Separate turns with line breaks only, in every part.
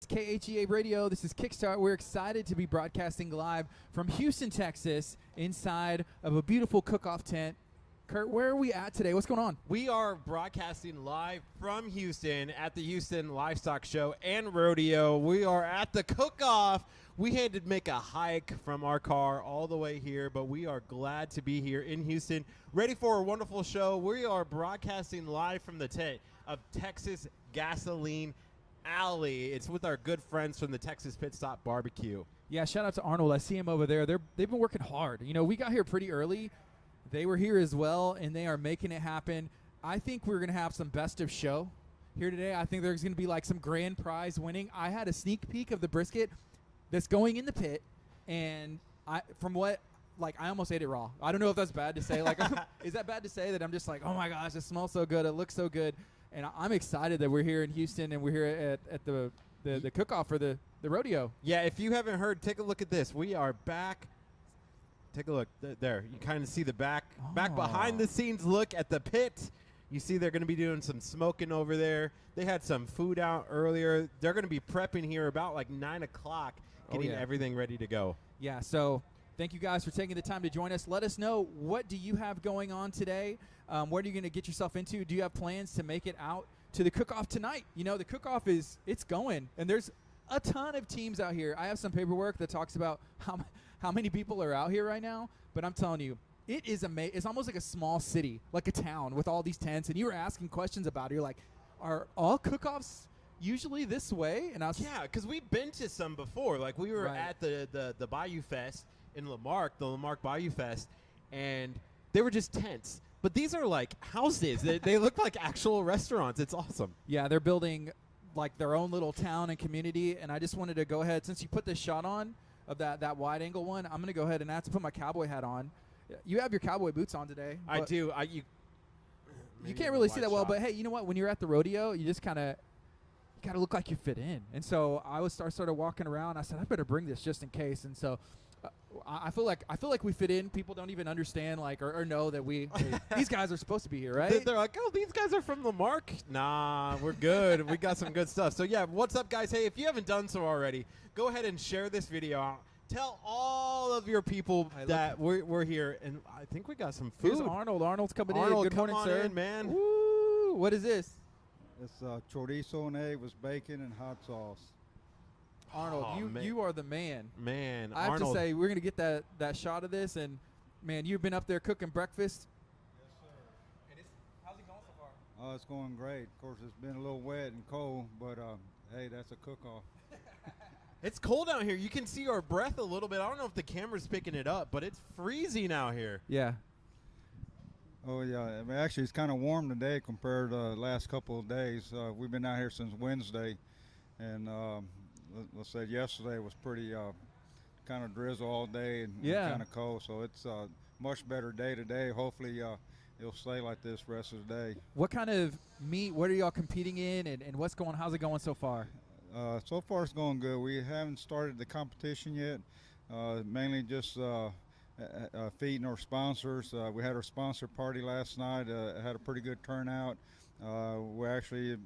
KHEA Radio. This is Kickstart. We're excited to be broadcasting live from Houston, Texas, inside of a beautiful cook-off tent. Curt, where are we at today? What's going on?
We are broadcasting live from Houston at the Houston Livestock Show and Rodeo. We are at the cook-off. We had to make a hike from our car all the way here, but we are glad to be here in Houston, ready for a wonderful show. We are broadcasting live from the tent of Texas Gasoline Alley. It's with our good friends from the Texas Pit Stop Barbecue.
Yeah, shout out to Arnold. I see him over there. They've been working hard. You know, we got here pretty early. They were here as well, and they are making it happen. I think we're going to have some best of show here today. I think there's going to be like some grand prize winning. I had a sneak peek of the brisket that's going in the pit, and I almost ate it raw. I don't know if that's bad to say. Like, is that bad to say that I'm just like, oh my gosh, it smells so good, it looks so good, and I'm excited that we're here in Houston and we're here at the cook-off for the rodeo.
Yeah, if you haven't heard, take a look at this. We are back. Take a look there. You kind of see the back behind the scenes look at the pit. You see they're going to be doing some smoking over there. They had some food out earlier. They're going to be prepping here about like 9 o'clock, getting everything ready to go.
Yeah, so thank you guys for taking the time to join us. Let us know, what do you have going on today? What are you going to get yourself into? Do you have plans to make it out to the cook-off tonight? You know, the cook-off it's going, and there's a ton of teams out here. I have some paperwork that talks about how many people are out here right now, but I'm telling you, it is amazing. It's almost like a small city, like a town with all these tents, and you were asking questions about it. You're like, are all cook-offs usually this way? And I was
because we've been to some before. Like, we were at the Bayou Fest in Lamarck, the Lamarck Bayou Fest, and they were just tents. But these are like houses. They look like actual restaurants. It's awesome.
Yeah, they're building like their own little town and community, and I just wanted to go ahead, since you put this shot on of that wide angle one, I'm going to go ahead and I have to put my cowboy hat on. You have your cowboy boots on today.
I do.
You can't really see that well, but hey, you know what? When you're at the rodeo, you just kind of got to look like you fit in. And so I started walking around. I said, I better bring this just in case. And so I feel like we fit in. People don't even understand or know that these guys are supposed to be here, right?
They're like, oh, these guys are from Lamarck. Nah, we're good. We got some good stuff. So yeah, what's up, guys? Hey, if you haven't done so already, go ahead and share this video out. Tell all of your people that we're here, and I think we got some food.
Here's Arnold. Arnold's coming
in.
Good morning, sir.
In, man.
Woo! What is this?
It's chorizo and egg with bacon and hot sauce.
Arnold, you are the man.
Man,
I have to say, we're going to get that shot of this, and, man, you've been up there cooking breakfast.
Yes, sir.
And how's it going so far?
It's going great. Of course, it's been a little wet and cold, but, hey, that's a cook-off.
It's cold out here. You can see our breath a little bit. I don't know if the camera's picking it up, but it's freezing out here.
Yeah.
Oh, yeah. I mean, actually, it's kind of warm today compared to the last couple of days. We've been out here since Wednesday, and let's say yesterday was pretty kind of drizzle all day and kind of cold. So it's a much better day today. Hopefully it'll stay like this rest of the day.
What kind of meat, what are y'all competing in, and how's it going so far?
So far it's going good. We haven't started the competition yet. Mainly just feeding our sponsors. We had our sponsor party last night. Had a pretty good turnout. We actually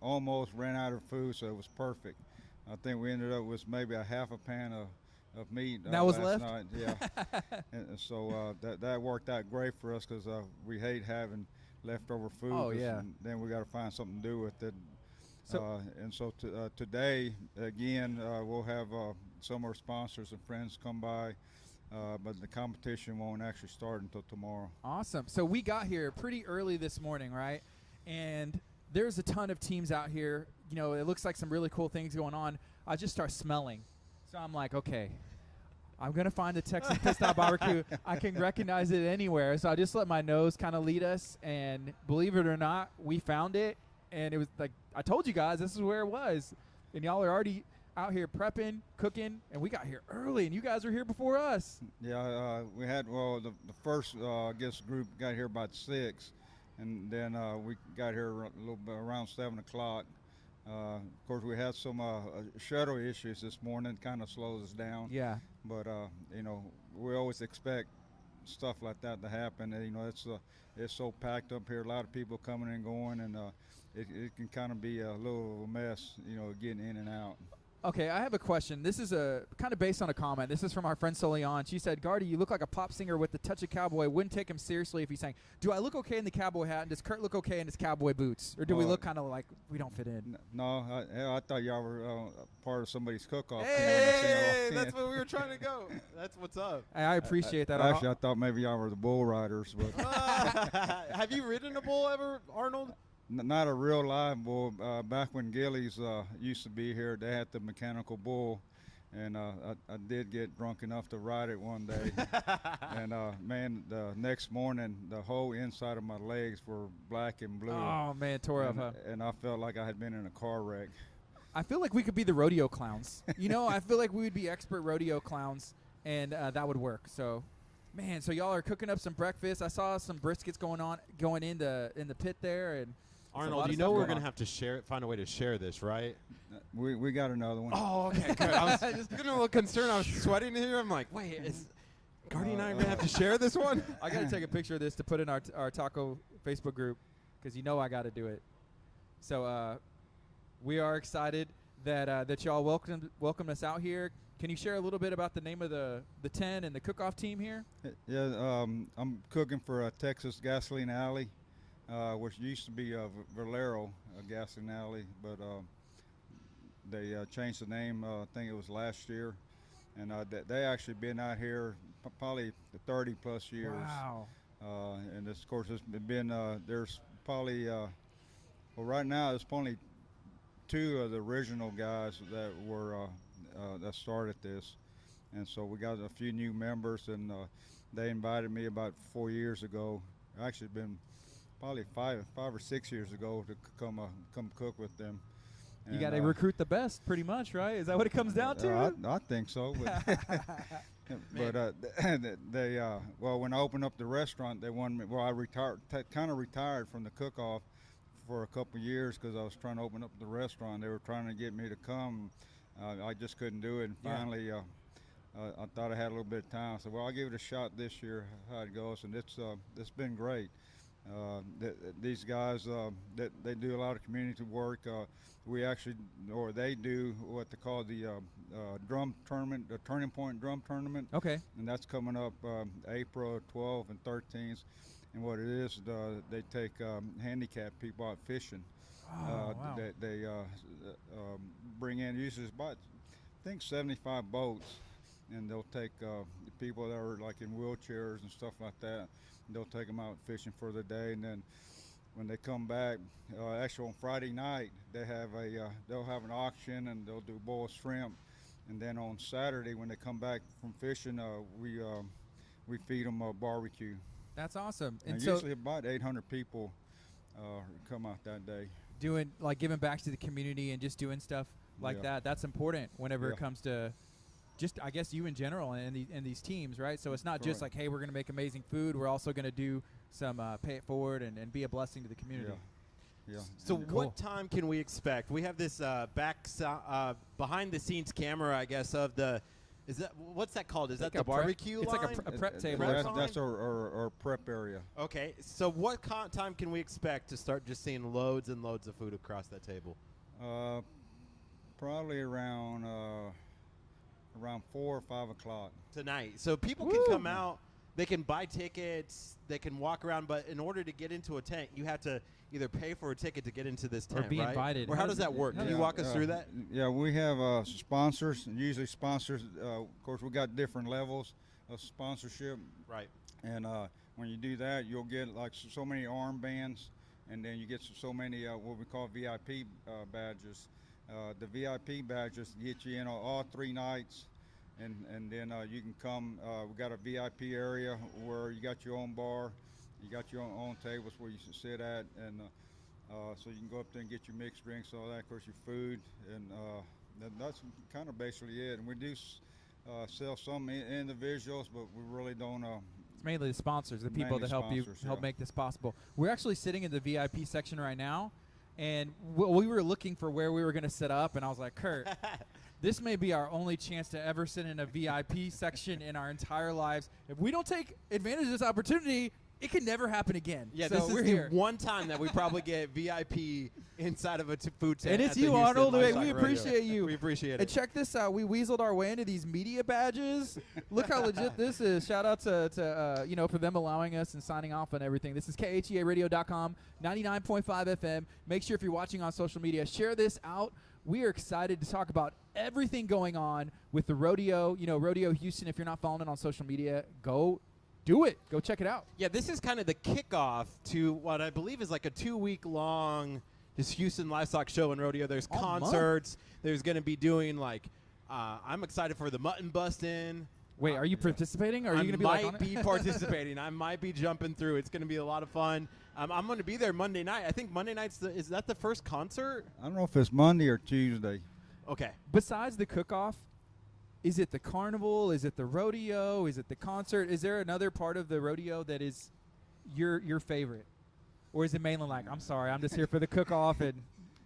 almost ran out of food, so it was perfect. I think we ended up with maybe a half a pan of meat
that was
last
left.
night. Yeah, and so that worked out great for us because we hate having leftover food.
Oh yeah.
And then we got to find something to do with it.
So,
today again we'll have some of our sponsors and friends come by, but the competition won't actually start until tomorrow.
Awesome. So we got here pretty early this morning, right? And there's a ton of teams out here. You know, it looks like some really cool things going on. I just start smelling. So I'm like, okay, I'm going to find the Texas Pit Stop Barbecue. I can recognize it anywhere. So I just let my nose kind of lead us. And believe it or not, we found it. And it was like, I told you guys, this is where it was. And y'all are already out here prepping, cooking, and we got here early, and you guys were here before us.
Yeah, we had, the first, I guess, group got here about 6. And then we got here a little bit around 7 o'clock. Of course, we had some shuttle issues this morning, kind of slows us down.
Yeah.
But, we always expect stuff like that to happen. And, it's so packed up here. A lot of people coming and going, and it can kind of be a little of a mess, getting in and out.
Okay, I have a question. This is kind of based on a comment. This is from our friend Solian. She said, Gardy, you look like a pop singer with the touch of cowboy. Wouldn't take him seriously if he sang. Do I look okay in the cowboy hat, and does Curt look okay in his cowboy boots? Or do we look kind of like we don't fit in?
No, I thought y'all were part of somebody's cook-off.
Hey, that's where we were trying to go. That's what's up.
I appreciate that.
Actually, I thought maybe y'all were the bull riders. But
Have you ridden a bull ever, Arnold?
Not a real live bull. Back when Gillies used to be here, they had the mechanical bull, and I did get drunk enough to ride it one day. And man, the next morning, the whole inside of my legs were black and blue.
Oh man, tore up, huh?
And I felt like I had been in a car wreck.
I feel like we could be the rodeo clowns. I feel like we would be expert rodeo clowns, and that would work. So, man, so y'all are cooking up some breakfast. I saw some briskets going in the pit there, and
Arnold, we're going to have to find a way to share this, right?
We got another one.
Oh, okay, good. I was just getting a little concerned. I was sweating here. I'm like, wait, is Gardy and I going to have to share this one?
I got to take a picture of this to put in our taco Facebook group because I got to do it. So we are excited that y'all welcomed us out here. Can you share a little bit about the name of the tent and the cook-off team here?
Yeah, I'm cooking for Texas Gasoline Alley. Which used to be Valero Gasoline Alley, but they changed the name. I think it was last year, and they actually been out here probably 30 plus years.
Wow!
And this, of course, it's been there's probably right now there's only 2 of the original guys that were that started this, and so we got a few new members, and they invited me about 4 years ago. Actually, been probably 5 or 6 years ago to come cook with them.
You got to recruit the best, pretty much, right? Is that what it comes down to?
I think so. But, they when I opened up the restaurant, they wanted me. Well, I retired from the cook-off for a couple of years because I was trying to open up the restaurant. They were trying to get me to come. I just couldn't do it, and finally. I thought I had a little bit of time. I said, well, I'll give it a shot this year, how it goes, and it's been great. These guys, they do a lot of community work. They do what they call the drum tournament, the Turning Point Drum Tournament.
Okay.
And that's coming up April 12th and 13th. And what it is, they take handicapped people out fishing.
Wow.
They bring in usually about, I think, 75 boats. And they'll take people that are like in wheelchairs and stuff like that. And they'll take them out fishing for the day, and then when they come back, actually on Friday night they'll have an auction and they'll do boiled shrimp, and then on Saturday when they come back from fishing, we feed them a barbecue.
That's awesome.
And
so
usually about 800 people come out that day.
Doing giving back to the community and just doing stuff like that. That's important whenever it comes to. Just, I guess, you in general and these teams, right? So it's not just like, hey, we're going to make amazing food. We're also going to do some pay it forward and be a blessing to the community.
Yeah.
So what time can we expect? We have this behind-the-scenes camera, I guess, of the what's that called? Is that the barbecue line?
It's like a prep table.
That's our prep area.
Okay. So what time can we expect to start just seeing loads and loads of food across that table?
Probably around 4 or 5 o'clock
tonight. So people can come out, they can buy tickets, they can walk around, but in order to get into a tent, you have to either pay for a ticket to get into this tent,
or be invited.
Or how does that work? Can you walk us through that?
Yeah, we have sponsors, and usually sponsors, of course, we got different levels of sponsorship.
Right.
And when you do that, you'll get like so many armbands, and then you get so many what we call VIP badges. The VIP badges get you in all 3 nights, and then you can come. We got a VIP area where you got your own bar, you got your own tables where you can sit at, and so you can go up there and get your mixed drinks, all that, of course, your food, and that's kind of basically it. And we do sell some individuals, but we really don't.
It's mainly the sponsors, the people that help make this possible. We're actually sitting in the VIP section right now. And we were looking for where we were going to set up, and I was like, Curt, This may be our only chance to ever sit in a VIP section in our entire lives. If we don't take advantage of this opportunity, it can never happen again.
Yeah,
so
this is
we're
the
here.
one time that we probably get VIP inside of a food tent.
And it's
at the
you,
Houston
Arnold.
Livestock
We
Rodeo.
appreciate you.
We appreciate
And
it.
check this out. We weaseled our way into these media badges. Look how legit this is. Shout out to for them allowing us and signing off on everything. This is KHEARadio.com, 99.5 FM. Make sure if you're watching on social media, share this out. We are excited to talk about everything going on with the rodeo. Rodeo Houston. If you're not following it on social media, go do it. Go check it out.
Yeah, this is kind of the kickoff to what I believe is like a 2-week-long just Houston Livestock Show and Rodeo. There's
All month.
concerts. There's going to be doing I'm excited for the mutton busting.
Wait, are you participating? Or are you going to be
I
on
might
it?
be participating. I might be jumping through. It's going to be a lot of fun. I'm going to be there Monday night. I think Monday night's is that the first concert?
I don't know if it's Monday or Tuesday.
Okay.
Besides the cook-off, is it the carnival? Is it the rodeo? Is it the concert? Is there another part of the rodeo that is your favorite? Or is it mainly like, I'm sorry, I'm just here for the cook-off and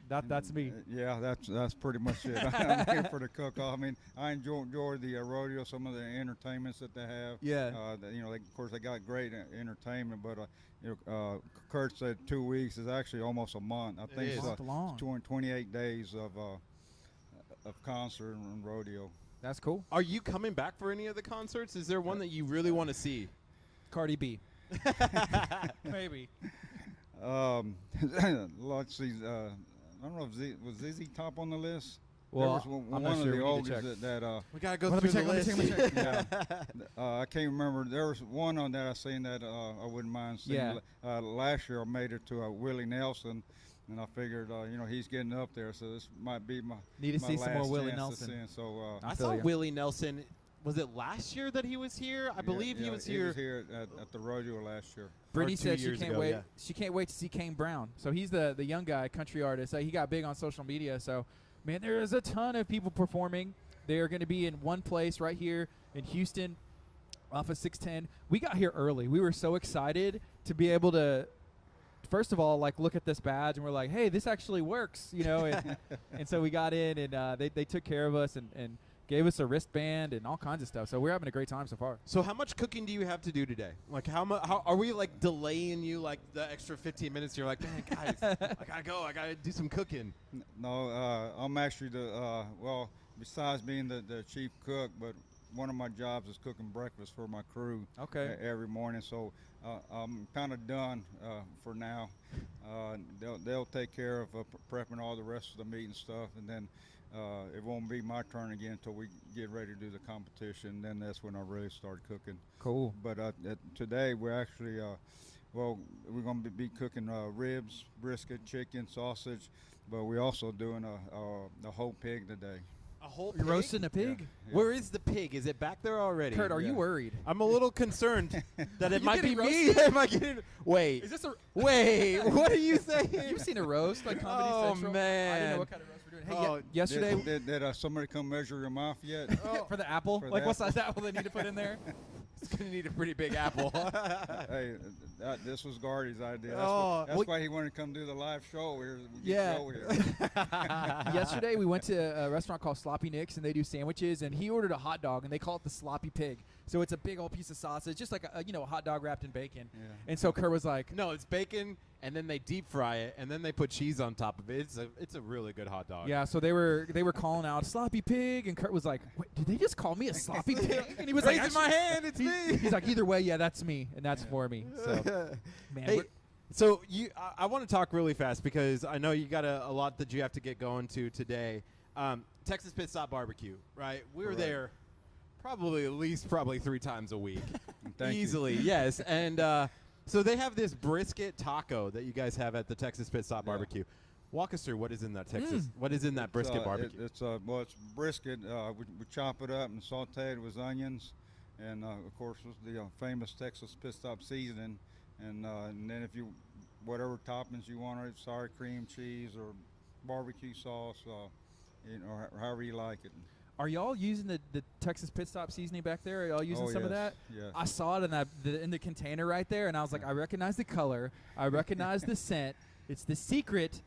that's me?
Yeah, that's pretty much it. I'm here for the cook-off. I mean, I enjoy the rodeo, some of the entertainments that they have.
Yeah.
Of course, they got great entertainment, but Kurt said 2 weeks is actually almost a month. I think
is.
it's
Long.
28 days of concert and rodeo.
That's cool.
Are you coming back for any of the concerts? Is there one that you really want to see?
Cardi B. Maybe.
Let's see. I don't know if was ZZ Top on the list.
Well,
there was
I'm
one
not
of
sure.
the
We need to
oldies that
We gotta go
Let me
through
check,
the
let me
list.
check, let me check.
I can't remember. There was one on that I seen that I wouldn't mind seeing.
Yeah.
Last year I made it to Willie Nelson, and I figured he's getting up there, so this might be my
Need to
my
see some more
last
Willie
chance to
Nelson.
see him. So
I
feel
saw
ya.
Willie Nelson. Was it last year that he was here? I believe he was here.
He was here at the rodeo last year.
Brittany
2
said she
years
can't
ago,
wait.
yeah.
She can't wait to see Kane Brown. So he's the young guy, country artist. He got big on social media. So, man, there is a ton of people performing. They are going to be in one place right here in Houston off of 610. We got here early. We were so excited to be able to, first of all, look at this badge, and we're like, hey, this actually works, and so we got in, and they took care of us and gave us a wristband and all kinds of stuff. So we're having a great time so far.
So how much cooking do you have to do today? How are we delaying you the extra 15 minutes? You're like, man, guys, I gotta go. I gotta do some cooking.
No, I'm actually besides being the chief cook, but one of my jobs is cooking breakfast for my crew.
Okay.
Every morning, so I'm kind of done for now. They'll take care of prepping all the rest of the meat and stuff, and then it won't be my turn again until we get ready to do the competition. Then that's when I really start cooking.
Cool.
But today we're actually we're going to be cooking ribs, brisket, chicken, sausage, but we're also doing a whole pig today.
A whole
You're
pig?
roasting a pig?
Yeah.
Where is the pig? Is it back there already?
Kurt, are you
Yeah.
worried?
I'm a little concerned that it
You
might be
getting
me.
roasted?
Am I getting? Wait.
Is this a
Wait. What are you saying?
You've seen a roast like Comedy
Oh,
Central? I didn't
man.
know what kind of roast we're doing. Hey,
Oh,
yesterday
Did somebody come measure your mouth yet?
for the apple,
For
like
the
what size apple they need to put in there?
It's gonna need a pretty big apple.
Hey, this was Gardy's idea.
Oh,
That's
well-
why he wanted to come do the live show here.
Yeah.
Show here.
Yesterday we went to a restaurant called Sloppy Nick's, and they do sandwiches, and he ordered a hot dog, and they call it the sloppy pig. So it's a big old piece of sausage, just like a hot dog wrapped in bacon.
Yeah.
And so Kurt was like,
No, it's bacon, and then they deep fry it, and then they put cheese on top of it. It's a really good hot dog.
yeah. So they were calling out sloppy pig, and Kurt was like, wait, did they just call me a sloppy pig? And he was like,
Raising my hand, it's me.
He's like, either way, yeah, that's me, and that's for me. So man,
Hey,
we're-
so I want to talk really fast because I know you got a lot that you have to get going to today. Texas Pit Stop Barbecue, right? We're
Correct.
there probably 3 times a week.
Thank you.
Easily, yes. And so they have this brisket taco that you guys have at the Texas Pit Stop
Yeah.
Barbecue. Walk us through what is in that what is in that brisket barbecue.
It's brisket. We chop it up and saute it with onions, and of course with the famous Texas Pit Stop seasoning, and then if you whatever toppings you want, or sour cream, cheese, or barbecue sauce, or however you like it.
are y'all using the Texas Pit Stop seasoning back there? Are y'all using
Oh,
some of that?
yes, yes.
I saw it in the container right there, and I was like, I recognize the color, I recognize the scent. It's the secret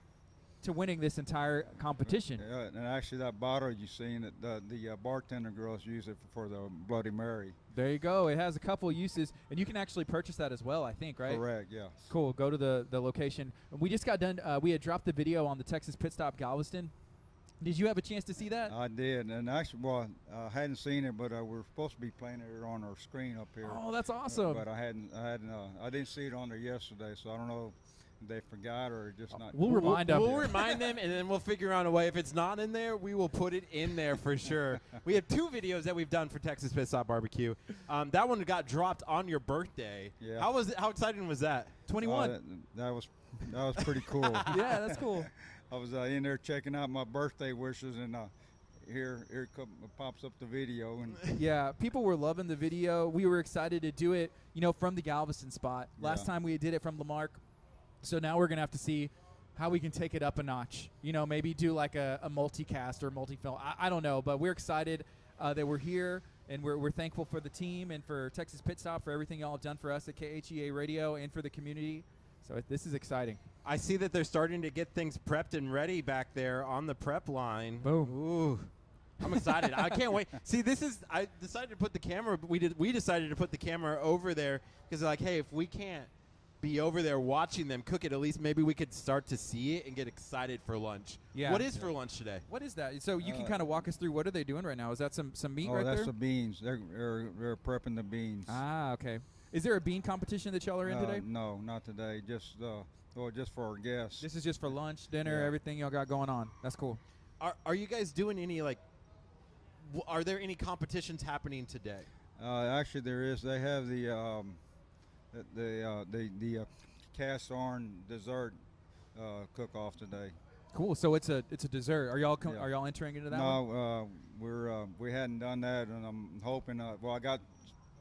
to winning this entire competition.
And actually, that bottle you seen, the bartender girls use it for the Bloody Mary.
There you go. It has a couple uses, and you can actually purchase that as well, I think, right?
Correct, yes.
Cool. Go to the location. We just got done. We had dropped the video on the Texas Pit Stop Galveston. Did you have a chance to see that?
I did, and actually, well, I hadn't seen it, but we're supposed to be playing it on our screen up here.
Oh, that's awesome.
But I didn't see it on there yesterday, so I don't know if they forgot or just not.
We'll remind them.
We'll remind them, and then we'll figure out a way. If it's not in there, we will put it in there for sure. We have 2 videos that we've done for Texas Pit Stop Barbecue. That one got dropped on your birthday.
Yeah.
How exciting was that?
21.
That was pretty cool.
Yeah, that's cool.
I was in there checking out my birthday wishes, and here pops up the video. And
Yeah, people were loving the video. We were excited to do it, from the Galveston spot. Last time we did it from Lamarck. So now we're going to have to see how we can take it up a notch. Maybe do like a multicast or multi-film. I don't know, but we're excited that we're here, and we're thankful for the team and for Texas Pit Stop for everything y'all have done for us at KHEA Radio and for the community. So this is exciting.
I see that they're starting to get things prepped and ready back there on the prep line.
Boom.
Ooh. I'm excited. I can't wait. See, I decided to put the camera. We decided to put the camera over there because they're like, hey, if we can't be over there watching them cook it, at least maybe we could start to see it and get excited for lunch.
Yeah.
What is for lunch today?
What is that? So you can kind of walk us through what are they doing right now? Is that some meat right there?
Oh, that's the beans. They're prepping the beans.
Ah, okay. Is there a bean competition that y'all are in today?
No, not today. Just for our guests.
This is just for lunch, dinner, everything y'all got going on. That's cool.
Are you guys doing any are there any competitions happening today?
Actually, there is. They have the cast iron dessert cook-off today.
Cool. So it's a dessert. Are y'all entering into that one?
No, we hadn't done that, and I'm hoping. I got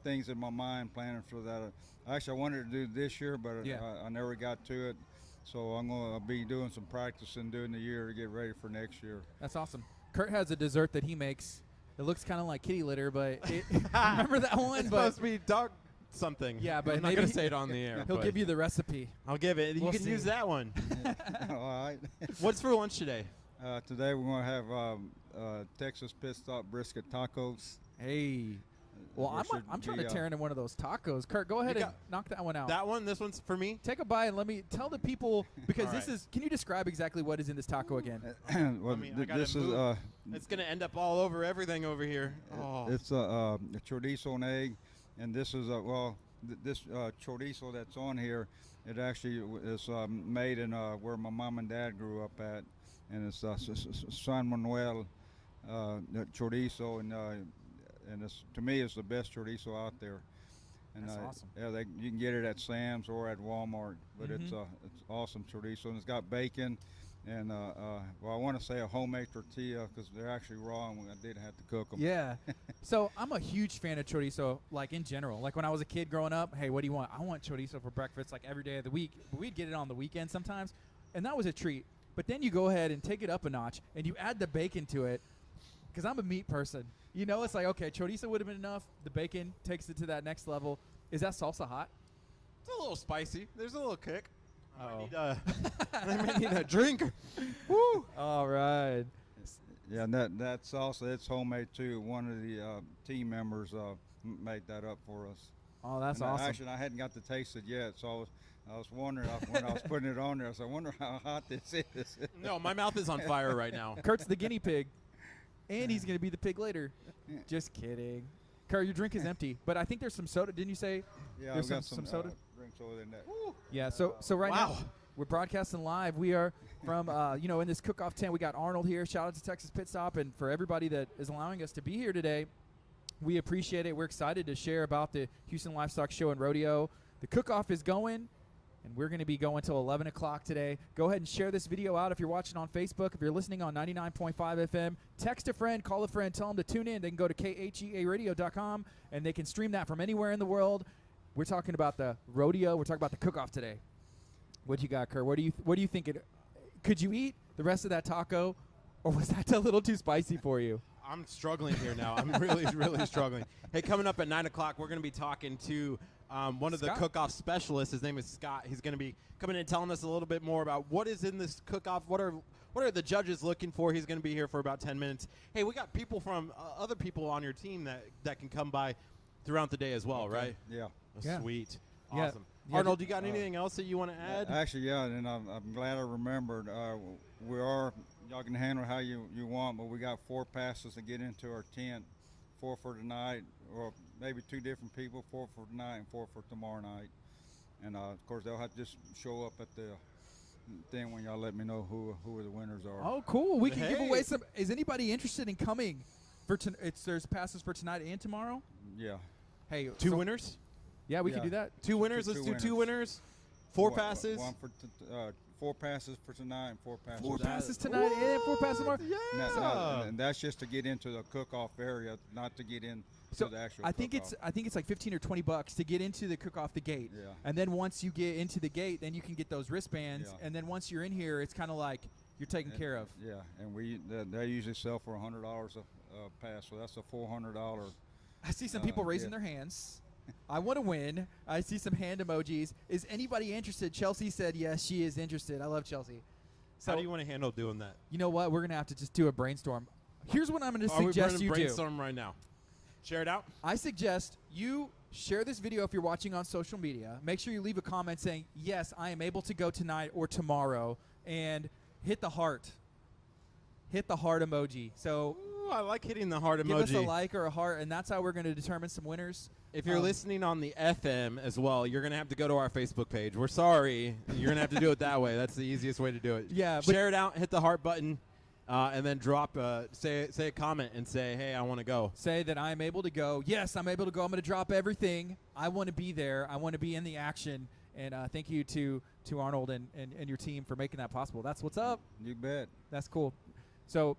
things in my mind planning for that. Actually, I wanted to do this year, but I never got to it. So I'm going to be doing some practicing during the year to get ready for next year.
That's awesome. Kurt has a dessert that he makes. It looks kind of like kitty litter, but remember that one?
It's supposed to be dog something.
Yeah, but
I'm not going to say it on the air.
He'll give you the recipe.
I'll give it. You can use that one.
All right.
What's for lunch today?
Today we're going to have Texas Pit Stop brisket tacos.
Hey. Well, I'm trying to tear into one of those tacos. Kurt, go ahead and knock that one out.
That one? This one's for me?
Take a bite and let me tell the people, because this is, can you describe exactly what is in this taco again?
Well, this is
it's going to end up all over everything over here. Oh.
It's a chorizo and egg, and this is this chorizo that's on here, it actually is made in where my mom and dad grew up at, and it's San Manuel chorizo, and it's, to me, it's the best chorizo out there. And
that's awesome.
Yeah, you can get it at Sam's or at Walmart, but it's awesome chorizo, and it's got bacon, and I want to say a homemade tortilla because they're actually raw, and I didn't have to cook them.
Yeah. So I'm a huge fan of chorizo, like in general. Like when I was a kid growing up, hey, what do you want? I want chorizo for breakfast, like every day of the week. But we'd get it on the weekend sometimes, and that was a treat. But then you go ahead and take it up a notch, and you add the bacon to it, because I'm a meat person. It's like, okay, chorizo would have been enough. The bacon takes it to that next level. Is that salsa hot?
It's a little spicy. There's a little kick.
Oh.
I might need a drink. Woo!
All right.
Yeah, and that salsa, it's homemade too. One of the team members made that up for us.
Oh, that's
and
awesome.
Actually, I hadn't got to taste it yet, so I was wondering when I was putting it on there. I wonder how hot this is.
No, my mouth is on fire right now.
Kurt's the guinea pig, and he's going to be the pig later. Just kidding. Kurt, your drink is empty, but I think there's some soda. Didn't you say?
Yeah,
there's
I've got
some soda.
Drink soda in that.
Yeah. So right now we're broadcasting live. We are from in this cook-off tent. We got Arnold here. Shout out to Texas Pit Stop, and for everybody that is allowing us to be here today, we appreciate it. We're excited to share about the Houston Livestock Show and Rodeo. The cook-off is going, and we're going to be going till 11 o'clock today. Go ahead and share this video out if you're watching on Facebook. If you're listening on 99.5 FM, text a friend, call a friend, tell them to tune in. They can go to KHEAradio.com, and they can stream that from anywhere in the world. We're talking about the rodeo. We're talking about the cook-off today. What you got, Kurt? What do you think? Could you eat the rest of that taco, or was that a little too spicy for you?
I'm struggling here now. I'm really, really struggling. Hey, coming up at 9 o'clock, we're going to be talking to one of the
Scott?
cook-off specialists. His name is Scott. He's going to be coming in and telling us a little bit more about what is in this cook-off. What are the judges looking for? He's going to be here for about 10 minutes. Hey, we got people from other people on your team that can come by throughout the day as well,
Okay.
right?
Yeah.
Oh,
Yeah.
Sweet.
Yeah.
Awesome.
Yeah,
Arnold, you got anything else that you want to add?
Actually, yeah, and I'm glad I remembered. Y'all can handle how you want, but we got 4 passes to get into our tent, 4 for tonight, or maybe 2 different people, 4 for tonight and 4 for tomorrow night. And of course, they'll have to just show up at the thing when y'all let me know who the winners are.
Oh, cool. We can give
Hey.
away some. Is anybody interested in coming? There's passes for tonight and tomorrow.
Yeah.
Hey,
2 winners?
Yeah, we can
Yeah.
do that.
2 winners?
Two
Let's do 2 winners. 4
One-
passes.
One for 4 passes for tonight and 4 passes.
4
tomorrow.
passes tonight and 4 passes tomorrow.
Yeah.
And that's just to get into the cook-off area, not to get into
So
the actual.
I think
cook-off.
it's like $15 or $20 to get into the cook off the gate.
Yeah.
And then once you get into the gate, then you can get those wristbands.
Yeah.
And then once you're in here, it's kind of like you're taken care of.
Yeah, and they usually sell for $100 a pass, so that's a $400.
I see some people raising
yeah.
their hands. I want to win. I see some hand emojis. Is anybody interested? Chelsea said yes, she is interested. I love Chelsea. So
How do you want to handle doing that?
you know what? We're gonna have to just do a brainstorm. Here's what I'm gonna
Are we
suggest
running
you do.
brainstorm right now? Share it out.
I suggest you share this video if you're watching on social media. Make sure you leave a comment saying, yes, I am able to go tonight or tomorrow, and hit the heart. Hit the heart emoji. So
Ooh, I like hitting the heart
give us a
emoji.
like or a heart, and that's how we're going to determine some winners.
If you're listening on the FM as well, you're going to have to go to our Facebook page. We're sorry. You're going to have to do it that way. That's the easiest way to do it.
Yeah, but-
Share it out, hit the heart button, and then drop say a comment and say, hey, I want to go.
Say that I'm able to go. Yes, I'm able to go. I'm going to drop everything. I want to be there. I want to be in the action. And thank you to Arnold and your team for making that possible. That's what's up.
You bet.
That's cool. So,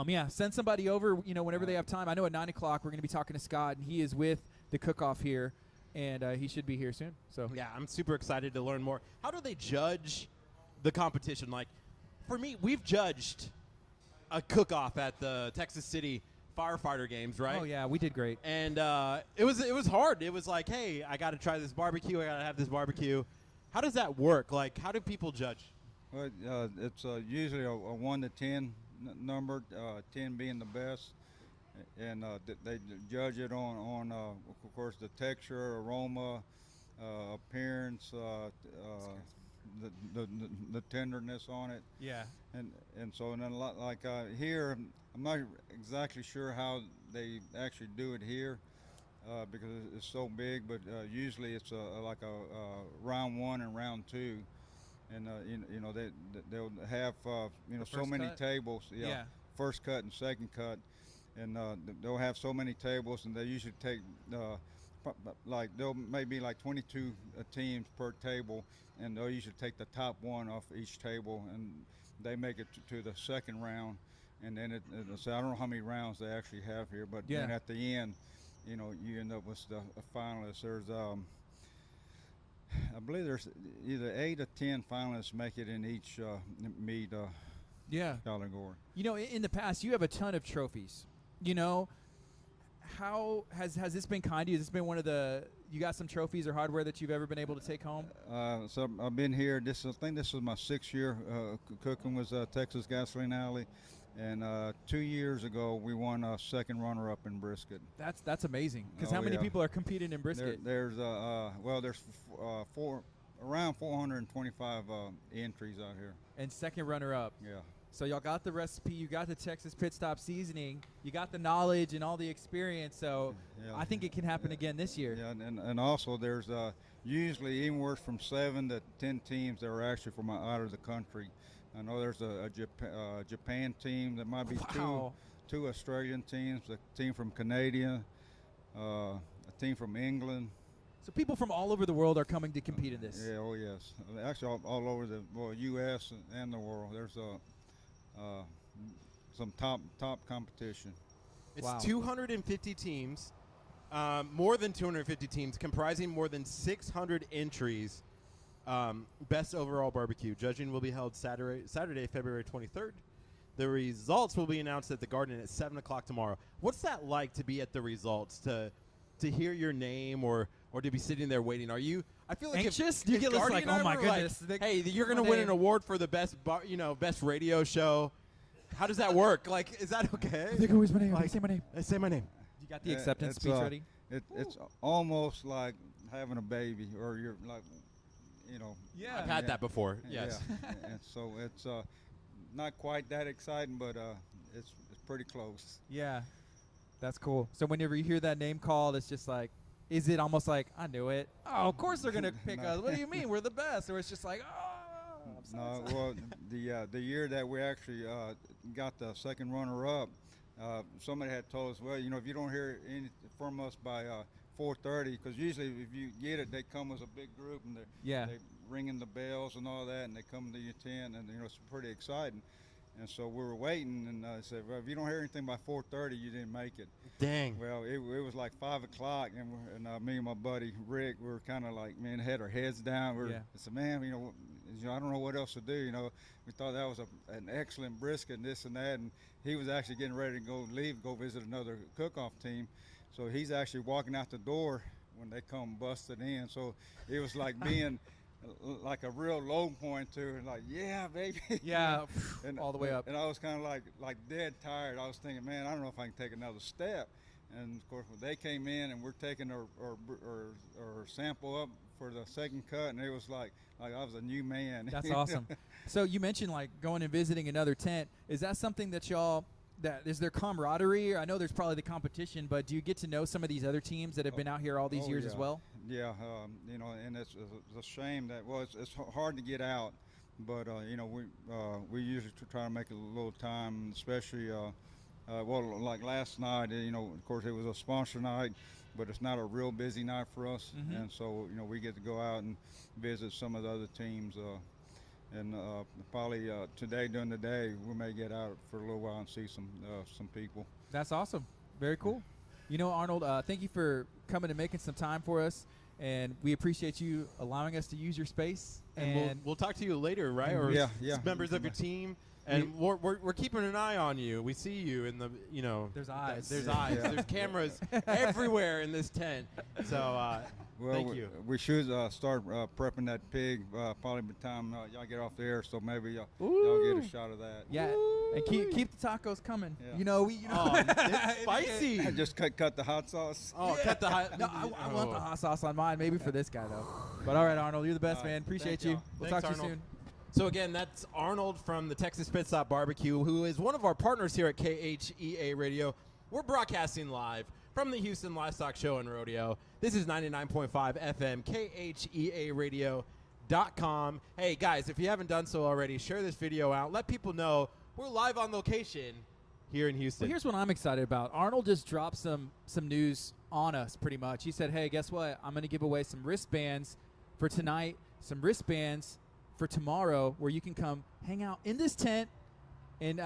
yeah, send somebody over, whenever they have time. I know at 9 o'clock we're going to be talking to Scott, and he is with the cook-off here, and he should be here soon. So
Yeah, I'm super excited to learn more. How do they judge the competition? Like, for me, we've judged a cook-off at the Texas City firefighter games, right?
Oh, yeah, we did great.
And it was hard. It was like, hey, I got to try this barbecue. I got to have this barbecue. How does that work? Like, how do people judge?
Well, it's usually a 1 to 10 number, 10 being the best, and they judge it on of course, the texture, aroma, appearance, the tenderness on it,
Yeah.
and so and then a lot like here, I'm not exactly sure how they actually do it here. Because it's so big, but usually it's like a round 1 and round 2. And they'll have so
first
many
cut?
tables.
Yeah.
First cut and second cut, and they'll have so many tables, and they usually take they'll maybe like 22 teams per table, and they'll usually take the top one off each table, and they make it to the second round, and then so I don't know how many rounds they actually have here, but then
Yeah.
at the end, you end up with the finalists. There's I believe there's either 8 or 10 finalists make it in each meet
Yeah.
category.
In the past, you have a ton of trophies. How has this been kind to you? Has this been one of you got some trophies or hardware that you've ever been able to take home?
So I've been here. I think this is my 6th year cooking with Texas Gasoline Alley, and 2 years ago we won a second runner-up in brisket.
That's amazing. Because
Oh,
how many
yeah.
people are competing in brisket?
There's around 425 entries out here.
And second runner-up.
Yeah.
So y'all got the recipe, you got the Texas Pit Stop seasoning, you got the knowledge and all the experience. So
Yeah.
I think it can happen again this year.
Yeah, and also there's usually anywhere from 7 to 10 teams that are actually from out of the country. I know there's a Japan team. There might be
Wow.
two Australian teams, a team from Canada, a team from England.
So people from all over the world are coming to compete in this.
Yeah, oh yes. Actually, all over the U.S. and the world. There's some top competition.
It's
Wow.
250 teams, more than 250 teams, comprising more than 600 entries. Best overall barbecue. Judging will be held Saturday, February 23rd. The results will be announced at the Garden at 7 o'clock tomorrow. What's that like to be at the results, to hear your name or or to be sitting there waiting? Are you? I feel like
Anxious?
If,
Do you
if
get
Gardy
like,
and I
oh my
were
goodness,
hey, you're
one
gonna win
day-
an award for the best, best radio show. How does that work? Like, is that okay?
They can always my name.
Like-
Say my name.
Say my name.
You got the acceptance
It's,
speech ready?
It's almost like having a baby, or you're like,
Yeah.
I've had that before. Yes.
Yeah. And so it's not quite that exciting, but it's pretty close.
Yeah. That's cool. So whenever you hear that name called, it's just like, is it almost like, I knew it? Oh, of course they're going to pick
No.
us. What do you mean? We're the best. Or it's just like, oh, I'm so
No,
excited.
well, the year that we actually got the second runner-up, somebody had told us, well, if you don't hear anything from us by 4:30, because usually if you get it, they come as a big group and
Yeah.
they ringing the bells and all that, and they come to your tent, and it's pretty exciting. And so we were waiting, and I said, well, if you don't hear anything by 4:30, you didn't make it.
Dang.
Well, it was like 5 o'clock, and me and my buddy Rick, we were kind of like, man, had our heads down. I said, man, I don't know what else to do. We thought that was an excellent brisket and this and that, and he was actually getting ready to go visit another cook-off team. So he's actually walking out the door when they come busted in. So it was like being like a real low point to it, like, yeah, baby.
Yeah,
and
all the way up.
And I was kind of like dead tired. I was thinking, man, I don't know if I can take another step. And of course, when they came in and we're taking our sample up for the second cut, and it was like I was a new man.
That's awesome. So you mentioned like going and visiting another tent. Is that something that is there camaraderie? I know there's probably the competition, but do you get to know some of these other teams that have been out here all these years as well?
Yeah, and it's a shame that it's hard to get out, but we usually try to make a little time, especially like last night. Of course it was a sponsor night, but it's not a real busy night for us, and so we get to go out and visit some of the other teams. And probably today during the day we may get out for a little while and see some people.
That's awesome. Very cool. Arnold, thank you for coming and making some time for us, and we appreciate you allowing us to use your space.
And we'll talk to you later, right? Or
yeah.
members of your team. And we're keeping an eye on you. We see you in the
There's eyes.
There's eyes.
Yeah.
There's cameras everywhere in this tent. So thank you.
We should start prepping that pig probably by the time y'all get off the air, so maybe y'all get a shot of that.
Yeah, and keep the tacos coming.
Yeah.
Oh, it's spicy.
Just cut the hot sauce.
Oh,
Yeah.
cut the hot.
No, I want the hot sauce on mine. Maybe for this guy though. But all right, Arnold, you're the best, man. Appreciate
thank
you.
y'all.
We'll
Thanks,
talk to you
Arnold.
soon.
So again, that's Arnold from the Texas Pit Stop Barbecue, who is one of our partners here at KHEA Radio. We're broadcasting live from the Houston Livestock Show and Rodeo. This is 99.5 FM, KHEARadio.com. Hey, guys, if you haven't done so already, share this video out. Let people know we're live on location here in Houston.
Well, here's what I'm excited about. Arnold just dropped some news on us pretty much. He said, hey, guess what? I'm going to give away some wristbands for tonight, some wristbands for tomorrow, where you can come hang out in this tent and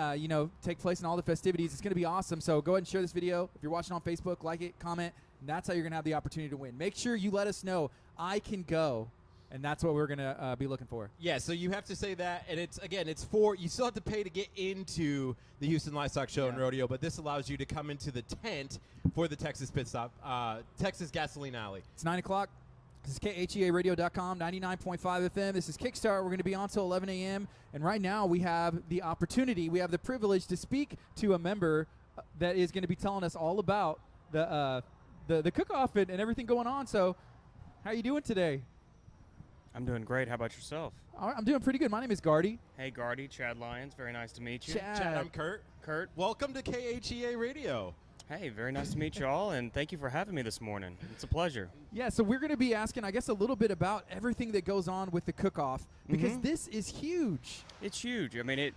take place in all the festivities. It's going to be awesome. So go ahead and share this video. If you're watching on Facebook, like it, comment, and that's how you're going to have the opportunity to win. Make sure you let us know I can go, and that's what we're going to be looking for.
Yeah, so you have to say that, and it's for, you still have to pay to get into the Houston Livestock Show and Rodeo, but this allows you to come into the tent for the Texas Pit Stop, Texas Gasoline Alley.
It's 9 o'clock. This is KHEARadio.com, 99.5 FM. This is Kickstart. We're going to be on till 11 a.m. And right now we have the opportunity, we have the privilege to speak to a member that is going to be telling us all about the cook-off and everything going on. So how are you doing today?
I'm doing great. How about yourself?
All right, I'm doing pretty good. My name is Gardy.
Hey, Gardy, Chad Lyons. Very nice to meet you.
Chad, I'm Kurt.
Kurt.
Welcome to KHEA Radio.
Hey, very nice to meet you all, and thank you for having me this morning. It's a pleasure.
Yeah, so we're going to be asking, I guess, a little bit about everything that goes on with the cook-off, because this is huge.
It's huge. I mean, it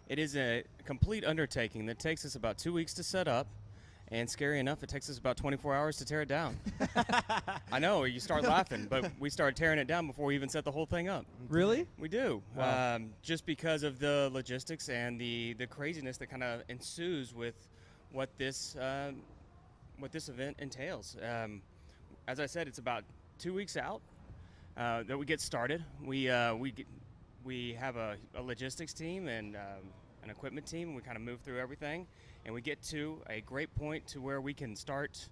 is a complete undertaking that takes us about 2 weeks to set up, and scary enough, it takes us about 24 hours to tear it down. I know, you start laughing, but we start tearing it down before we even set the whole thing up.
Really?
We do.
Wow.
Just because of the logistics and the craziness that kind of ensues with what this event entails. As I said, it's about 2 weeks out that we get started. We have a logistics team and an equipment team. We kind of move through everything, and we get to a great point to where we can start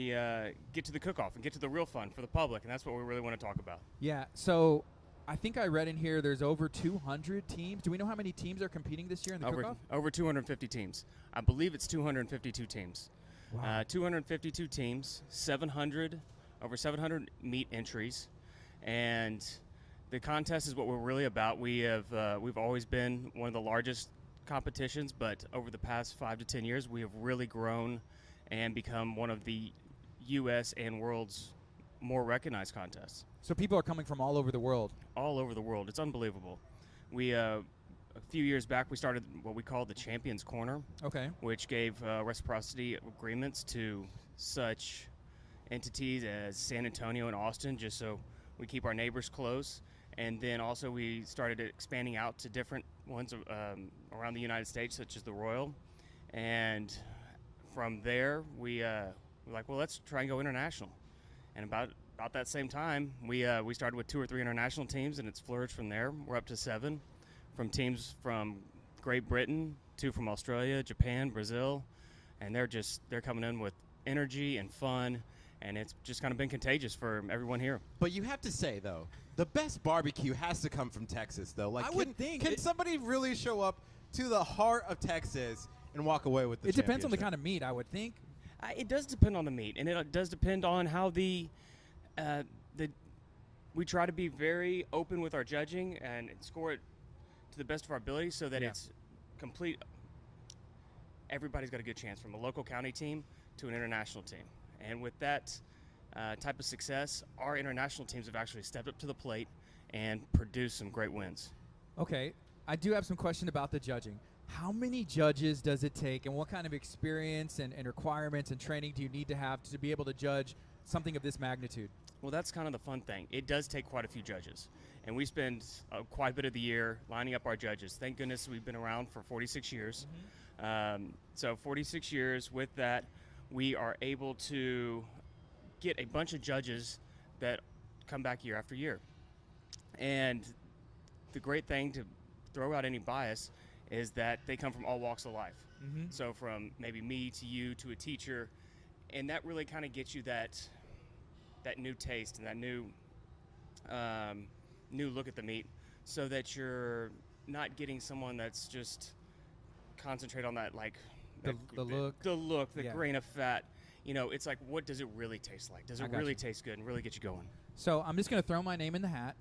get to the cook-off and get to the real fun for the public, and that's what we really want to talk about.
Yeah. So I think I read in here there's over 200 teams. Do we know how many teams are competing this year in the cook-off?
Over 250 teams. I believe it's 252 teams.
Wow.
252 teams, over 700 meet entries, and the contest is what we're really about. We've always been one of the largest competitions, but over the past 5 to 10 years, we have really grown and become one of the U.S. and world's more recognized contests.
So people are coming from all over the world.
All over the world. It's unbelievable. We a few years back, we started what we call the Champions Corner,
Okay.
which gave reciprocity agreements to such entities as San Antonio and Austin, just so we keep our neighbors close. And then also we started expanding out to different ones around the United States, such as the Royal. And from there, we were like, well, let's try and go international. And about that same time, we started with 2 or 3 international teams, and it's flourished from there. We're up to 7, from teams from Great Britain, 2 from Australia, Japan, Brazil, and they're coming in with energy and fun, and it's just kind of been contagious for everyone here.
But you have to say, though, the best barbecue has to come from Texas, though. Like,
I would think.
Can somebody really show up to the heart of Texas and walk away with the
It depends on the
championship?
kind of meat, I would think.
It does depend on the meat, and it does depend on how we try to be very open with our judging and score it to the best of our ability, so that it's complete. Everybody's got a good chance, from a local county team to an international team. And with that type of success, our international teams have actually stepped up to the plate and produced some great wins.
Okay. I do have some question about the judging. How many judges does it take, and what kind of experience and requirements and training do you need to have to be able to judge something of this magnitude?
Well, that's kind of the fun thing. It does take quite a few judges, and we spend quite a bit of the year lining up our judges. Thank goodness we've been around for 46 years. So 46 years. With that, we are able to get a bunch of judges that come back year after year. And the great thing, to throw out any bias, is that they come from all walks of life. So from maybe me to you to a teacher, and that really kind of gets you that new taste and that new look at the meat, so that you're not getting someone that's just concentrate on that, like
The look.
the grain of fat. You know, it's like, what does it really taste like? Does it really taste good and really get you going?
So I'm just going to throw my name in the hat.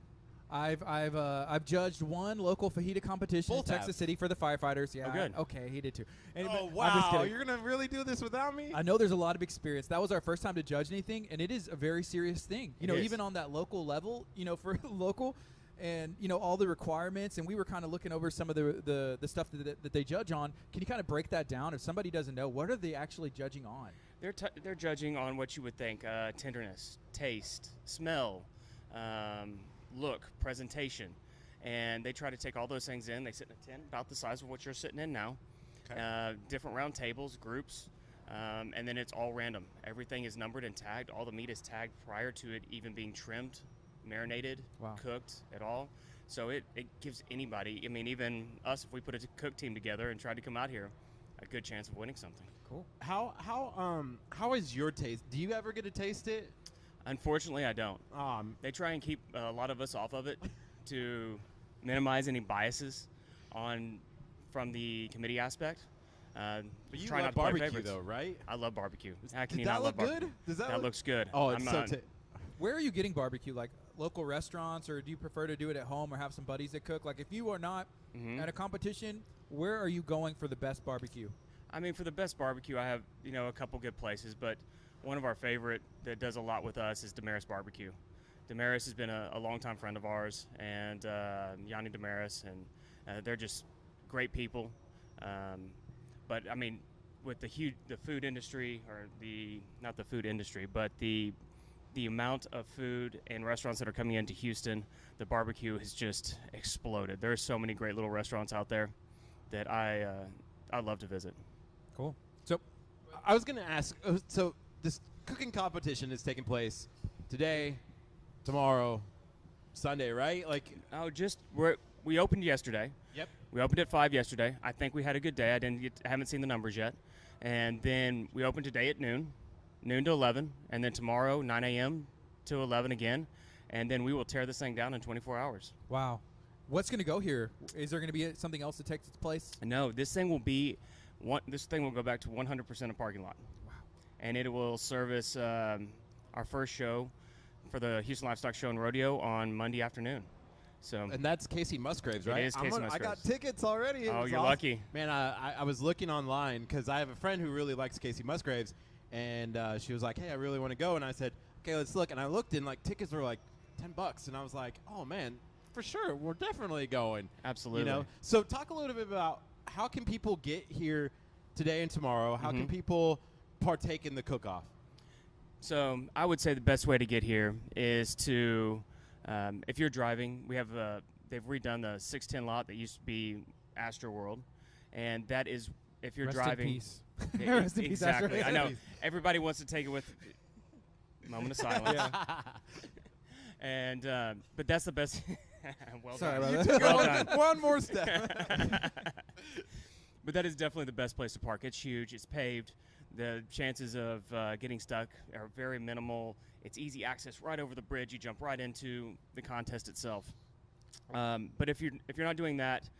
I've judged one local fajita competition
Both
in Texas
have.
City for the firefighters. Yeah.
Oh, good.
Okay, he did too. And,
Oh,
but I'm just
wow.
kidding.
You're going to really do this without me?
I know there's a lot of experience. That was our first time to judge anything, and it is a very serious thing. You know,
is.
even on that local level, you know, for local, and, you know, all the requirements, and we were kind of looking over some of the stuff that they judge on. Can you kind of break that down? If somebody doesn't know, what are they actually judging on?
They're judging on what you would think: tenderness, taste, smell, look, presentation, and they try to take all those things in. They sit in a tent about the size of what you're sitting in now.
Okay.
Different round tables, groups, and then it's all random. Everything is numbered and tagged. All the meat is tagged prior to it even being trimmed, marinated, cooked at all. So it gives anybody, I mean, even us, if we put a cook team together and tried to come out here, a good chance of winning something.
Cool.
How is your taste? Do you ever get to taste it?
Unfortunately, I don't. They try and keep a lot of us off of it to minimize any biases from the committee aspect.
But you
try
love
not to play
barbecue,
favorites.
though, right?
I love barbecue. How can
Did
you
that
not
look
love barbecue?
good? Does that
That
look-
looks good.
Oh, it's
I'm,
so
Where are you getting barbecue? Like local restaurants, or do you prefer to do it at home or have some buddies that cook? Like if you are not at a competition, where are you going for the best barbecue?
I mean, for the best barbecue, I have, you know, a couple good places, but one of our favorite that does a lot with us is Damaris Barbecue. Damaris has been a longtime friend of ours, and Yanni Damaris, and they're just great people. But I mean, with the food industry, or not the food industry, but the amount of food and restaurants that are coming into Houston, the barbecue has just exploded. There are so many great little restaurants out there that I love to visit.
Cool. So
I was going to ask, so this cooking competition is taking place today, tomorrow, Sunday, right? Like,
We opened yesterday.
Yep.
We opened at 5 yesterday. I think we had a good day. I haven't seen the numbers yet. And then we opened today at noon. noon to 11, and then tomorrow 9 a.m. to 11 again, and then we will tear this thing down in 24 hours.
Wow. What's going to go here? Is there going to be something else that takes its place?
No, this thing will go back to 100% of parking lot.
Wow.
And it will service our first show for the Houston Livestock Show and Rodeo on Monday afternoon. So,
And that's Casey Musgraves, right?
It is Casey Musgraves.
I got tickets already.
Oh,
It's
you're
awesome.
lucky.
Man, I was looking online because I have a friend who really likes Casey Musgraves, and she was like, hey, I really want to go. And I said, okay, let's look. And I looked, and, like, tickets were, like, $10. And I was like, oh, man, for sure, we're definitely going.
Absolutely.
You know? So talk a little bit about how can people get here today and tomorrow? How can people partake in the cook-off?
So I would say the best way to get here is to, if you're driving, we have they've redone the 610 lot that used to be Astro World, and that is if you're
Rest
driving.
in peace.
Yeah,
Rest in peace, Astro.
exactly. I know everybody wants to take it with moment of silence. And but that's the best. Well
Sorry
done.
about that.
Well done.
One more step.
But that is definitely the best place to park. It's huge. It's paved. The chances of getting stuck are very minimal. It's easy access right over the bridge. You jump right into the contest itself. But if you're not doing that,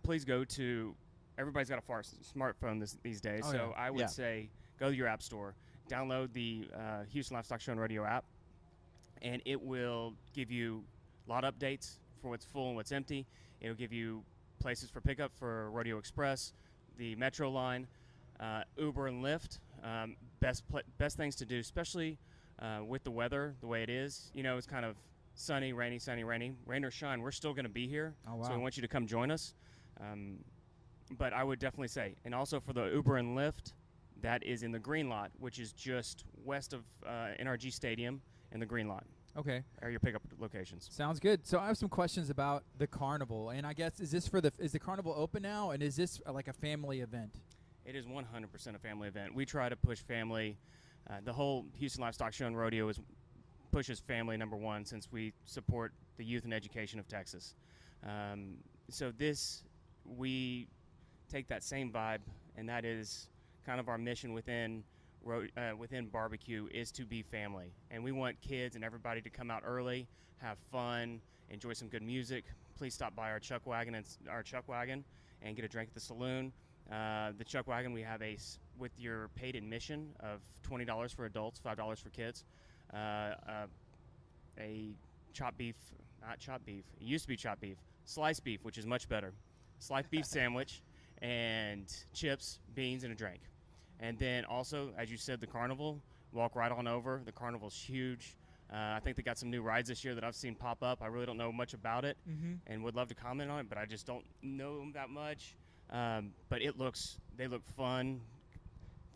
please go to. Everybody's got a smartphone these days.
Oh,
so
yeah.
I would say go to your app store, download the Houston Livestock Show and Rodeo app, and it will give you lot updates for what's full and what's empty. It'll give you places for pickup for Rodeo Express, the Metro line, Uber and Lyft. Best things to do, especially with the weather the way it is. You know, it's kind of sunny, rainy, rain or shine. We're still going to be here,
Oh, wow.
so we want you to come join us. But I would definitely say, and also for the Uber and Lyft, that is in the green lot, which is just west of NRG Stadium in the green lot.
Okay.
Are your pickup locations.
Sounds good. So I have some questions about the carnival, and I guess is the carnival open now, and is this like a family event?
It is 100% a family event. We try to push family. The whole Houston Livestock Show and Rodeo pushes family number one, since we support the youth and education of Texas. So we take that same vibe, and that is kind of our mission within barbecue, is to be family. And we want kids and everybody to come out early, have fun, enjoy some good music. Please stop by our Chuck Wagon and get a drink at the saloon. The Chuck Wagon, we have with your paid admission of $20 for adults, $5 for kids, a chopped beef, not chopped beef, it used to be chopped beef, sliced beef, which is much better, sliced beef sandwich, and chips, beans, and a drink. And then also, as you said, the carnival, walk right on over. The carnival's huge. I think they got some new rides this year that I've seen pop up. I really don't know much about it and would love to comment on it, but I just don't know them that much. But they look fun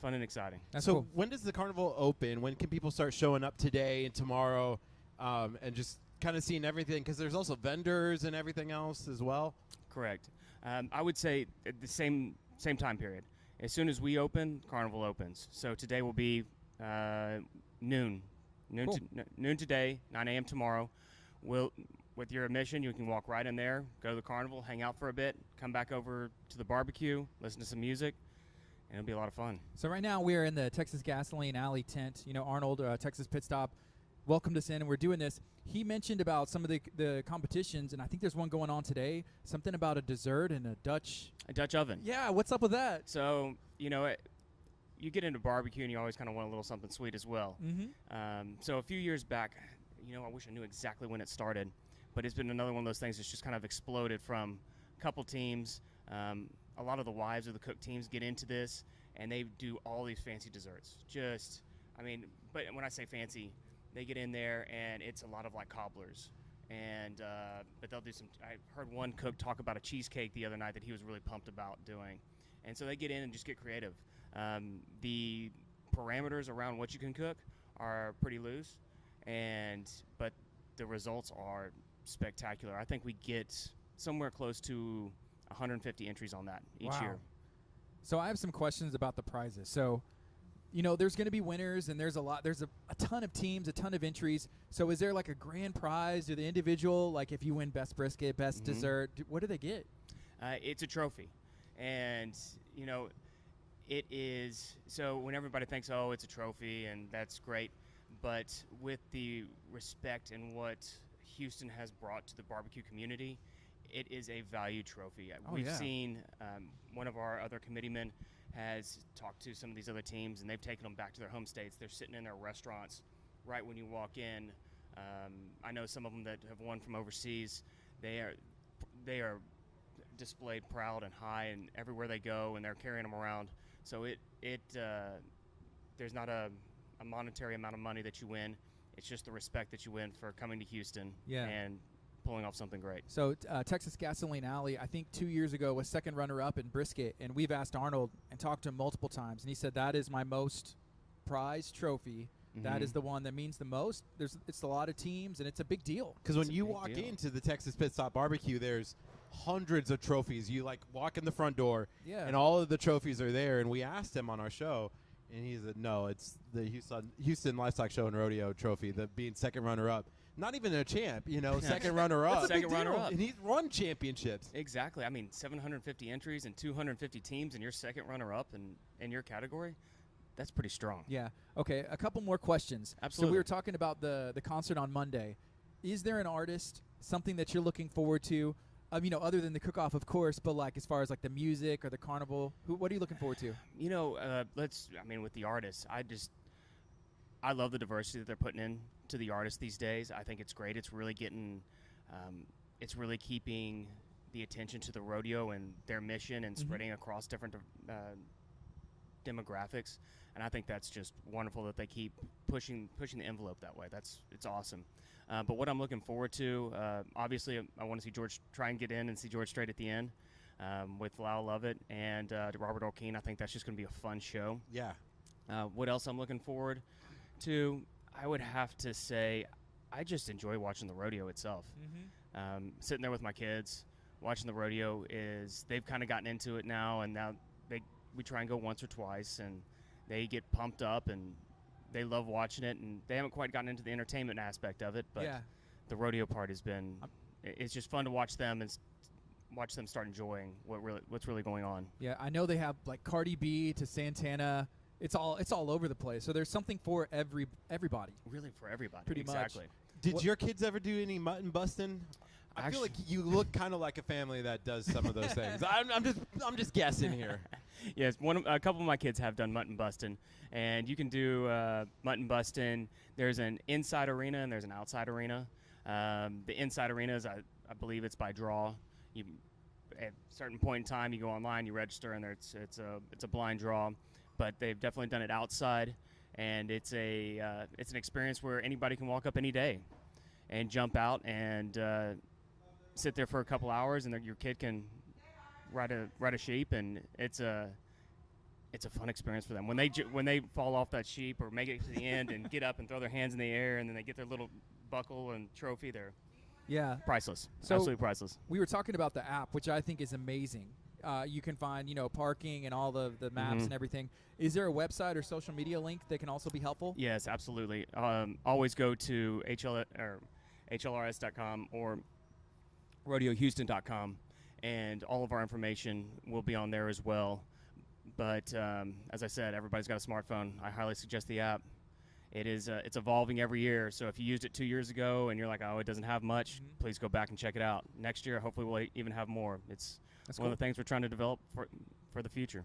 and exciting.
That's
so
cool.
when does the carnival open? When can people start showing up today and tomorrow and just kind of seeing everything? Because there's also vendors and everything else as well.
Correct. I would say at the same time period. As soon as we open, carnival opens. So today will be noon.
Cool.
Noon today, 9 a.m. tomorrow. With your admission, you can walk right in there, go to the carnival, hang out for a bit, come back over to the barbecue, listen to some music, and it'll be a lot of fun.
So right now we are in the Texas Gasoline Alley tent. You know, Arnold, Texas Pit Stop, welcomed us in, and we're doing this. He mentioned about some of the competitions, and I think there's one going on today, something about a dessert and a Dutch
oven.
Yeah, what's up with that?
So, you know, you get into barbecue and you always kind of want a little something sweet as well. So a few years back, you know, I wish I knew exactly when it started, but it's been another one of those things that's just kind of exploded from a couple teams. A lot of the wives of the cook teams get into this, and they do all these fancy desserts. But when I say fancy, they get in there and it's a lot of like cobblers. And but they'll do some. I heard one cook talk about a cheesecake the other night that he was really pumped about doing, and so they get in and just get creative. The parameters around what you can cook are pretty loose, but the results are spectacular. I think we get somewhere close to 150 entries on that each year.
So I have some questions about the prizes. So, you know, there's going to be winners, and there's a ton of teams, a ton of entries. So is there like a grand prize or the individual, like if you win best brisket, best dessert, what do they get?
It's a trophy. And, you know, It is. So when everybody thinks, oh, it's a trophy, and that's great, but with the respect and what Houston has brought to the barbecue community, it is a value trophy.
Oh,
We've
yeah.
seen one of our other committeemen has talked to some of these other teams, and they've taken them back to their home states. They're sitting in their restaurants right when you walk in. I know some of them that have won from overseas. They are displayed proud and high, and everywhere they go, and they're carrying them around. So there's not a monetary amount of money that you win. It's just the respect that you win for coming to Houston and pulling off something great.
So Texas Gasoline Alley, I think 2 years ago, was second runner-up in brisket, and we've asked Arnold and talked to him multiple times, and he said that is my most prized trophy. That is the one that means the most. It's a lot of teams, and it's a big deal.
Because when you walk into the Texas Pit Stop Barbecue, there's hundreds of trophies. You walk in the front door, and all of the trophies are there. And we asked him on our show, and he said, "No, it's the Houston Livestock Show and Rodeo Trophy, the being second runner-up. Not even a champ, second runner-up.
Second runner-up,
and he's won championships.
Exactly. I mean, 750 entries and 250 teams, and you're second runner-up in your category. That's pretty strong.
Yeah. Okay, a couple more questions.
Absolutely.
So we were talking about the concert on Monday. Is there an artist, something that you're looking forward to, other than the cook-off, of course, but like as far as like the music or the carnival, what are you looking forward to?
With the artists, I love the diversity that they're putting in to the artists these days. I think it's great. It's really it's really keeping the attention to the rodeo and their mission and spreading across different demographics. And I think that's just wonderful that they keep pushing the envelope that way. It's awesome. But what I'm looking forward to, obviously, I want to see George try and get in and see George Strait at the end with Lyle Lovett and Robert Orkeen. I think that's just going to be a fun show.
Yeah.
What else I'm looking forward to? I would have to say I just enjoy watching the rodeo itself. Sitting there with my kids, watching the rodeo they've kind of gotten into it now, and now we try and go once or twice, and they get pumped up, and they love watching it, and they haven't quite gotten into the entertainment aspect of it, but the rodeo part has been it's just fun to watch them and watch them start enjoying what's really going on.
Yeah, I know they have like Cardi B to Santana. It's all over the place. So there's something for everybody.
Really for everybody.
Pretty
exactly.
much.
Did your kids ever do any mutton busting? I feel like you look kind of like a family that does some of those things. I'm just guessing here.
Yes, a couple of my kids have done mutton busting, and you can do mutton busting. There's an inside arena and there's an outside arena. The inside arena is, I believe, it's by draw. You at a certain point in time, you go online, you register, and it's a blind draw. But they've definitely done it outside, and it's an experience where anybody can walk up any day and jump out and sit there for a couple hours, and your kid can ride a sheep, and it's a fun experience for them. When they fall off that sheep or make it to the end and get up and throw their hands in the air, and then they get their little buckle and trophy, they're priceless.
So
absolutely priceless.
We were talking about the app, which I think is amazing. You can find parking and all the maps and everything. Is there a website or social media link that can also be helpful?
Yes, absolutely. Always go to HLRS.com or RodeoHouston.com, and all of our information will be on there as well. But as I said, everybody's got a smartphone. I highly suggest the app. It's evolving every year. So if you used it 2 years ago and you're like, oh, it doesn't have much, please go back and check it out. Next year, hopefully, we'll even have more. That's one of the things we're trying to develop for the future.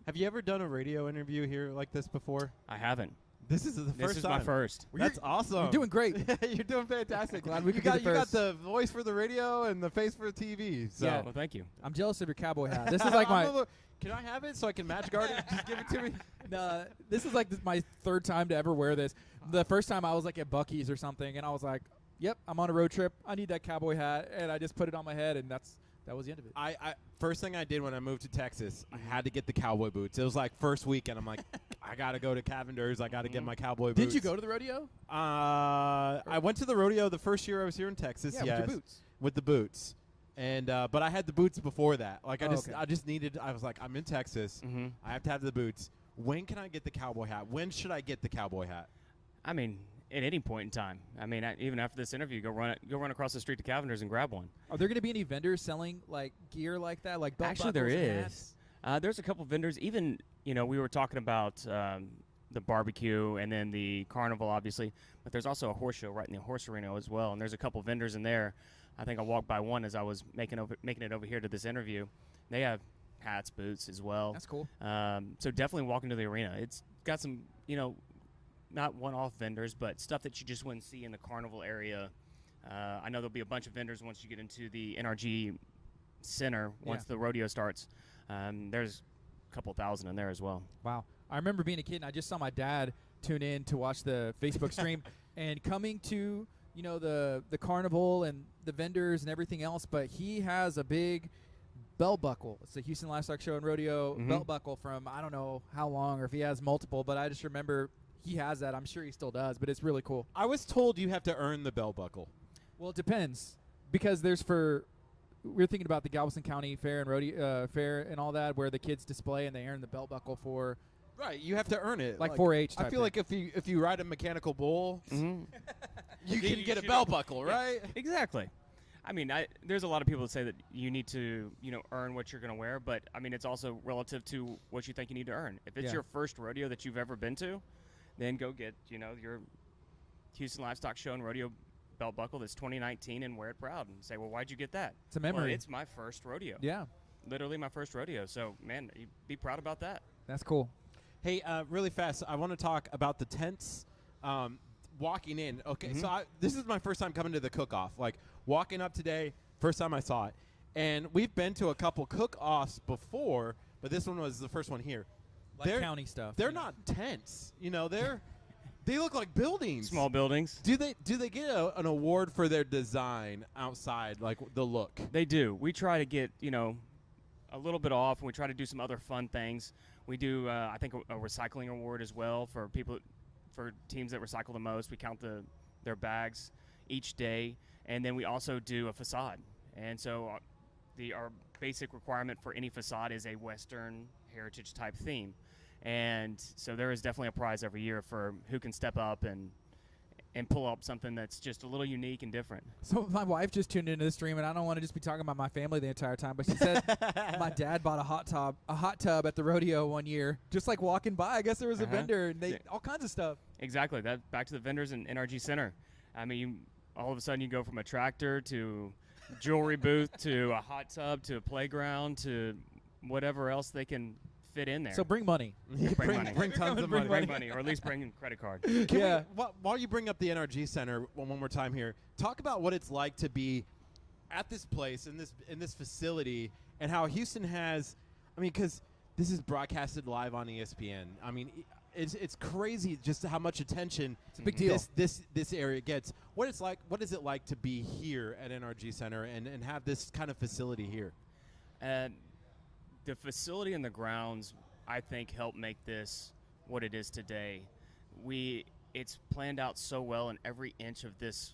Have you ever done a radio interview here like this before?
I haven't.
This is the first time.
This is my first.
That's awesome.
You're doing great.
You're doing fantastic.
Glad we
you
could be the
got
first.
the voice for the radio and the face for the TV. So.
Yeah.
Well, thank you.
I'm jealous of your cowboy hat. This is like my.
Can I have it so I can match Gardy? Just give it to me.
This is like my third time to ever wear this. The first time I was like at Buc-ee's or something, and I was like, "Yep, I'm on a road trip. I need that cowboy hat," and I just put it on my head, and that was the end of it.
I first thing I did when I moved to Texas, I had to get the cowboy boots. It was like first weekend. I'm like, I gotta go to Cavender's. I gotta get my cowboy boots.
Did you go to the rodeo?
I went to the rodeo the first year I was here in Texas.
Yeah,
yes,
with your boots.
With the boots. And but I had the boots before that. Like I
okay.
just needed. I was like, I'm in Texas. I have to have the boots. When can I get the cowboy hat? When should I get the cowboy hat?
I mean, at any point in time. I mean, even after this interview, go run across the street to Cavender's and grab one.
Are there going to be any vendors selling like gear like that, like belt
Actually, there
buckles and
is.
hats?
There's a couple vendors. Even we were talking about the barbecue and then the carnival, obviously, but there's also a horse show right in the horse arena as well, and there's a couple vendors in there. I think I walked by one as I was making it over here to this interview. They have hats, boots as well.
That's cool.
So definitely walk into the arena. It's got some, not one-off vendors, but stuff that you just wouldn't see in the carnival area. I know there'll be a bunch of vendors once you get into the NRG Center once the rodeo starts. There's a couple thousand in there as well.
Wow. I remember being a kid, and I just saw my dad tune in to watch the Facebook stream and coming to, the carnival and the vendors and everything else, but he has a big belt buckle. It's the Houston Livestock Show and Rodeo belt buckle from I don't know how long or if he has multiple, but I just remember he has that. I'm sure he still does, but it's really cool.
I was told you have to earn the belt buckle.
Well, it depends because we're thinking about the Galveston County Fair and Rodeo Fair and all that where the kids display and they earn the belt buckle for
Right, you have to earn it.
like 4-H type
I feel like if you ride a mechanical bull, you can get a belt buckle, right?
Exactly. I mean, there's a lot of people that say that you need to, earn what you're going to wear, but I mean, it's also relative to what you think you need to earn. If it's your first rodeo that you've ever been to, then go get, your Houston Livestock Show and Rodeo belt buckle that's 2019 and wear it proud and say, well, why'd you get that?
It's a memory.
Well, it's my first rodeo.
Yeah.
Literally my first rodeo. So, man, be proud about that.
That's cool.
Hey, really fast, I want to talk about the tents. Walking in, okay, so this is my first time coming to the cook-off. Like, walking up today, first time I saw it. And we've been to a couple cook-offs before, but this one was the first one here.
Like county stuff.
They're not tents. They look like buildings.
Small buildings.
Do they get an award for their design outside, like the look?
They do. We try to get, a little bit off, and we try to do some other fun things. We do, I think, a recycling award as well for teams that recycle the most. We count their bags each day, and then we also do a facade. And so our basic requirement for any facade is a Western heritage type theme. And so there is definitely a prize every year for who can step up and pull up something that's just a little unique and different.
So my wife just tuned into the stream, and I don't want to just be talking about my family the entire time, but she said my dad bought a hot tub at the rodeo one year, just like walking by. I guess there was a vendor, and all kinds of stuff.
Exactly. That back to the vendors in NRG Center. I mean, all of a sudden you go from a tractor to jewelry booth to a hot tub to a playground to whatever else they can fit in there.
So bring money.
Bring tons of money.
Bring money, or at least bring a credit card.
While you bring up the NRG Center one more time here, talk about what it's like to be at this place in this facility and how Houston has. I mean, because this is broadcasted live on ESPN. I mean, it's crazy just how much attention
it's a big deal.
This area gets. What is it like to be here at NRG Center and have this kind of facility here?
The facility and the grounds, I think, help make this what it is today. It's planned out so well, and every inch of this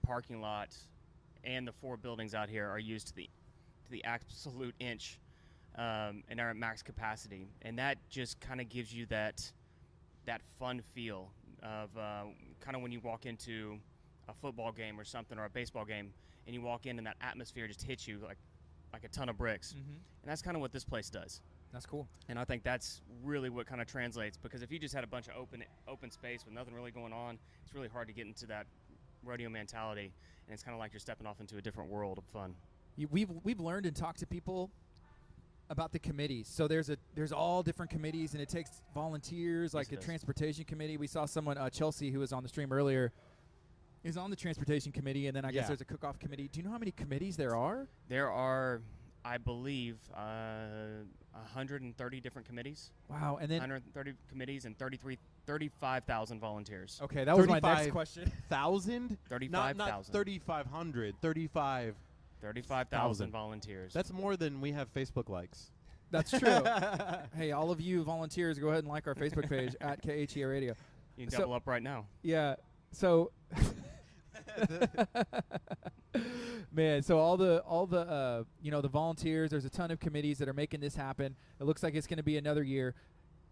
parking lot and the 4 buildings out here are used to the absolute inch, and are at max capacity. And that just kind of gives you that fun feel of kind of when you walk into a football game or something, or a baseball game, and you walk in and that atmosphere just hits you like a ton of bricks. And that's kind of what this place does.
That's cool.
And I think that's really what kind of translates, because if you just had a bunch of open space with nothing really going on, it's really hard to get into that rodeo mentality, and it's kind of like you're stepping off into a different world of fun.
We've learned and talked to people about the committees. So there's all different committees, and it takes volunteers, like a transportation committee. We saw someone, Chelsea, who was on the stream earlier, is on the transportation committee, and then I guess there's a cook-off committee. Do you know how many committees there are?
There are, I believe, 130 different committees.
Wow, and then
130 committees and 35,000 volunteers.
Okay, that was my next question.
1,000?
35,000.
Not 3,500.
35,000 volunteers.
That's more than we have Facebook likes.
That's true. Hey, all of you volunteers, go ahead and like our Facebook page at KHEA Radio.
You can double up right now.
Yeah. So, man, so all the the volunteers, there's a ton of committees that are making this happen. It looks like it's going to be another year.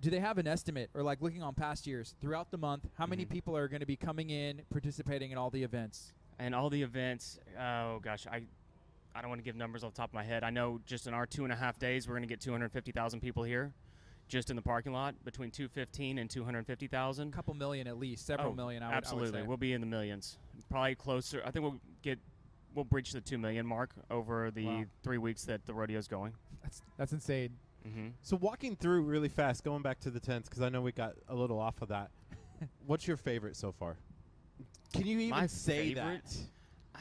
Do they have an estimate, or like looking on past years throughout the month, how many people are going to be coming in, participating in all the events?
And all the events, oh gosh, I don't want to give numbers off the top of my head. I know just in our 2.5 days, we're going to get 250,000 people here. just in the parking lot between 215 and 250,000.
Couple million at least, several million. I would
Absolutely,
say.
we'll be in the millions. Probably closer. I think we'll breach the 2 million mark over the 3 weeks that the rodeo's going.
That's insane.
Mm-hmm.
So walking through really fast, going back to the tents, because I know we got a little off of that. What's your favorite so far? Can you even
My
say
favorite?
that?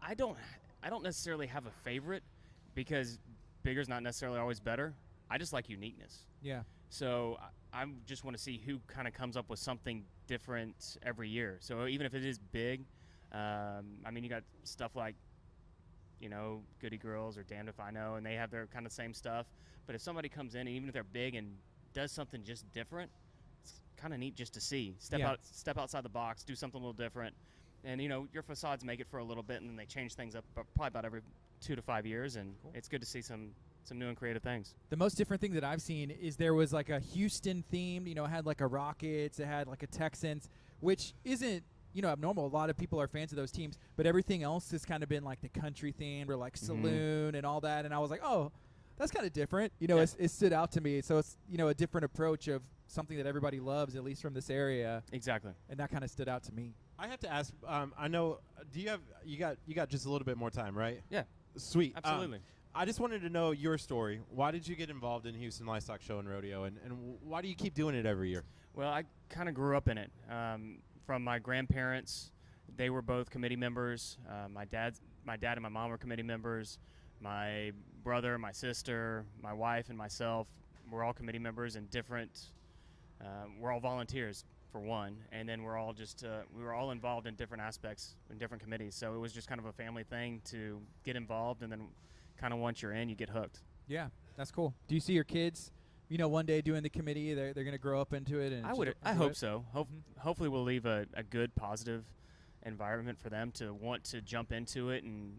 I don't necessarily have a favorite because bigger's not necessarily always better. I just like uniqueness.
Yeah.
So I just want to see who kind of comes up with something different every year. So even if it is big, I mean, you got stuff like, Goody Girls or Damned If I Know, and they have their kind of same stuff. But if somebody comes in, even if they're big and does something just different, it's kind of neat just to see. Step outside the box, do something a little different. And, your facades make it for a little bit, and then they change things up probably about every 2 to 5 years, and it's good to see some new and creative things.
The most different thing that I've seen is there was like a Houston themed, it had like a Rockets, it had like a Texans, which isn't, abnormal. A lot of people are fans of those teams, but everything else has kind of been like the country themed or like saloon and all that. And I was like, oh, that's kind of different. It stood out to me. So it's, a different approach of something that everybody loves, at least from this area.
Exactly.
And that kind of stood out to me.
I have to ask. I know. You got just a little bit more time, right?
Yeah.
Sweet.
Absolutely.
I just wanted to know your story. Why did you get involved in Houston Livestock Show and Rodeo, and why do you keep doing it every year?
Well, I kind of grew up in it. From my grandparents, they were both committee members. My dad and my mom were committee members. My brother, my sister, my wife, and myself were all committee members in different. We're all volunteers for one, and then we're all just we were all involved in different aspects in different committees. So it was just kind of a family thing to get involved, and then kind of once you're in, you get hooked.
Yeah, that's cool. Do you see your kids, one day doing the committee? They're going to grow up into it. And
I hope so. Hopefully we'll leave a good, positive environment for them to want to jump into it and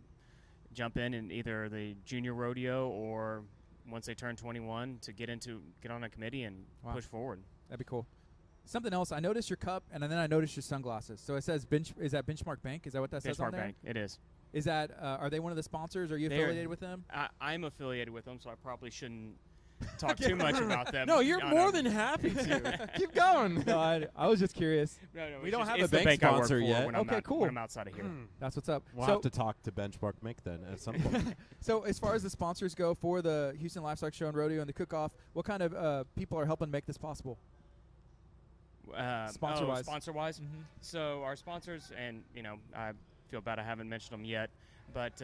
jump in either the junior rodeo or once they turn 21 to get on a committee and push forward.
That'd be cool. Something else, I noticed your cup, and then I noticed your sunglasses. So it says is that Benchmark Bank? Is that what that says on there?
Benchmark Bank, it is.
Is that, are they one of the sponsors? Are you affiliated with them?
I'm affiliated with them, so I probably shouldn't talk too much about them.
No, you're more than happy to. Keep going.
No, I was just curious.
No,
we don't have
a
bank sponsor yet.
Okay, cool.
When I'm outside of here.
That's what's up.
We'll have to talk to Benchmark Bank then at some point.
So as far as the sponsors go for the Houston Livestock Show and Rodeo and the cook-off, what kind of people are helping make this possible? Sponsor-wise.
Sponsor-wise? Mm-hmm. So our sponsors, and, I feel bad I haven't mentioned them yet, but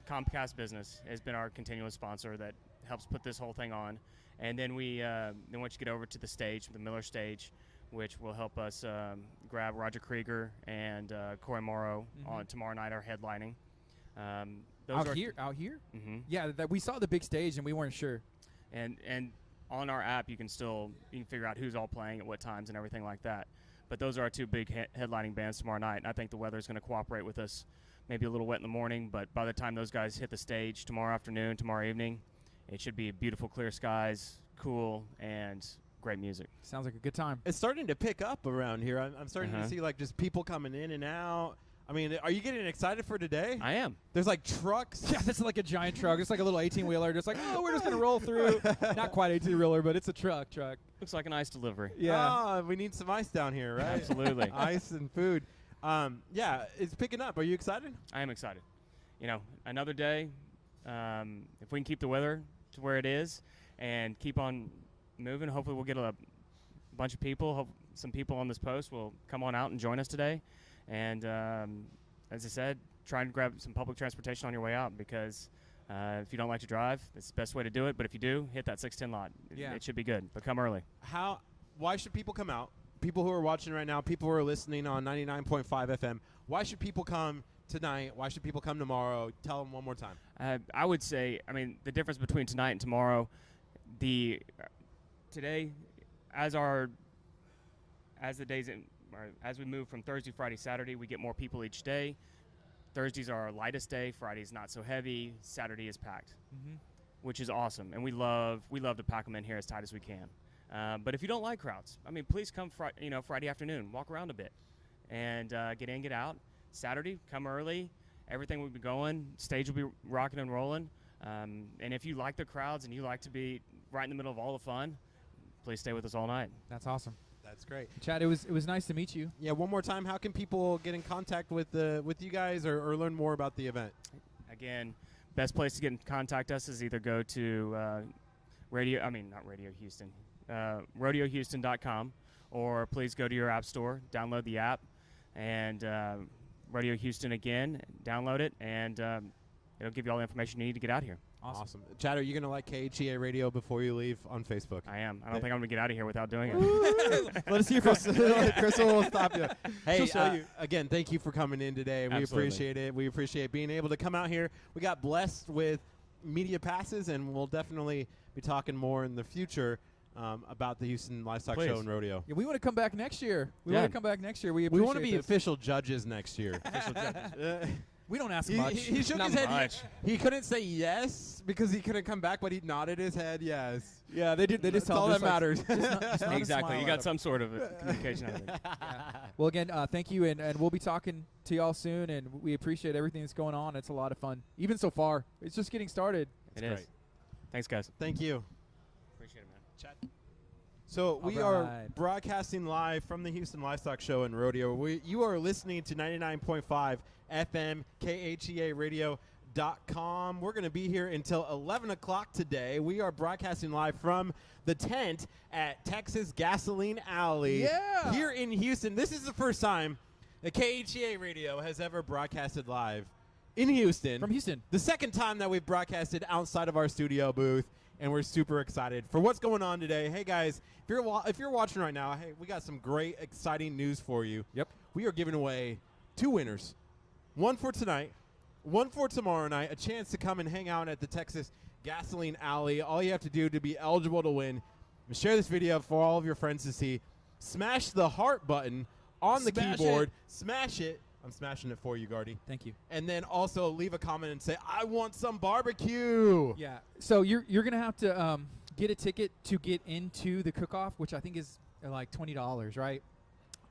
Comcast Business has been our continuous sponsor that helps put this whole thing on. And then then once you get over to the stage, the Miller stage, which will help us grab Roger Krieger and Corey Morrow on tomorrow night, our headlining.
Out here?
Mm-hmm.
Yeah, we saw the big stage and we weren't sure.
And on our app, you can figure out who's all playing at what times and everything like that. But those are our two big headlining bands tomorrow night, and I think the weather's going to cooperate with us. Maybe a little wet in the morning, but by the time those guys hit the stage tomorrow afternoon, tomorrow evening, it should be beautiful, clear skies, cool, and great music.
Sounds like a good time.
It's starting to pick up around here. I'm starting to see just people coming in and out. I mean, are you getting excited for today?
I am.
There's trucks.
Yeah, this is like a giant truck. It's like a little 18-wheeler. Just like, we're just going to roll through. Not quite 18-wheeler, but it's a truck.
Looks like an ice delivery.
Yeah.
We need some ice down here, right?
Absolutely.
Ice and food. Yeah, it's picking up. Are you excited?
I am excited. Another day, if we can keep the weather to where it is and keep on moving, hopefully we'll get a bunch of people. Some people on this post will come on out and join us today. And as I said, try and grab some public transportation on your way out because if you don't like to drive, it's the best way to do it. But if you do, hit that 610 lot.
Yeah.
It should be good, but come early.
Why should people come out? People who are watching right now, people who are listening on 99.5 FM, why should people come tonight? Why should people come tomorrow? Tell them one more time.
I would say, the difference between tonight and tomorrow, today, as we move from Thursday, Friday, Saturday, we get more people each day. Thursdays are our lightest day. Friday's not so heavy. Saturday is packed, which is awesome. And we love to pack them in here as tight as we can. But if you don't like crowds, please come Friday afternoon. Walk around a bit and get in, get out. Saturday, come early. Everything will be going. Stage will be rocking and rolling. And if you like the crowds and you like to be right in the middle of all the fun, please stay with us all night.
That's awesome.
That's great.
Chad, it was nice to meet you.
Yeah, one more time, how can people get in contact with you guys or learn more about the event?
Again, best place to get in contact us is either go to RodeoHouston.com, or please go to your app store, download the app, and Rodeo Houston again, download it, and it'll give you all the information you need to get out here.
Awesome. Chad, are you going to like KHEA Radio before you leave on Facebook?
I am. I don't think I'm going to get out of here without doing it.
Let us see if Crystal will stop you. Hey,
She'll show you.
Again, thank you for coming in today. We
Absolutely.
appreciate it. We appreciate being able to come out here. We got blessed with media passes, and we'll definitely be talking more in the future about the Houston Livestock
Please.
Show and Rodeo.
Yeah, we want to come back next year. We
Yeah.
want to come back next year. We
We want to be
this.
official judges next year.
We don't ask
He,
much.
he shook
Not
his head.
much.
He couldn't say yes because he couldn't come back, but he nodded his head yes.
yeah, they did. They just
That's
tell
all
him
that
just like-
matters.
just not a
Exactly.
smile
You
at
got
him.
some sort of communication out of it.
Well, again, thank you, and we'll be talking to y'all soon, and we appreciate everything that's going on. It's a lot of fun. Even so far, it's just getting started.
It is.
great.
Thanks, guys.
Thank you.
Appreciate it, man.
Chad. So we
All
are
right.
broadcasting live from the Houston Livestock Show and Rodeo. You are listening to 99.5 FM KHEA Radio.com. We're going to be here until 11 o'clock today. We are broadcasting live from the tent at Texas Gasoline Alley
Yeah.
here in Houston. This is the first time that KHEA Radio has ever broadcasted live in Houston.
From Houston.
The second time that we've broadcasted outside of our studio booth, and we're super excited for what's going on today. Hey, guys, if you're watching right now, hey, we got some great, exciting news for you.
Yep.
We are giving away 2 winners, one for tonight, one for tomorrow night, a chance to come and hang out at the Texas Gasoline Alley. All you have to do to be eligible to win is share this video for all of your friends to see. Smash the heart button on the
Smash
keyboard.
it.
Smash it. I'm smashing it for you, Gardy.
Thank you.
And then also leave a comment and say, I want some barbecue.
Yeah. So you're gonna have to get a ticket to get into the cook-off, which I think is like $20, right?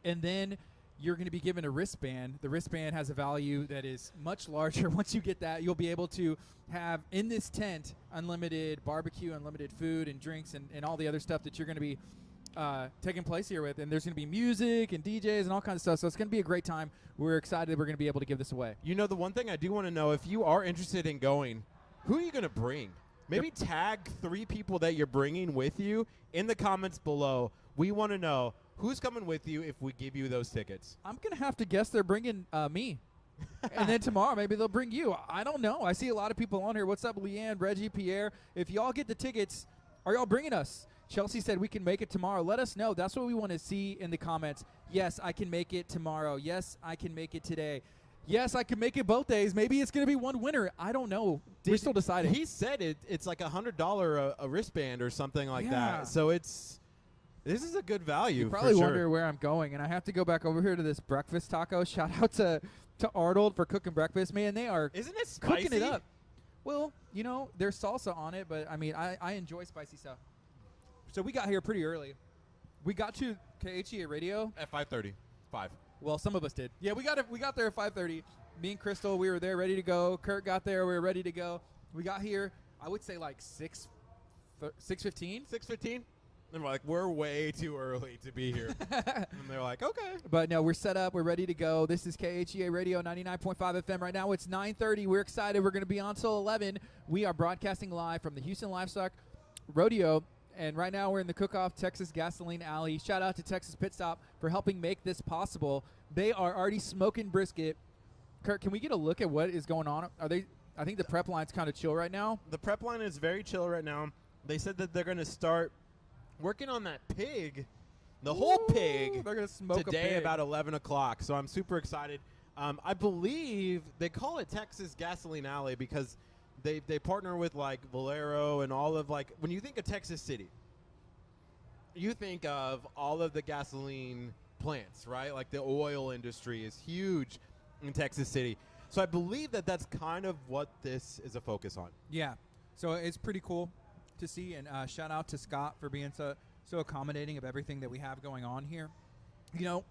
And then you're going to be given a wristband. The wristband has a value that is much larger. Once you get that, you'll be able to have in this tent unlimited barbecue, unlimited food and drinks, and all the other stuff that you're going to be taking place here with. And there's going to be music and DJs and all kinds of stuff. So it's going to be a great time. We're excited we're going to be able to give this away.
You know, the one thing I do want to know, if you are interested in going, who are you going to bring? Maybe tag 3 people that you're bringing with you in the comments below. We want to know who's coming with you if we give you those tickets.
I'm going to have to guess they're bringing me. And then tomorrow, maybe they'll bring you. I don't know. I see a lot of people on here. What's up, Leanne, Reggie, Pierre? If y'all get the tickets, are y'all bringing us? Chelsea said we can make it tomorrow. Let us know. That's what we want to see in the comments. Yes, I can make it tomorrow. Yes, I can make it today. Yes, I can make it both days. Maybe it's going to be one winner. I don't know. We're still deciding.
He said it's like $100 a wristband or something like
Yeah.
that. So this is a good value.
You probably
for
wonder
sure.
where I'm going, and I have to go back over here to this breakfast taco. Shout out to Arnold for cooking breakfast. Man, they are
Isn't it spicy?
cooking it up. Well, you know, there's salsa on it, but I mean, I enjoy spicy stuff. So we got here pretty early. We got to KHEA Radio.
At 5:30. 5.
Well, some of us did. Yeah, we got there at 5:30. Me and Crystal, we were there ready to go. Kurt got there, we were ready to go. We got here, I would say like 6:15.
6:15. And we're like, we're way too early to be here. And they're like, okay.
But no, we're set up. We're ready to go. This is KHEA Radio 99.5 FM. Right now it's 9:30. We're excited. We're going to be on till 11. We are broadcasting live from the Houston Livestock Rodeo. And right now we're in the Cook-Off Texas Gasoline Alley. Shout out to Texas Pit Stop for helping make this possible. They are already smoking brisket. Kurt, can we get a look at what is going on? I think the prep line's kind of chill right now.
The prep line is very chill right now. They said that they're going to start working on that pig, the whole pig,
They're going to smoke
today
a pig.
about 11 o'clock. So I'm super excited. I believe they call it Texas Gasoline Alley because they partner with like Valero and all of like, when you think of Texas City, you think of all of the gasoline plants, right? Like the oil industry is huge in Texas City. So I believe that that's kind of what this is a focus on.
Yeah, so it's pretty cool to see, and shout out to Scott for being so accommodating of everything that we have going on here. You know,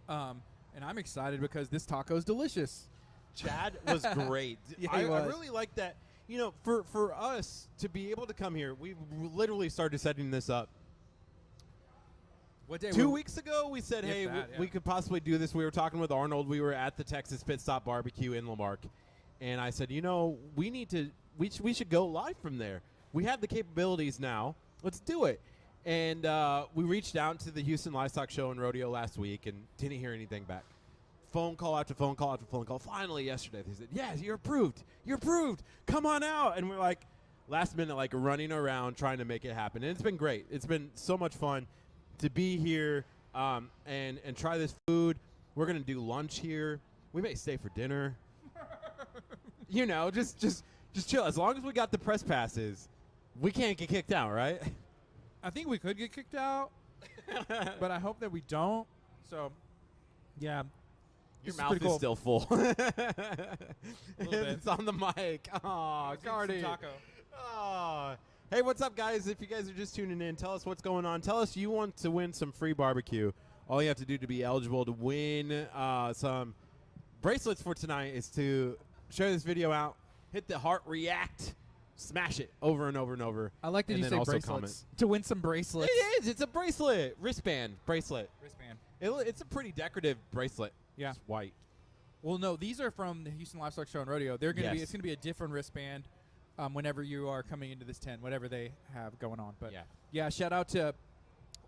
and I'm excited because this taco is delicious.
Chad was great.
Yeah, he
I
was.
really like that. You know, for us to be able to come here, we literally started setting this up
What day?
2 weeks ago, we said,
If
hey,
that, yeah.
we could possibly do this. We were talking with Arnold. We were at the Texas Pit Stop Barbecue in Lamarck. And I said, we should go live from there. We have the capabilities now. Let's do it. And we reached out to the Houston Livestock Show and Rodeo last week and didn't hear anything back. Phone call after phone call after phone call. Finally, yesterday, they said, yes, you're approved. You're approved. Come on out. And we're like, last minute, like running around trying to make it happen. And it's been great. It's been so much fun to be here and try this food. We're going to do lunch here. We may stay for dinner. Just chill. As long as we got the press passes, we can't get kicked out, right?
I think we could get kicked out, but I hope that we don't. So, yeah.
Your
This is
mouth
pretty
is
cool.
still full.
bit.
It's on the mic. Oh, Gardy. Oh. Hey, what's up, guys? If you guys are just tuning in, tell us what's going on. Tell us you want to win some free barbecue. All you have to do to be eligible to win some bracelets for tonight is to share this video out, hit the heart react, smash it over and over and over.
I like that
and
you
then
say
also
bracelets.
comment.
To win some bracelets.
It is. It's a bracelet. Wristband bracelet.
Wristband.
It's a pretty decorative bracelet.
Yeah.
It's white.
Well, no, these are from the Houston Livestock Show and Rodeo. They're gonna be.
Yes.
It's gonna be a different wristband whenever you are coming into this tent, whatever they have going on. But yeah, shout out to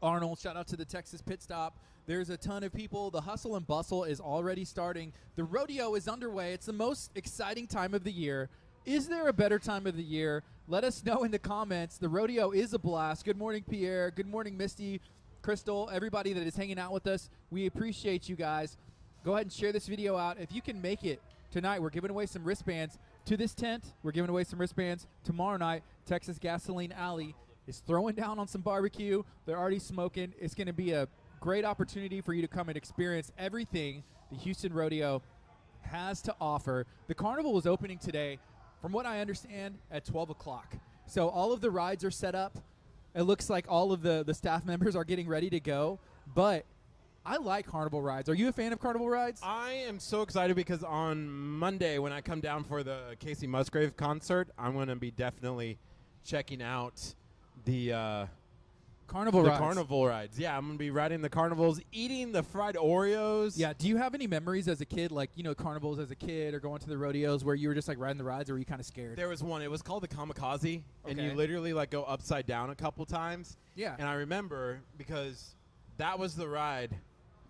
Arnold. Shout out to the Texas Pit Stop. There's a ton of people. The hustle and bustle is already starting. The rodeo is underway. It's the most exciting time of the year. Is there a better time of the year? Let us know in the comments. The rodeo is a blast. Good morning, Pierre. Good morning, Misty, Crystal, everybody that is hanging out with us. We appreciate you guys. Go ahead and share this video out. If you can make it tonight, we're giving away some wristbands to this tent. We're giving away some wristbands tomorrow night. Texas Gasoline Alley is throwing down on some barbecue. They're already smoking. It's going to be a great opportunity for you to come and experience everything the Houston Rodeo has to offer. The carnival is opening today, from what I understand, at 12 o'clock. So all of the rides are set up. It looks like all of the staff members are getting ready to go. But I like carnival rides. Are you a fan of carnival rides?
I am so excited because on Monday when I come down for the Casey Musgrave concert, I'm going to be definitely checking out the
Carnival rides.
carnival rides. Yeah, I'm going to be riding the carnivals, eating the fried Oreos.
Yeah. Do you have any memories as a kid, like, carnivals as a kid or going to the rodeos where you were just like riding the rides, or were you kind of scared?
There was one. It was called the Kamikaze, and you
Okay.
literally like go upside down a couple times.
Yeah.
And I remember because that was the ride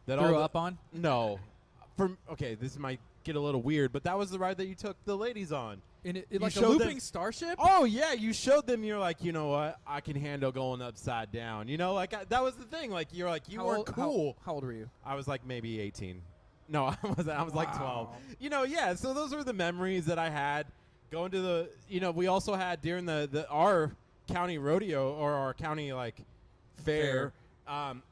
that
Threw
all the,
up on?
No. Okay, this might get a little weird, but that was the ride that you took the ladies on.
And it
You
like a
showed
looping
them-
starship?
Oh yeah, you showed them. You're like, you know what? I can handle going upside down. That was the thing. Like you're like you
How
were
old-
cool.
How old were you?
I was like maybe 18. No, I wasn't. I was like 12.
Wow.
Yeah. So those were the memories that I had going to the. We also had during our county rodeo or our county fair.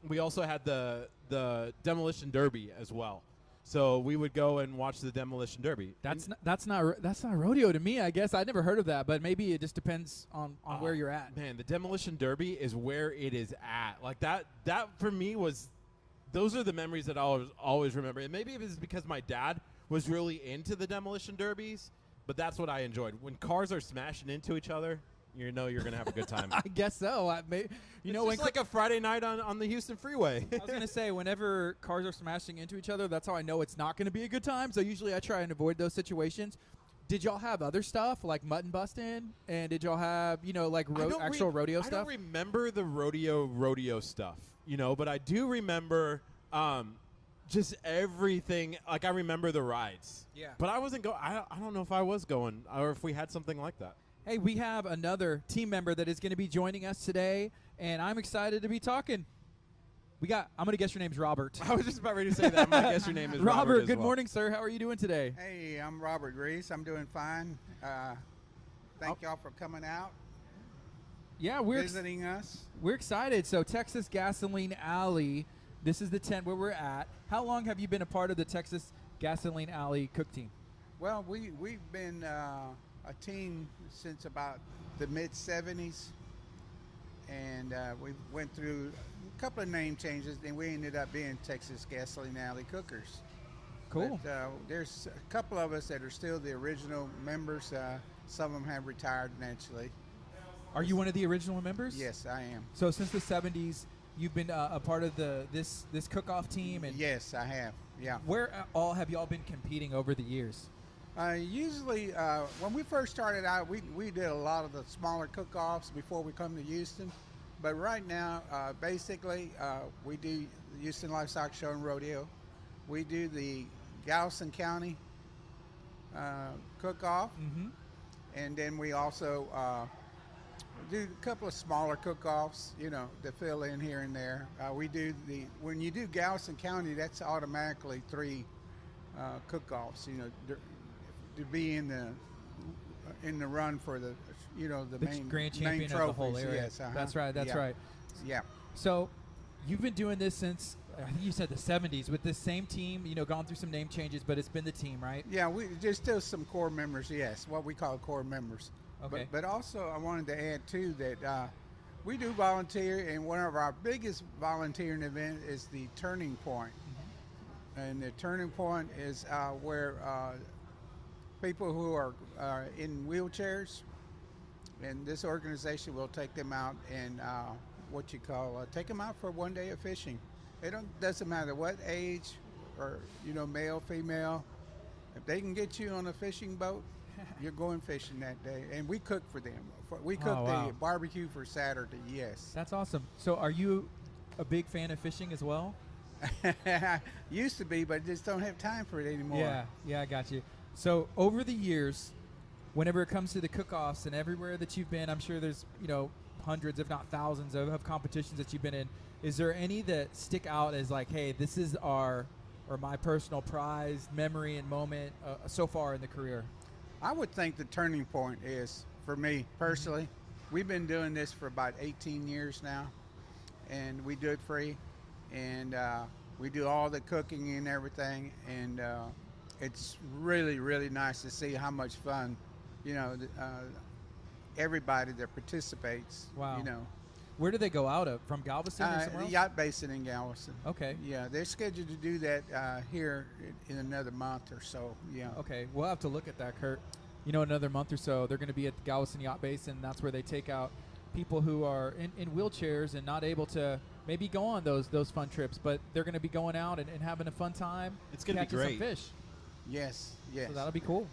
We also had the demolition derby as well. So we would go and watch the demolition derby.
That's not rodeo to me, I guess. I never heard of that, but maybe it just depends on where you're at.
Man, the demolition derby is where it is at. Like that for me those are the memories that I'll always remember. And maybe it was because my dad was really into the demolition derbies, but that's what I enjoyed. When cars are smashing into each other, you're going to have a good time.
I guess so.
It's just like a Friday night on the Houston freeway.
I was going to say, whenever cars are smashing into each other, that's how I know it's not going to be a good time. So usually I try and avoid those situations. Did y'all have other stuff like mutton busting? And did y'all have, actual rodeo stuff?
I don't remember the rodeo stuff, but I do remember just everything. Like I remember the rides.
Yeah.
But I wasn't going. I don't know if I was going or if we had something like that.
Hey, we have another team member that is going to be joining us today, and I'm excited to be talking. I'm going to guess your name's Robert.
I was just about ready to say that. I'm going to guess your name is Robert as
good
well.
morning, sir. How are you doing today?
Hey, I'm Robert Grease. I'm doing fine. Thank y'all for coming out,
Yeah,
visiting us.
we're excited. So Texas Gasoline Alley, this is the tent where we're at. How long have you been a part of the Texas Gasoline Alley cook team?
Well, we've been a team since about the mid-'70s, and we went through a couple of name changes, and we ended up being Texas Gasoline Alley Cookers.
Cool.
But, there's a couple of us that are still the original members. Some of them have retired naturally.
Are you one of the original members?
Yes, I am.
So since the 70s, You've been a part of this cook-off team, and
Yes, I have. Yeah.
where all have y'all been competing over the years?
Usually, when we first started out, we did a lot of the smaller cook-offs before we come to Houston. But right now, basically, we do the Houston Livestock Show and Rodeo. We do the Galveston County cook-off, and then we also do a couple of smaller cook-offs, to fill in here and there. We do when you do Galveston County, that's automatically 3 cook-offs, to be in the run for the main
grand
main
champion
trophies.
of the whole area.
Yes,
That's right. That's
yeah.
right.
Yeah.
So, you've been doing this since I think you said the 70s with this same team. Gone through some name changes, but it's been the team, right?
Yeah, there's still some core members. Yes, what we call core members.
Okay.
But also, I wanted to add too that we do volunteer, and one of our biggest volunteering event is the Turning Point. And the Turning Point is where people who are in wheelchairs, and this organization will take them out and take them out for one day of fishing. Doesn't matter what age or male, female. If they can get you on a fishing boat, you're going fishing that day. And we cook for them. We cook
wow.
the barbecue for Saturday. Yes.
That's awesome. So, are you a big fan of fishing as well?
Used to be, but just don't have time for it anymore.
Yeah, I got you. So, over the years, whenever it comes to the cook-offs and everywhere that you've been, I'm sure there's hundreds, if not thousands, of competitions that you've been in. Is there any that stick out as like, hey, this is my personal prize, memory, and moment so far in the career?
I would think the Turning Point is, for me personally, we've been doing this for about 18 years now, and we do it free, and we do all the cooking and everything, and it's really, really nice to see how much fun, everybody that participates.
Wow. Where do they go out of? From Galveston or somewhere
The
else?
Yacht Basin in Galveston.
Okay.
Yeah, they're scheduled to do that here in another month or so. Yeah.
Okay, we'll have to look at that, Kurt. Another month or so, they're going to be at the Galveston Yacht Basin. That's where they take out people who are in wheelchairs and not able to maybe go on those fun trips, but they're going to be going out and having a fun time.
It's going to be
catching
great.
some fish.
Yes.
So that'll be cool.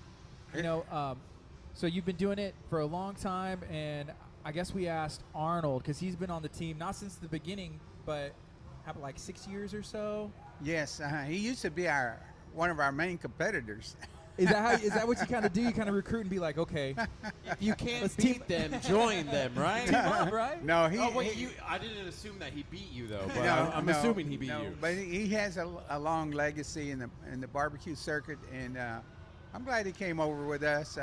So you've been doing it for a long time, and I guess we asked Arnold because he's been on the team not since the beginning, but how like 6 years or so.
Yes, he used to be one of our main competitors.
Is that what you kind of do? You kind of recruit and be like, okay,
If you can't
Let's
beat them, join them, right?
team up, right?
No,
I didn't assume that he beat you though, but
No,
I'm
no,
assuming he beat
no,
you.
But he has a long legacy in the barbecue circuit, and I'm glad he came over with us.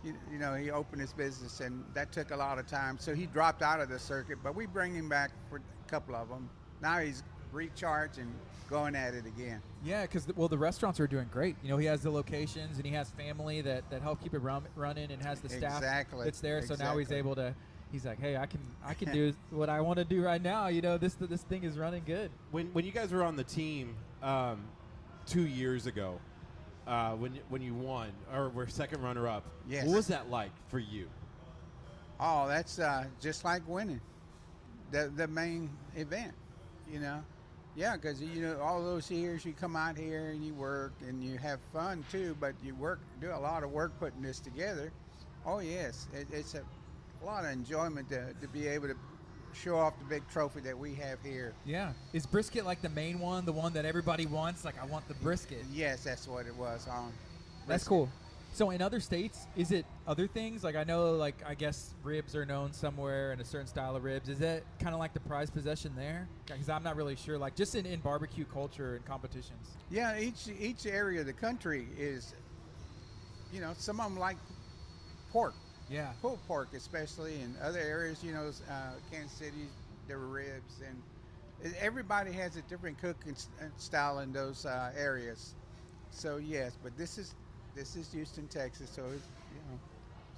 He opened his business, and that took a lot of time. So he dropped out of the circuit, but we bring him back for a couple of them. Now he's recharged and going at it again.
Yeah, because the restaurants are doing great. He has the locations and he has family that help keep it running and has the staff that's there. So now he's able to. He's like, hey, I can do what I want to do right now. This thing is running good.
When you guys were on the team 2 years ago, when you won or were second runner up,
Yes.
what was that like for you?
Oh, that's just like winning the main event, Yeah, because all those years you come out here and you work and you have fun too, but you do a lot of work putting this together. Oh yes, it's a lot of enjoyment to be able to show off the big trophy that we have here.
Yeah. Is brisket like the main one, the one that everybody wants? Like, I want the brisket.
Yes, that's what it was.
That's cool. So in other states, is it other things? Like, I know, I guess ribs are known somewhere and a certain style of ribs. Is that kind of like the prized possession there? Because I'm not really sure. Like, just in barbecue culture and competitions.
Yeah, each area of the country is, some of them like pork.
Yeah.
Pulled pork, especially in other areas, Kansas City, there were ribs, and everybody has a different cooking style in those areas. So yes, but this is Houston, Texas, so it's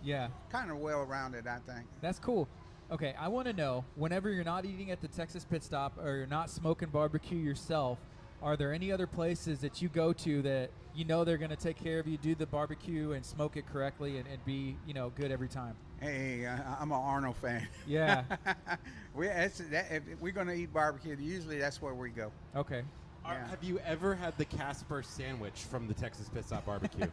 Yeah.
kind of well-rounded, I think.
That's cool. Okay, I want to know, whenever you're not eating at the Texas Pit Stop or you're not smoking barbecue yourself, Are there any other places that you go to that you know they're going to take care of you, do the barbecue, and smoke it correctly, and be good every time?
Hey, I'm an Arnold fan.
Yeah.
If we're going to eat barbecue, usually that's where we go.
Okay.
Yeah.
Have you ever had the Casper sandwich from the Texas Pit Stop Barbecue?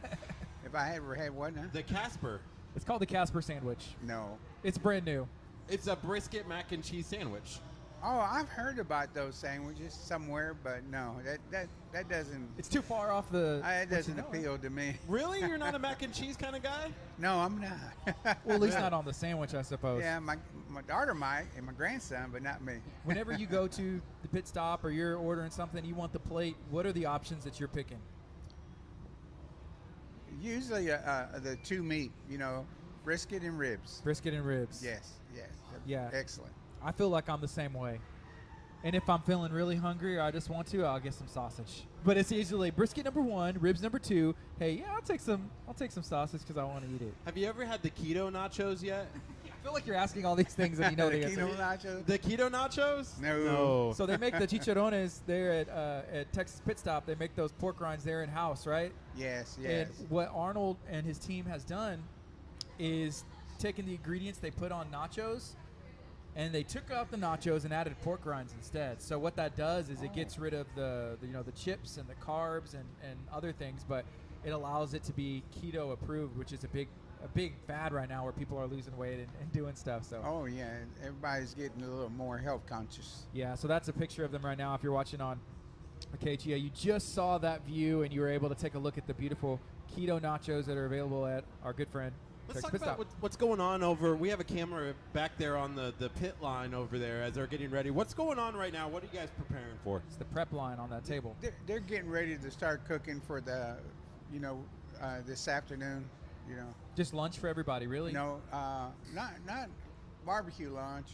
If I ever had what now?
The Casper.
It's called the Casper sandwich.
No.
It's brand new.
It's a brisket mac and cheese sandwich.
Oh, I've heard about those sandwiches somewhere, but no, that doesn't.
It's too far off the.
It doesn't appeal to me.
Really? You're not a mac and cheese kind of guy?
No, I'm not.
Well, at least not on the sandwich, I suppose.
Yeah, my daughter might, and my grandson, but not me.
Whenever you go to the pit stop or you're ordering something, you want the plate. What are the options that you're picking?
Usually the two meat, brisket and ribs.
Brisket and ribs.
Yes.
Yeah.
Excellent.
I feel like I'm the same way. And if I'm feeling really hungry or I just want to, I'll get some sausage. But it's usually brisket number 1, ribs number 2. Hey, yeah, I'll take some sausage because I want to eat it.
Have you ever had the keto nachos yet?
I feel like you're asking all these things and you know the answer.
Keto nachos?
The keto nachos?
No.
So they make the chicharrones there at Texas Pit Stop. They make those pork rinds there in-house, right?
Yes.
And what Arnold and his team has done is taken the ingredients they put on nachos, and they took out the nachos and added pork rinds instead. So what that does is it gets rid of the chips and the carbs and other things, but it allows it to be keto approved, which is a big fad right now where people are losing weight and doing stuff. So
Oh yeah, everybody's getting a little more health conscious.
yeah, so that's a picture of them right now. If you're watching on KHEA, you just saw that view and you were able to take a look at the beautiful keto nachos that are available at our good friend
Let's
Texas
talk
Pit
about
Stop.
what's going on over. We have a camera back there on the pit line over there as they're getting ready. What's going on right now? What are you guys preparing for?
It's the prep line on that table.
They're getting ready to start cooking for the, this afternoon.
Just lunch for everybody, really?
Not barbecue lunch.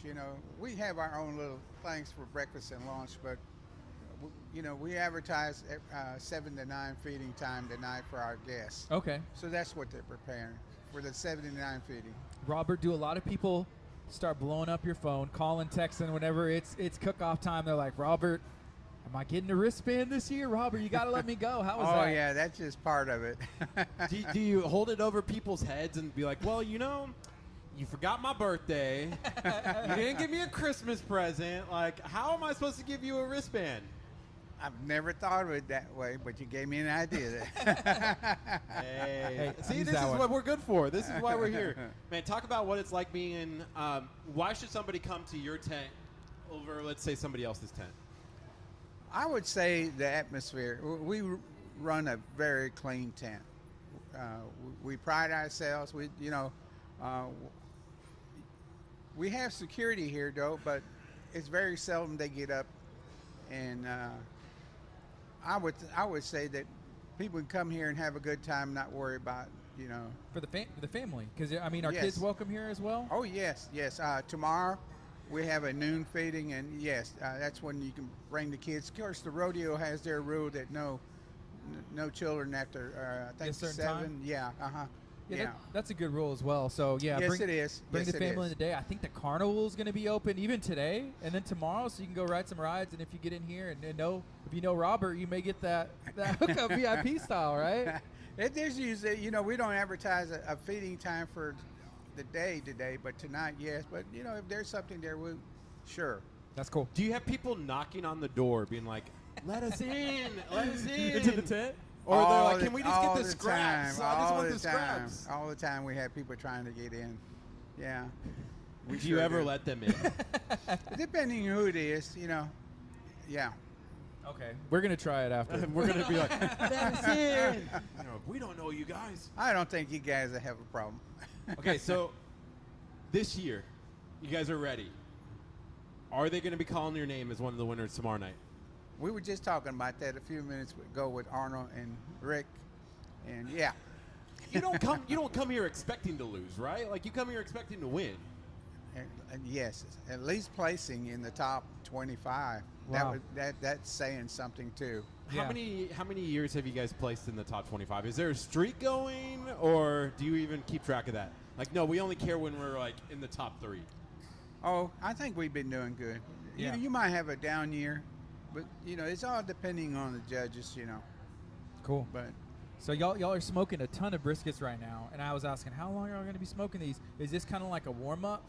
We have our own little things for breakfast and lunch, but we advertise 7 to 9 feeding time tonight for our guests.
Okay.
So that's what they're preparing for the 7 to 9 feeding.
Robert, do a lot of people start blowing up your phone, calling, texting whenever it's cook-off time? They're like, Robert, am I getting a wristband this year? Robert, you got to let me go. How was that?
Oh yeah, that's just part of it.
do you hold it over people's heads and be like, well, you forgot my birthday. You didn't give me a Christmas present. Like, how am I supposed to give you a wristband?
I've never thought of it that way, but you gave me an idea there.
Hey, see,
use
this is
that one.
what we're good for. This is why we're here. Man, talk about what it's like being in. Why should somebody come to your tent over, let's say, somebody else's tent?
I would say the atmosphere. We run a very clean tent. We pride ourselves. We have security here, though, but it's very seldom they get up. And I would say that people can come here and have a good time, not worry about
For the family, because our
Yes.
kids welcome here as well.
Oh yes. Tomorrow we have a noon feeding, and yes, that's when you can bring the kids. Of course, the rodeo has their rule that no children after I think
A certain
7.
time?
Yeah. Yeah.
That's a good rule as well. So yeah,
Yes, it is.
Bring
Yes,
the
it
family
is.
in the day. I think the carnival is going to be open even today and then tomorrow, so you can go ride some rides. And if you get in here and if you know Robert, you may get that hookup VIP style, right?
There's usually, we don't advertise a feeding time for the day today, but tonight, yes. But if there's something there, sure.
That's cool.
Do you have people knocking on the door, being like, "Let us in, let us in"?
Into the tent.
Or they're
All
like, "Can we just get the scraps?
Time,
I just
all
want
the
the
time.
scraps."
All the time we have people trying to get in. Yeah. We
Do you
sure
ever
do.
let them in?
Depending on who it is, yeah.
Okay, we're gonna try it after.
We're gonna be like, "Let us in." We don't know you guys.
I don't think you guys will have a problem.
Okay, so this year, you guys are ready. Are they going to be calling your name as one of the winners tomorrow night?
We were just talking about that a few minutes ago with Arnold and Rick, and yeah.
You don't come here expecting to lose, right? Like, you come here expecting to win.
And yes, at least placing in the top 25.
Wow.
That's saying something too.
Yeah.
How many years have you guys placed in the top 25? Is there a streak going, or do you even keep track of that? Like, no, we only care when we're like in the top 3.
Oh, I think we've been doing good.
Yeah.
You might have a down year, but it's all depending on the judges,
Cool.
But
So y'all are smoking a ton of briskets right now, and I was asking, how long are y'all going to be smoking these? Is this kind of like a warm up?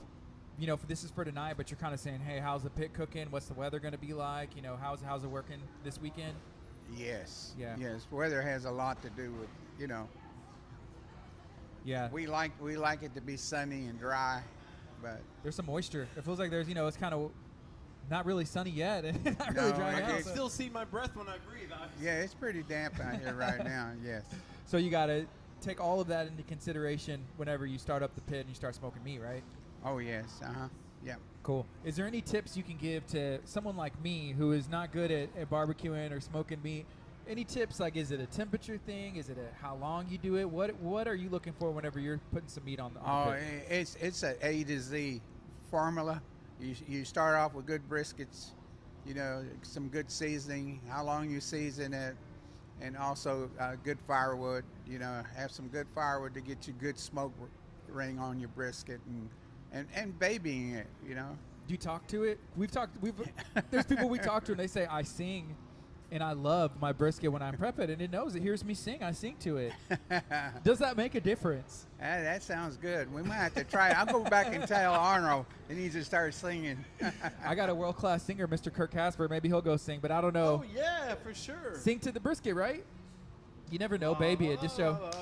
This is for tonight, but you're kind of saying, hey, how's the pit cooking? What's the weather going to be like? How's it working this weekend?
yes,
Yeah.
yes, weather has a lot to do with
Yeah.
we like it to be sunny and dry, but
There's some moisture. It feels like there's, it's kind of not really sunny yet, and not
No,
really dry
I
out.
I can
So,
still see my breath when I breathe.
yeah, it's pretty damp out here right now. Yes.
so you got to take all of that into consideration whenever you start up the pit and you start smoking meat, right?
Oh yes. Yeah.
Cool. Is there any tips you can give to someone like me who is not good at barbecuing or smoking meat? Any tips, like, is it a temperature thing? Is it how long you do it? What are you looking for whenever you're putting some meat on the
Oh,
pit?
it's a A to Z formula. You start off with good briskets, some good seasoning, how long you season it, and also good firewood. Have some good firewood to get you good smoke ring on your brisket and babying it.
Do you talk to it? There's people we talk to and they say, I sing and I love my brisket when I'm prepping, and it knows it hears me sing. I sing to it. Does that make a difference?
That sounds good. We might have to try it. I'll go back and tell Arnold he needs to start singing.
I got a world-class singer, Mr. Kurt Casper. Maybe he'll go sing, but I don't know.
Oh yeah, for sure.
Sing to the brisket, right? You never know, baby. It just show.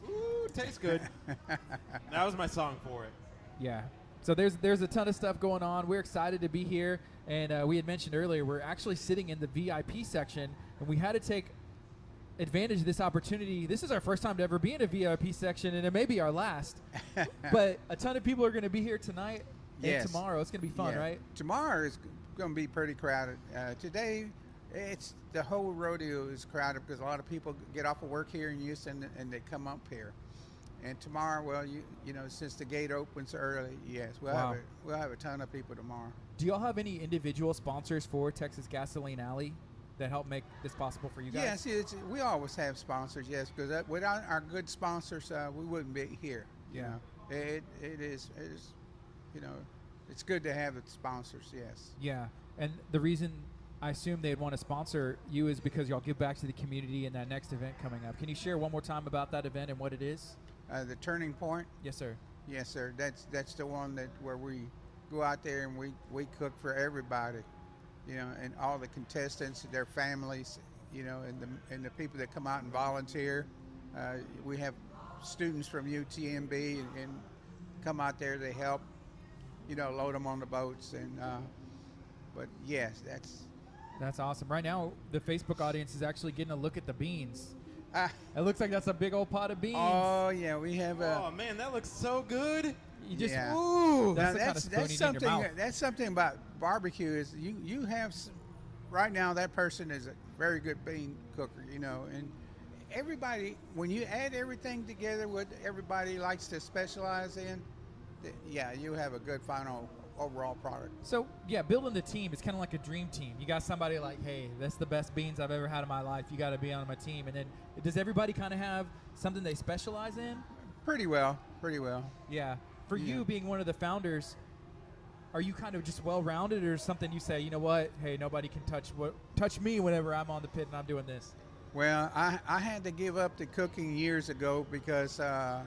Ooh, tastes good. That was my song for it.
Yeah. So there's a ton of stuff going on. We're excited to be here, and we had mentioned earlier we're actually sitting in the VIP section, and we had to take advantage of this opportunity. This is our first time to ever be in a VIP section, and it may be our last. But a ton of people are going to be here tonight and tomorrow. It's going to be fun,
Yeah.
right?
Tomorrow is going to be pretty crowded. Today, the whole rodeo is crowded because a lot of people get off of work here in Houston and they come up here. And tomorrow, well, since the gate opens early, yes, we'll have a ton of people tomorrow.
Do y'all have any individual sponsors for Texas Gasoline Alley that help make this possible for you guys?
Yes, we always have sponsors, yes, because without our good sponsors, we wouldn't be here.
Yeah.
It is, it's good to have the sponsors, yes.
Yeah. And the reason I assume they'd want to sponsor you is because y'all give back to the community in that next event coming up. Can you share one more time about that event and what it is?
The Turning Point.
Yes, sir.
Yes, sir. That's the one where we go out there and we cook for everybody, and all the contestants, their families, and the people that come out and volunteer. We have students from UTMB and come out there. They help, load them on the boats, and but yes,
That's awesome. Right now, the Facebook audience is actually getting a look at the beans. It looks like that's a big old pot of beans.
Oh yeah, we have.
Oh man, that looks so good.
You just
Yeah.
ooh.
Now,
That's the kind of spoon you need in your
something.
mouth.
That's something about barbecue is you have right now that person is a very good bean cooker, and everybody when you add everything together, what everybody likes to specialize in, you have a good final overall product.
So yeah, building the team is kind of like a dream team. You got somebody like, hey, that's the best beans I've ever had in my life. You got to be on my team. And then does everybody kind of have something they specialize in?
Pretty well.
Yeah. For you being one of the founders, are you kind of just well-rounded, or something you say, you know what, hey, nobody can touch me whenever I'm on the pit and I'm doing this?
Well, I had to give up the cooking years ago because I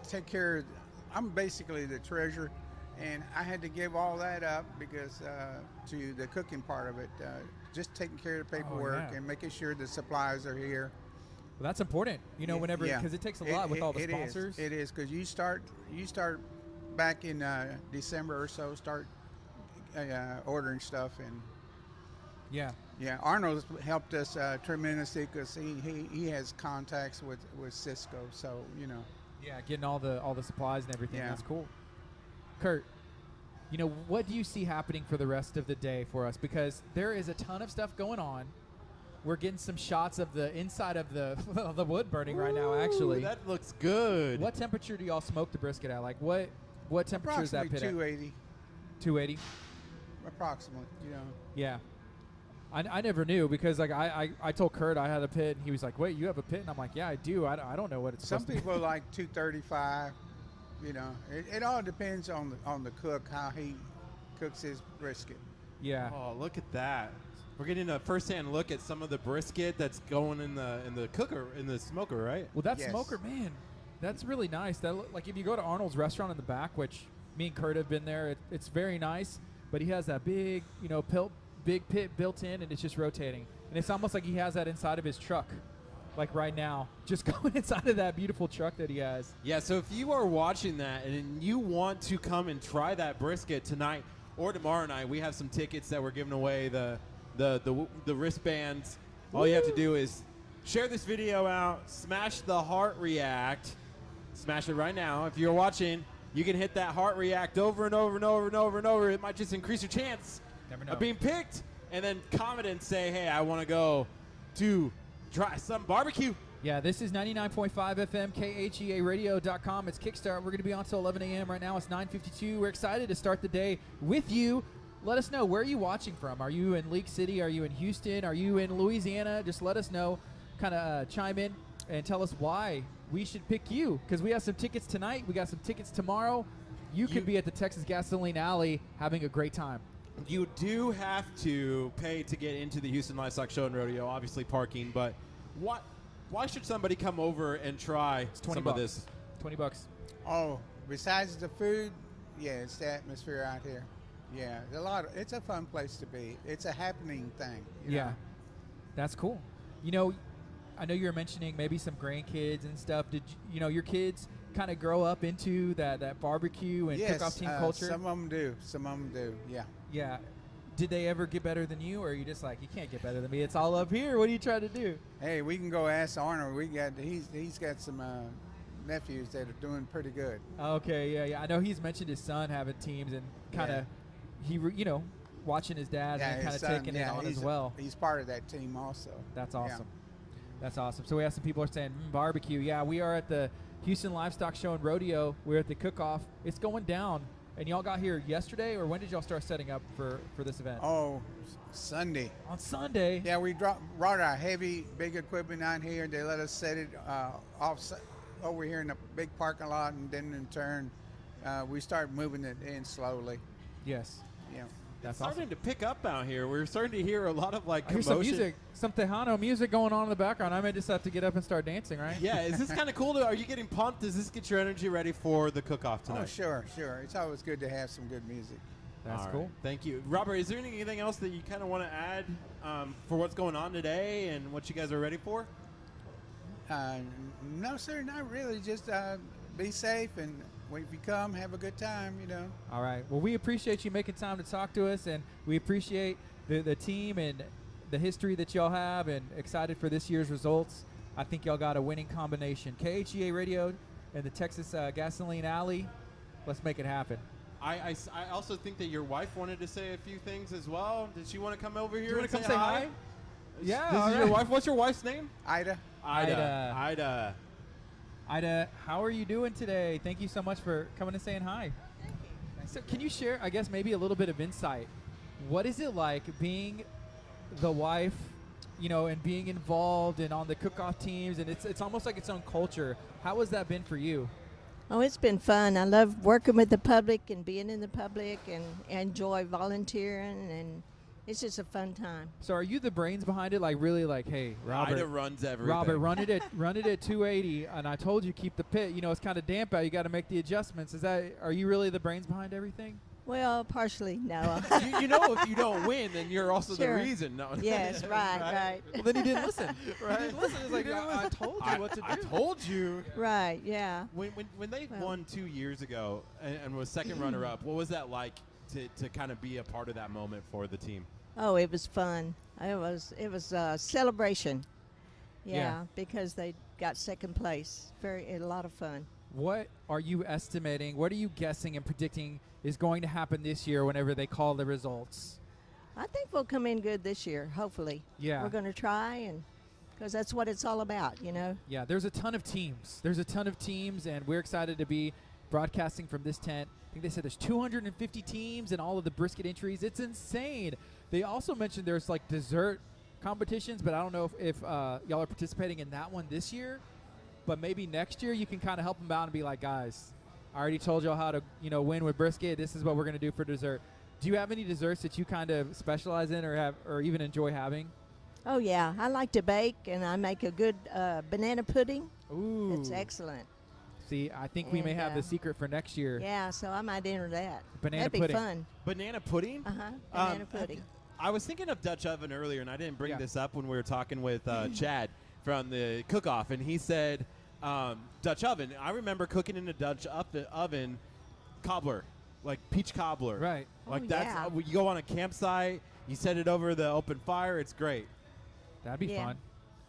take care of. I'm basically the treasurer. And I had to give all that up because to the cooking part of it, just taking care of the paperwork and making sure the supplies are here.
Well, that's important, whenever, because it takes a lot with all the sponsors.
It is because you start back in December or so, start ordering stuff, and
yeah,
Arnold's helped us tremendously because he has contacts with Cisco, so
getting all the supplies and everything.
Yeah.
That's cool. Kurt, what do you see happening for the rest of the day for us? Because there is a ton of stuff going on. We're getting some shots of the inside of the the wood burning right now, actually.
That looks good.
What temperature do y'all smoke the brisket at? Like, what temperature is that pit at?
280.
280?
Approximately,
Yeah. I never knew because, like, I told Kurt I had a pit, and he was like, wait, you have a pit? And I'm like, yeah, I do. I don't know what it's
Some
supposed to be.
people like 235. It all depends on the cook, how he cooks his brisket.
Yeah.
Oh, look at that. We're getting a first-hand look at some of the brisket that's going in the cooker, in the smoker, right?
Well, that
Yes.
smoker, man, that's really nice. That like if you go to Arnold's restaurant in the back, which me and Curt have been there, it's very nice. But he has that big, big pit built in, and it's just rotating. And it's almost like he has that inside of his truck, like right now, just going inside of that beautiful truck that he has.
Yeah, so if you are watching that and you want to come and try that brisket tonight or tomorrow night, we have some tickets that we're giving away, the wristbands. All you have to do is share this video out, smash the heart react, smash it right now. If you're watching, you can hit that heart react over and over and over and over and over. It might just increase your chance
Never know.
of being picked. And then comment and say, hey, I want to go to try some barbecue.
Yeah, this is 99.5 FM, KHEA It's Kickstart. We're going to be on till 11 a.m. right now. It's 9:52. We're excited to start the day with you. Let us know, where are you watching from? Are you in League City? Are you in Houston? Are you in Louisiana? Just let us know. Kind of chime in and tell us why we should pick you, because we have some tickets tonight. We got some tickets tomorrow. You could be at the Texas Gasoline Alley having a great time.
You do have to pay to get into the Houston Livestock Show and Rodeo, obviously parking, but why should somebody come over and try
It's 20
some
bucks.
of this?
$20.
Oh, besides the food, yeah, it's the atmosphere out here. Yeah, it's a fun place to be. It's a happening thing. you
Yeah,
know.
that's cool. I know you were mentioning maybe some grandkids and stuff. Did your kids kind of grow up into that barbecue and
Yes,
cook-off team culture?
some of them do. Some of them do. Yeah.
Yeah. Did they ever get better than you, or are you just like, you can't get better than me? It's all up here. What are you trying to do?
Hey, we can go ask Arnold. He's got some nephews that are doing pretty good.
Okay, yeah. I know he's mentioned his son having teams and kind of, watching his dad and kind
his
of
son,
taking it on as well.
He's part of that team also.
That's
Yeah.
awesome. That's awesome. So we have some people are saying barbecue. Yeah, we are at the Houston Livestock Show and Rodeo. We're at the cook-off. It's going down. And y'all got here yesterday, or when did y'all start setting up for this event?
Oh, Sunday.
On Sunday.
Yeah, we brought our heavy, big equipment out here. They let us set it over here in the big parking lot, and then in turn, we started moving it in slowly.
Yes.
Yeah.
That's
Starting
awesome.
to pick up out here. We're starting to hear a lot of like
I hear
commotion.
some music, some Tejano music going on in the background. I may just have to get up and start dancing, right?
Yeah, is this kind of cool? Are you getting pumped? Does this get your energy ready for the cook-off tonight?
Oh, sure. It's always good to have some good music.
That's
All right.
cool.
Thank you. Robert, is there anything else that you kind of want to add for what's going on today and what you guys are ready for?
No, sir, not really. Just be safe, and if you come, have a good time,
All right. Well, we appreciate you making time to talk to us, and we appreciate the team and the history that y'all have, and excited for this year's results. I think y'all got a winning combination. KHEA Radio and the Texas Gasoline Alley. Let's make it happen.
I also think that your wife wanted to say a few things as well. Did she want to come over here
You
and
want to come say hi? Yeah.
This
all
is your
right.
wife. What's your wife's name?
Ida.
Ida.
Ida, how are you doing today? Thank you so much for coming and saying hi. So can you share, I guess, maybe a little bit of insight? What is it like being the wife, and being involved and on the cook-off teams, and it's almost like its own culture. How has that been for you?
Oh, it's been fun. I love working with the public and being in the public, and enjoy volunteering, and it's just a fun time.
So are you the brains behind it? Like really like, hey, Robert.
Ida runs everything.
Robert, run it at 280, and I told you keep the pit. It's kind of damp out. You got to make the adjustments. Are you really the brains behind everything?
Well, partially, no.
you know, if you don't win, then you're also
Sure.
the reason. No.
Yes, right.
Well, then he didn't listen.
Right.
He didn't listen. It's like I told you what to do.
I told you.
Right, yeah.
When they
Well.
won 2 years ago and was second runner-up, what was that like to kind of be a part of that moment for the team?
Oh, it was fun. It was a celebration.
Yeah.
Yeah, because they got second place. A lot of fun.
What are you estimating? What are you guessing and predicting is going to happen this year whenever they call the results?
I think we'll come in good this year, hopefully.
Yeah.
We're going to try, and because that's what it's all about,
Yeah, there's a ton of teams. And we're excited to be broadcasting from this tent. I think they said there's 250 teams and all of the brisket entries. It's insane. They also mentioned there's like dessert competitions, but I don't know if y'all are participating in that one this year. But maybe next year you can kind of help them out and be like, guys, I already told y'all how to win with brisket. This is what we're going to do for dessert. Do you have any desserts that you kind of specialize in or even enjoy having?
Oh yeah, I like to bake, and I make a good banana pudding.
Ooh.
It's excellent.
See, I think we may
And,
have the secret for next year.
Yeah, so I might enter that.
Banana
That'd
pudding.
be fun.
Banana pudding?
Banana pudding.
I was thinking of Dutch oven earlier, and I didn't bring
Yeah.
this up when we were talking with Chad from the cook-off, and he said Dutch oven. I remember cooking in a Dutch oven cobbler, like peach cobbler.
Right.
Like
Oh,
that's
yeah.
you go on a campsite, you set it over the open fire. It's great.
That'd be
Yeah.
fun.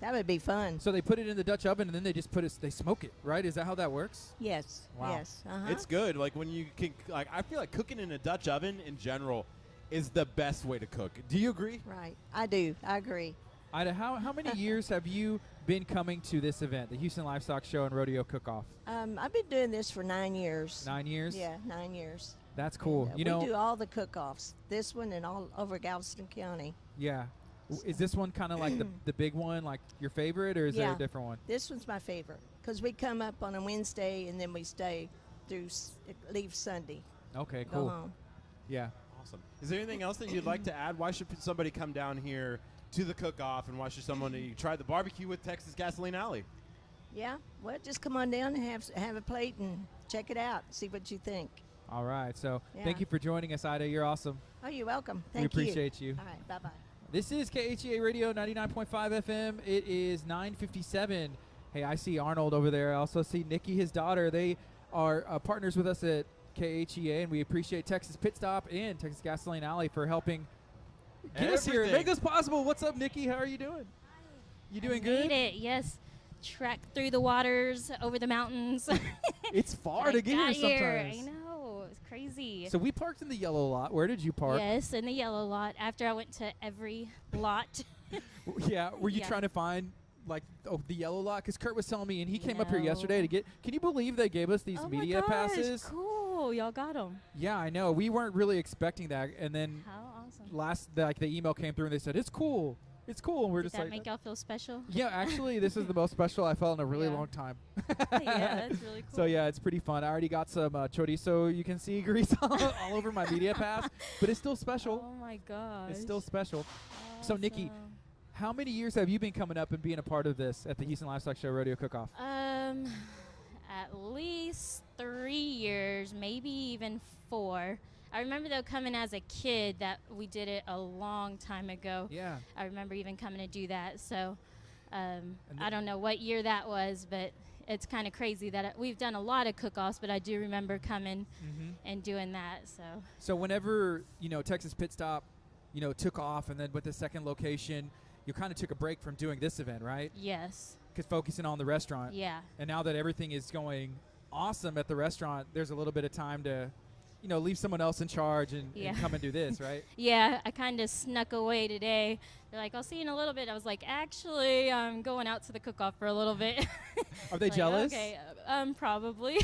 That would be fun.
So they put it in the Dutch oven and then they just they smoke it, right? Is that how that works?
Yes.
Wow.
Yes.
It's good. Like when you can, like I feel like cooking in a Dutch oven in general is the best way to cook. Do you agree?
Right. I do. I agree.
Ida, how many years have you been coming to this event, the Houston Livestock Show and Rodeo Cook-Off?
I've been doing this for 9 years.
9 years?
Yeah, 9 years.
That's cool.
And,
You
we
know,
do all the cook-offs. This one and all over Galveston County.
yeah. Is this one kind of like the big one, like your favorite, or is there a
Yeah.
different one?
This one's my favorite because we come up on a Wednesday and then we stay through leave Sunday.
Okay,
Go
cool.
home.
Yeah.
Awesome. Is there anything else that you'd like to add? Why should somebody come down here to the cook-off, and why should someone try the barbecue with Texas Gasoline Alley?
Yeah. Well, just come on down and have a plate and check it out. See what you think.
All right. So
Yeah.
thank you for joining us, Ida. You're awesome.
Oh, you're welcome.
We
Thank you.
appreciate you.
All right. Bye-bye.
This is KHEA Radio 99.5 FM. It is 9:57. Hey, I see Arnold over there. I also see Nikki, his daughter. They are partners with us at KHEA, and we appreciate Texas Pit Stop and Texas Gasoline Alley for helping get us here and make
Everything.
us possible. What's up, Nikki? How are you doing? You doing good?
Made it, yes. Trekked through the waters, over the mountains.
It's far
I
to get
got
here
here.
sometimes.
I know, it's crazy.
So we parked in the yellow lot. Where did you park?
Yes, in the yellow lot. After I went to every lot.
Yeah. Were you
Yeah.
trying to find like the yellow lot? Because Kurt was telling me, and he came up here
No.
yesterday to get. Can you believe they gave us these
Oh
media
my gosh,
passes?
cool. Y'all got them.
Yeah, I know. We weren't really expecting that, and then
How awesome.
the email came through and they said it's cool, it's cool, and we're
Did
just
that
like,
make y'all feel special?
yeah, actually, this is the most special I felt in a really
Yeah.
long time.
Yeah, that's really cool.
So yeah, it's pretty fun. I already got some chorizo. You can see grease all over my media pass, but it's still special.
Oh my gosh.
It's still special. So, Nikki,
Awesome.
How many years have you been coming up and being a part of this at the Houston Livestock Show Rodeo Cook-Off?
At least 3 years, maybe even 4. I remember though coming as a kid that we did it a long time ago.
Yeah.
I remember even coming to do that. So I
th-
don't know what year that was, but it's kind of crazy that we've done a lot of cook-offs, but I do remember coming and doing that.
So whenever, Texas Pit Stop, took off and then with the second location, you kind of took a break from doing this event, right?
Yes.
Because focusing on the restaurant.
Yeah.
And now that everything is going awesome at the restaurant, there's a little bit of time to, leave someone else in charge and
Yeah.
come and do this, right?
Yeah, I kind of snuck away today. They're like, I'll see you in a little bit. I was like, actually, I'm going out to the cook-off for a little bit.
Are they
Like,
jealous?
Okay, probably.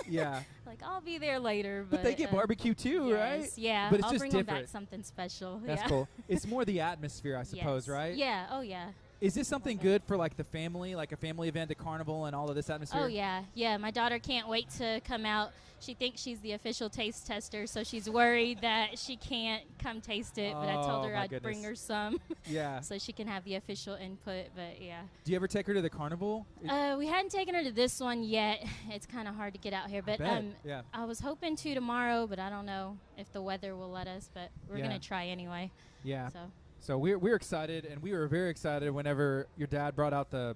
Yeah.
Like, I'll be there later.
But they get barbecue too,
yes,
right?
Yeah,
But it's
I'll
just
bring them
different.
back something special.
That's
yeah.
cool. It's more the atmosphere, I suppose,
Yes.
right?
Yeah, oh yeah.
Is this something good for like the family, like a family event, a carnival, and all of this atmosphere?
Oh yeah, yeah. My daughter can't wait to come out. She thinks she's the official taste tester, so she's worried that she can't come taste it. But I
Oh,
told her
my
I'd bring
goodness.
her some,
Yeah.
so she can have the official input. But yeah,
Do you ever take her to the carnival?
we hadn't taken her to this one yet. It's kind of hard to get out here, but
bet, yeah.
I was hoping to tomorrow, but I don't know if the weather will let us. But we're
Yeah.
gonna try anyway.
Yeah.
So
So we're excited, and we were very excited whenever your dad brought out the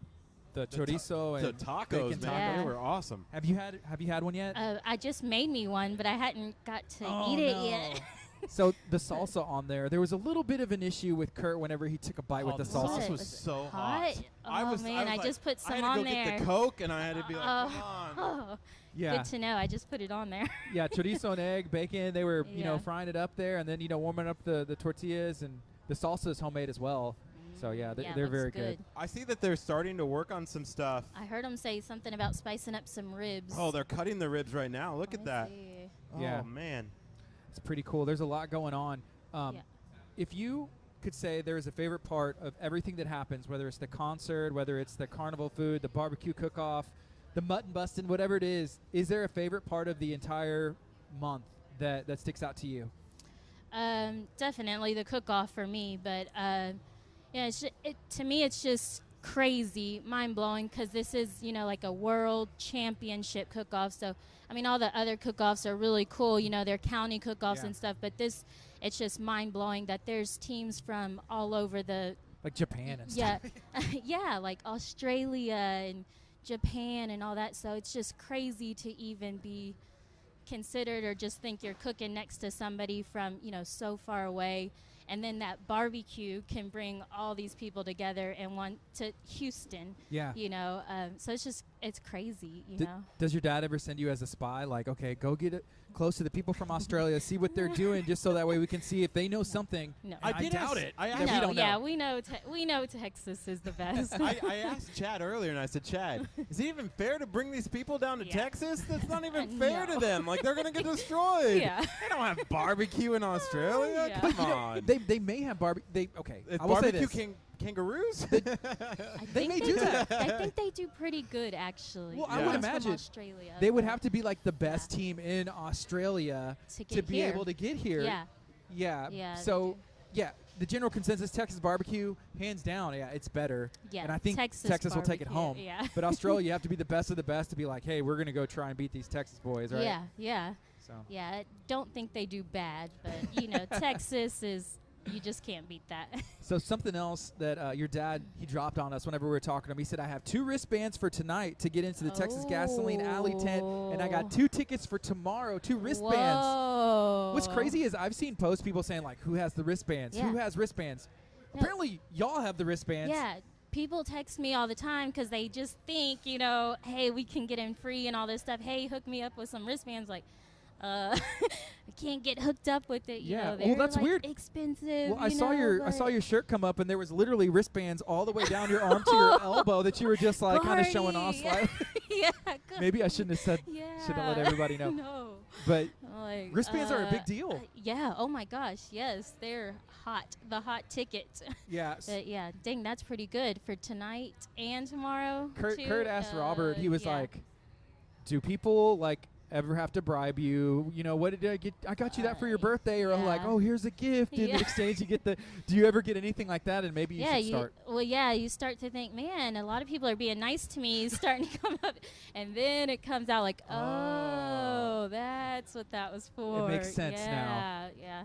chorizo
The
and
tacos,
bacon
man,
Yeah.
they were awesome.
Have you had one yet?
I just made me one, but I hadn't got to
Oh,
eat it
no.
yet.
So the salsa on there was a little bit of an issue with Kurt whenever he took a bite with the
the sauce
salsa.
was
Was
so
hot?
hot.
Oh, man, I
like-
just put some
I had to
on
go
there.
get the Coke, and I had to be like,
Oh.
come on.
Oh,
Yeah.
good to know. I just put it on there.
Yeah, chorizo and egg, bacon. They were,
Yeah.
frying it up there, and then warming up the tortillas, and the salsa is homemade as well. So yeah,
Yeah,
they're
looks
very good.
I see that they're starting to work on some stuff.
I heard them say something about spicing up some ribs.
Oh, they're cutting the ribs right now. Look
Let
at
me
that.
see.
Yeah.
Oh, man.
It's pretty cool. There's a lot going on.
Yeah.
If you could say there is a favorite part of everything that happens, whether it's the concert, whether it's the carnival food, the barbecue cook-off, the mutton busting, whatever it is there a favorite part of the entire month that sticks out to you?
Definitely the cook-off for me, but yeah, to me it's just crazy, mind-blowing, because this is, you know, like a world championship cook-off. So, I mean, all the other cook-offs are really cool, you know, they're county cook-offs and stuff, but this, it's just mind-blowing that there's teams from all over the
Like Japan and stuff.
yeah, like Australia and Japan and all that. So it's just crazy to even be considered or just think you're cooking next to somebody from, you know, so far away. And then that barbecue can bring all these people together and want to Houston.
Yeah.
You know, so it's crazy, you know.
Does your dad ever send you as a spy? Like, okay, go get it close to the people from Australia, see what they're doing, just so that way we can see if they know something.
No.
I doubt it.
I
that
asked-
we don't know.
Yeah, we know Texas is the best.
I asked Chad earlier, and I said, Chad, is it even fair to bring these people down to
Yeah.
Texas? That's not even fair
No.
to them. Like, they're going to get destroyed.
Yeah.
They don't have barbecue in Australia.
Yeah.
Come
But, you know,
on.
they may have barbecue. Okay,
Is
I will say
barbecue
this.
kangaroos?
I
They
think
may do that.
I think they do pretty good, actually.
Well,
I would
Ones from
imagine
Australia,
They would
but
have to be like the best team in Australia
to,
to
get
be
here.
able to get here.
Yeah.
Yeah.
Yeah, they
So,
do.
yeah, the general consensus, Texas barbecue, hands down, yeah, it's better.
Yeah,
And I think
Texas
will take it
barbecue,
home.
yeah.
But Australia, you have to be the best of the best to be like, hey, we're going to go try and beat these Texas boys, right?
Yeah, yeah,
So.
yeah. I don't think they do bad, but you know, Texas is, you just can't beat that.
So something else that your dad, he dropped on us whenever we were talking to him. He said, I have 2 wristbands for tonight to get into the Texas Gasoline Alley tent, and I got
Oh.
2 tickets for tomorrow, 2 wristbands.
Whoa.
What's crazy is I've seen posts, people saying, like, who has the wristbands?
Yeah.
Who has wristbands?
No.
Apparently, y'all have the wristbands.
Yeah, people text me all the time because they just think, you know, hey, we can get in free and all this stuff. Hey, hook me up with some wristbands. Like, I can't get hooked up with it. You
Yeah,
know,
well,
they're
that's
like
weird.
expensive.
Well, I
you
saw
know,
I saw
but-
your shirt come up, and there was literally wristbands all the way down your arm to your elbow that you were just like kind of showing off
Gardy, yeah.
slightly.
Yeah, good.
Maybe I shouldn't have said.
Yeah.
Shouldn't have let everybody know.
No.
But
Like,
wristbands are a big deal.
Yeah. Oh my gosh. Yes, they're hot. The hot ticket.
yeah,
But yeah, dang, that's pretty good for tonight and tomorrow.
Kurt
too.
asked Robert. He was
yeah.
like, "Do people like ever have to bribe you? You know, what did I get? I got you that for your birthday, or like,
yeah.
oh, here's a gift. In
Yeah.
exchange, you get the. Do you ever get anything like that? And maybe you
yeah,
should start.
you start to think, man, a lot of people are being nice to me, starting to come up, and then it comes out like, oh, that's what that was for.
makes sense now.
Yeah.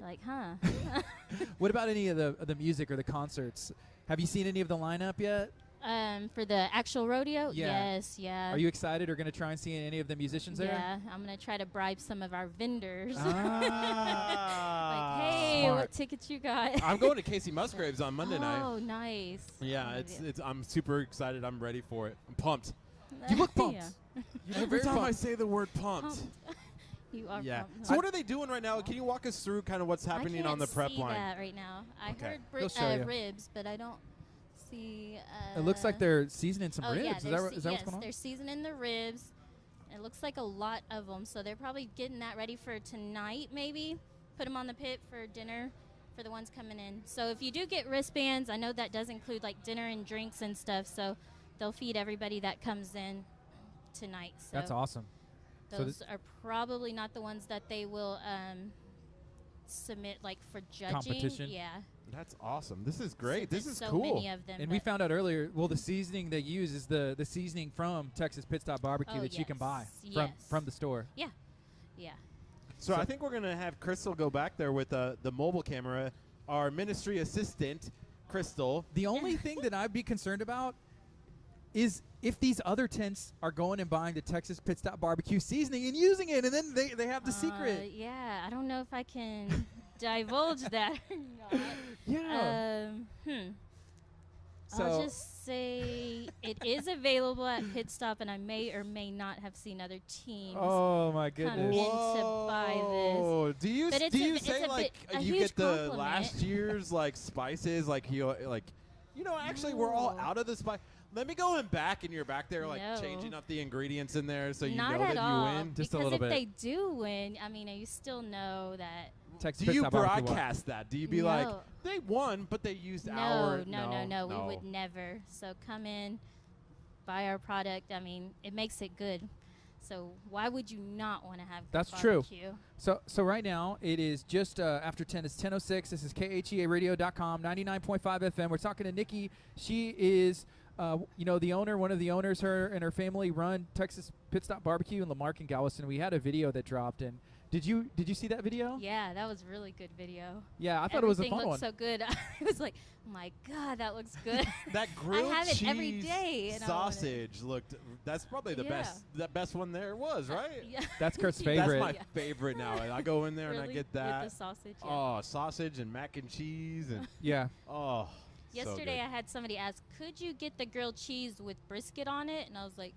Like, huh?
What about any of the music or the concerts? Have you seen any of the lineup yet?
For the actual rodeo?
Yeah.
Yes, yeah.
Are you excited or going to try and see any of the musicians there?
Yeah, I'm gonna try to bribe some of our vendors.
Ah.
Like, hey,
Smart.
what tickets you got?
I'm going to Casey Musgraves on Monday night.
Oh, nice.
Yeah,
Oh,
it's. I'm super excited. I'm ready for it. I'm pumped.
You look pumped.
Yeah.
You look
Every
very
time I
pumped.
say the word pumped.
Pumped. You are
Yeah.
pumped.
So what are they doing right now? Can you walk us through kind of what's happening
I
on the
can't
prep
see
line?
that right now. I
Okay.
heard
They'll show you.
ribs, but I don't see.
It looks like they're seasoning some
oh
ribs.
yeah,
Is
they're
that, is that
yes,
what's going on?
they're seasoning the ribs. It looks like a lot of them, so they're probably getting that ready for tonight. Maybe put them on the pit for dinner for the ones coming in. So if you do get wristbands, I know that does include like dinner and drinks and stuff. So they'll feed everybody that comes in tonight. So
That's awesome. So
those are probably not the ones that they will submit like for judging.
Competition?
Yeah.
That's awesome. This is great.
Since
This is
there's
cool.
So many of them.
And we
but-
found out earlier, well, the seasoning they use is the seasoning from Texas Pit Stop Barbecue
Oh,
that you can buy
yes.
from the store.
Yeah.
So I think we're going to have Crystal go back there with the mobile camera. Our ministry assistant, Crystal.
The only thing that I'd be concerned about is if these other tents are going and buying the Texas Pit Stop Barbecue seasoning and using it, and then they have the secret.
Yeah, I don't know if I can divulge that or not.
Yeah.
I'll
So-
just say it is available at Pit Stop, and I may or may not have seen other teams.
Oh my
Come
goodness.
in to buy this.
Whoa. Do you
But it's
do
a-
you
it's
say
a
like
bit- a
you
huge
get the
compliment.
last year's like spices like actually we're all
No.
out of the spice. Let me go in back and you're back there like
No.
changing up the ingredients in there so you
Not
know
at
that
all.
you win.
Just a
because
little
if
bit.
they do win, I mean, you still know that.
Texas
Do
Pit
you
Stop Barbecue what?
broadcast that? Do you be like
No.
they won but they used our
No. We would never. So come in, buy our product. I mean, it makes it good. So why would you not want to have good
That's true.
barbecue?
So right now it is just after 10. It's 10:06. This is KHEARadio.com, 99.5 FM. We're talking to Nikki. She is, the owner, one of the owners. Her and her family run Texas Pit Stop Barbecue in Lamarck and Galveston. We had a video that dropped, and did you see that video?
Yeah, that was a really good video.
Yeah, I thought it was a
Everything
fun
looked
one.
so good. I was like, oh my God, that looks good.
That grilled
have it
cheese
every day, and I want it.
sausage looked. That's probably the best one there was, right?
Yeah.
That's Kurt's
That's
favorite.
my favorite now. And I go in there and I
Really?
get that.
With the sausage. Yeah.
Oh, sausage and mac and cheese and
Yeah.
oh.
Yesterday
so
I had somebody ask, could you get the grilled cheese with brisket on it? And I was like,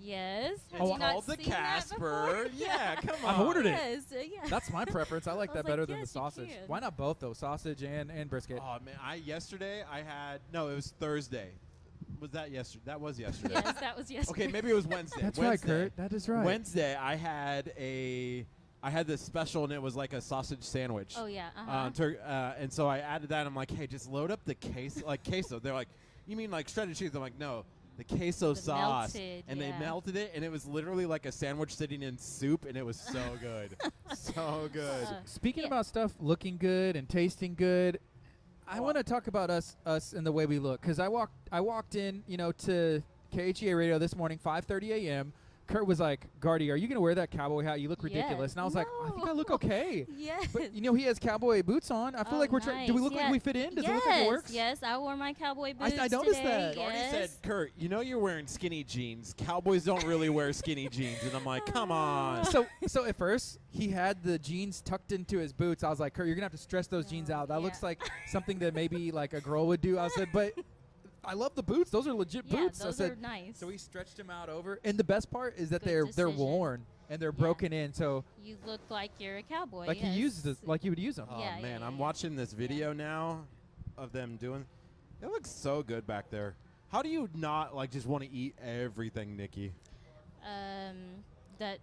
yes.
good.
Have
It's
you not
called the
seen that before?
Casper. Yeah, come on.
I've ordered it.
Yes, yeah.
That's my preference. I like
I
that
was
better
like,
than the
yes, you
sausage.
can.
Why not both though? Sausage and brisket.
Oh man, yesterday I had it was Thursday. Was that yesterday? That was yesterday.
Yes, that was yesterday.
Okay, maybe it was Wednesday.
That's
Wednesday.
right, Kurt. That is right.
Wednesday I had this special and it was like a sausage sandwich.
Oh, yeah. Uh-huh.
And so I added that. I'm like, hey, just load up the queso. They're like, you mean like shredded cheese? I'm like, no, the queso
The
sauce.
melted,
And
yeah.
they melted it, and it was literally like a sandwich sitting in soup, and it was so good, so good.
Speaking
Yeah.
about stuff looking good and tasting good, I want to talk about us and the way we look. Because I walked in, to KHEA Radio this morning, 5:30 a.m. Kurt was like, Gardy, are you going to wear that cowboy hat? You look ridiculous.
Yes.
And I was like, I think I look okay.
Yes.
But, he has cowboy boots on. I feel like we're trying. Do we look like we fit in? Does it look like it works?
Yes, I wore my cowboy boots
I noticed
today.
that.
Gardy
Yes.
said, Kurt, you're wearing skinny jeans. Cowboys don't really wear skinny jeans. And I'm like, come on.
So at first, he had the jeans tucked into his boots. I was like, Kurt, you're going to have to stretch those jeans out. That
yeah.
looks like something that maybe like a girl would do. I said, but I love the boots. Those are legit
Yeah,
boots.
those
I said,
are nice.
So we stretched them out over. And the best part is that
Good
they're
decision.
worn and they're
Yeah.
broken in. So
You look like you're a cowboy.
like
yes.
he uses it, like you would use them.
Oh,
Yeah,
man,
yeah,
I'm
yeah.
watching this video now of them doing. It looks so good back there. How do you not just want to eat everything, Nikki?
That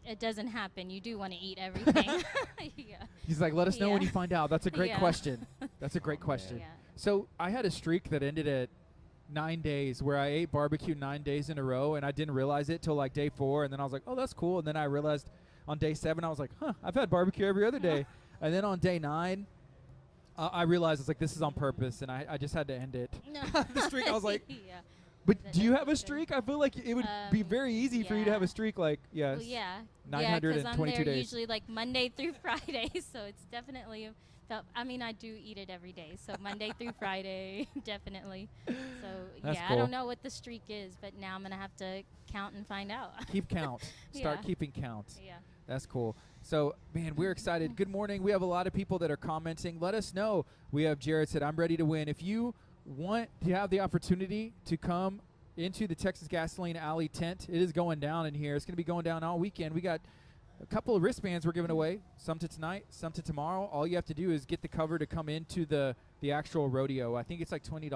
it doesn't happen. You do want to eat everything. Yeah.
He's like, let us know when
Yeah.
you find out. That's a great
Yeah.
question. That's a great question.
Yeah.
So I had a streak that ended at 9 days where I ate barbecue 9 days in a row, and I didn't realize it till like day 4, and then I was like, oh, that's cool. And then I realized on day 7, I was like, I've had barbecue every other day. And then on day 9, I realized it's like, this is on purpose, and I just had to end it.
No.
The streak, I was like,
yeah.
but
That
do you
doesn't
have a
good.
streak? I feel like it would be very easy for you to have
yeah.
a streak like, yes.
Well, yeah.
922
I'm there
days.
usually like Monday through Friday, so it's definitely. I do eat it every day, so Monday through Friday, definitely. So
That's
I
cool.
don't know what the streak is, but now I'm gonna have to count and find out.
Keep count. Start
Yeah.
keeping count.
Yeah.
That's cool. So, man, we're excited. Good morning. We have a lot of people that are commenting. Let us know. We have Jared said, I'm ready to win. If you want to have the opportunity to come into the Texas Gasoline Alley tent, it is going down in here. It's going to be going down all weekend. We got a couple of wristbands we're giving away, some to tonight, some to tomorrow. All you have to do is get the cover to come into the actual rodeo. I think it's like $20.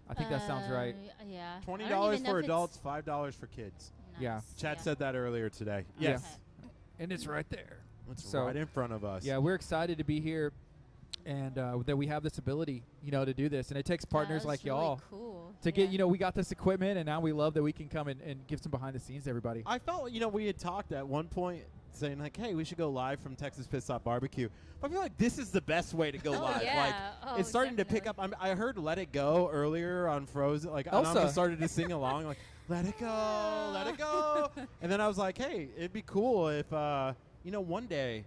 I think that sounds right.
Yeah. I don't
$20
even know
for
if it's-
adults, $5 for kids.
Yeah.
Nice.
Chad
Yeah.
said that earlier today.
Yeah.
Yes.
And it's right there.
It's
So-
right in front of us.
Yeah, we're excited to be here and that we have this ability, to do this. And it takes partners
Yeah,
like
that's really
y'all
cool.
to
Yeah.
get, we got this equipment, and now we love that we can come and give some behind the scenes to everybody.
I felt, we had talked at one point saying like, hey, we should go live from Texas Pit Stop Barbecue. But I feel like this is the best way to go
Oh,
live.
yeah.
Like,
Oh,
it's starting to pick up.
definitely.
I heard Let It Go earlier on Frozen. Like, and
Elsa.
I started to sing along, like, let it go, let it go. And then I was like, hey, it'd be cool if, one day,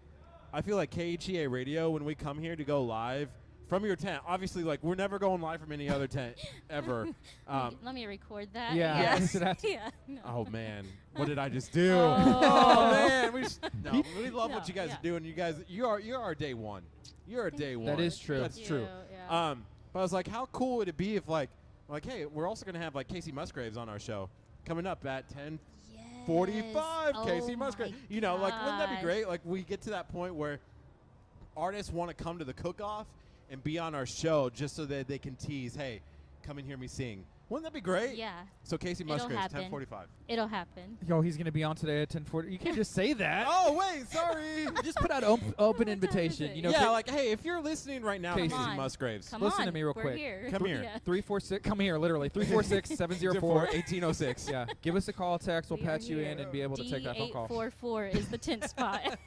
I feel like KHEA Radio, when we come here to go live from your tent, obviously, like, we're never going live from any other tent ever.
Let me record that.
Yeah.
Yes.
That's-
Yeah. No.
Oh man, what did I just do?
Oh.
Man, we love what
No,
you guys
yeah.
are doing. You guys, you're our day one. You're our day one.
That is true.
That's
Thank
true.
you, yeah.
But I was like, how cool would it be if like, hey, we're also gonna have like Casey Musgraves on our show coming up at 10:45.
Yes.
Casey
Oh
Musgraves.
my
Like, wouldn't that be
gosh.
great? Like, we get to that point where artists want to come to the cook-off and be on our show just so that they can tease, hey, come and hear me sing. Wouldn't that be great?
Yeah,
So Casey
It'll
Musgraves,
happen.
10:45.
it'll happen.
Yo, he's going to be on today at 10:40. You can't just say that.
Oh wait, sorry.
Just put out open invitation. You know,
yeah, like hey, if you're listening right now,
Casey.
Casey
Come on.
Musgraves,
Come
Listen
on,
to me real
we're
quick.
Here.
Come here.
Yeah.
346. Come here, literally 346-704.
1806.
Yeah, give us a call, text. We'll
We are
patch you in
here.
and be able to take that phone call.
D844 is the 10th spot.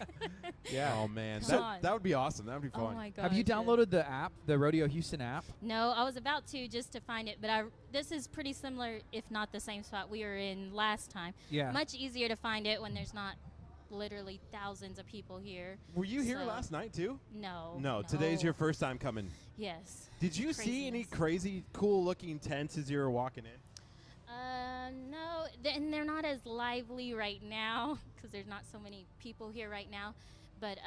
Yeah.
Oh man,
Come on.
that would be awesome. That would be
Oh
fun.
my god.
Have you downloaded the app, the Rodeo Houston app?
No, I was about to just to find it, but this is pretty similar, if not the same spot we were in last time.
Yeah.
Much easier to find it when there's not literally thousands of people here.
Were you here
So-
last night too?
No.
No, today's your first time coming.
Yes.
Did you see any
Craziness.
crazy, cool-looking tents as you were walking in?
No, and they're not as lively right now because there's not so many people here right now. But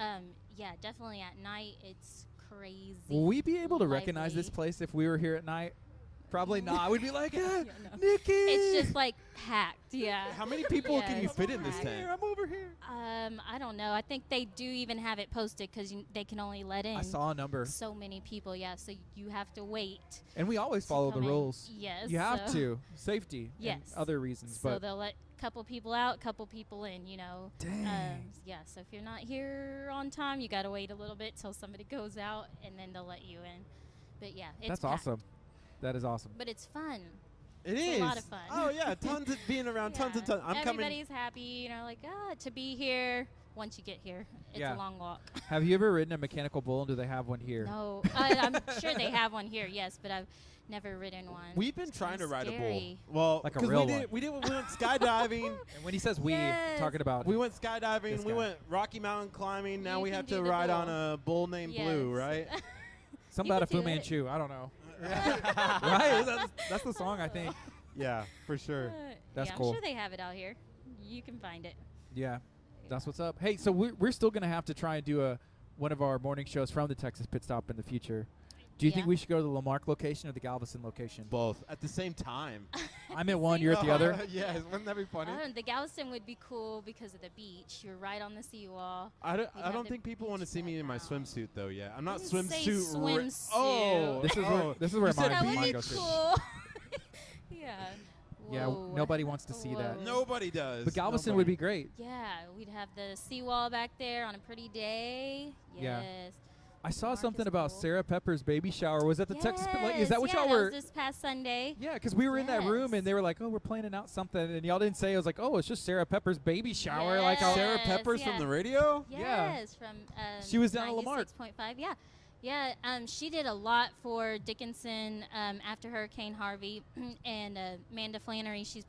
yeah, definitely at night it's crazy.
Will we be able to recognize
lively.
this place if we were here at night? Probably not. We'd be like,
Yeah,
ah,
no.
Nikki.
It's just like packed. Yeah.
How many people can you
Yes.
fit in this
Right.
tent?
I'm over here.
I don't know. I think they do even have it posted because they can only let in
I saw a number.
so many people. Yeah, so you have to wait.
And we always
to
follow the
come in.
rules.
Yes.
You have
so-
to. Safety.
Yes.
And other reasons.
So
but
they'll let a couple people out, couple people in. You know.
dang.
Yeah. So if you're not here on time, you got to wait a little bit till somebody goes out, and then they'll let you in. But yeah, it's
That's
packed.
awesome. That is awesome.
But it's fun.
It
It's
is
a lot of fun.
Oh yeah, tons of being around, tons and
Yeah.
tons. I'm coming.
Everybody's happy, you know, like to be here. Once you get here, it's
Yeah.
a long walk.
Have you ever ridden a mechanical bull, and do they have one here?
No, I'm sure they have one here, yes, but I've never ridden one.
We've been
It's
trying to
kinda
ride a bull.
scary.
Well,
Like a
'cause
real
we
one.
did. We went skydiving.
And when he says we,
Yes.
talking about
We went skydiving.
This
We
guy.
went Rocky Mountain climbing. Now
You
we
can
have
do
to
the
ride
bull.
on a bull named Blue,
Yes.
right?
something
You
about a
can
Fu
do it.
Manchu. I don't know. Right? That's the song, I think.
Yeah, for sure.
That's
yeah,
cool.
I'm sure they have it out here. You can find it.
Yeah. That's what's up. Hey, so we're still going to have to try and do one of our morning shows from the Texas Pit Stop in the future. Do you think
Yeah.
we should go to the Lamarck location or the Galveston location?
Both at the same time.
I'm at one, you're at the other.
Yes, wouldn't that be funny?
The Galveston would be cool because of the beach. You're right on the seawall.
I don't.
You'd
I
have
don't
the
think people want to
beach
see me in my
background.
swimsuit though. Yeah, I'm not
Didn't say
swimsuit.
swimsuit.
Oh,
This is
oh.
where this is where
You said
mine,
That
beach?
would
mine
be
goes to.
cool. Yeah.
Yeah,
Whoa.
nobody wants to see that.
Whoa.
Nobody does.
But Galveston would
Nobody.
be great.
Yeah, we'd have the seawall back there on a pretty day.
Yeah.
Yes.
I saw
Lamarck
something
is
about
cool.
Sarah Pepper's baby shower. Was that the Texas Pit? Like, is
Yes,
that what
yeah,
y'all
that
were?
was this past Sunday.
Yeah, because we were in that room
Yes.
and they were like, "Oh, we're planning out something," and y'all didn't say. I was like, "Oh, it's just Sarah Pepper's baby shower." Like, how
Sarah
Yes,
Peppers
yeah.
from the radio.
Yeah.
Yes, from
She was down at Lamarck.
96.5. Yeah. Yeah, she did a lot for Dickinson after Hurricane Harvey, and Amanda Flannery, she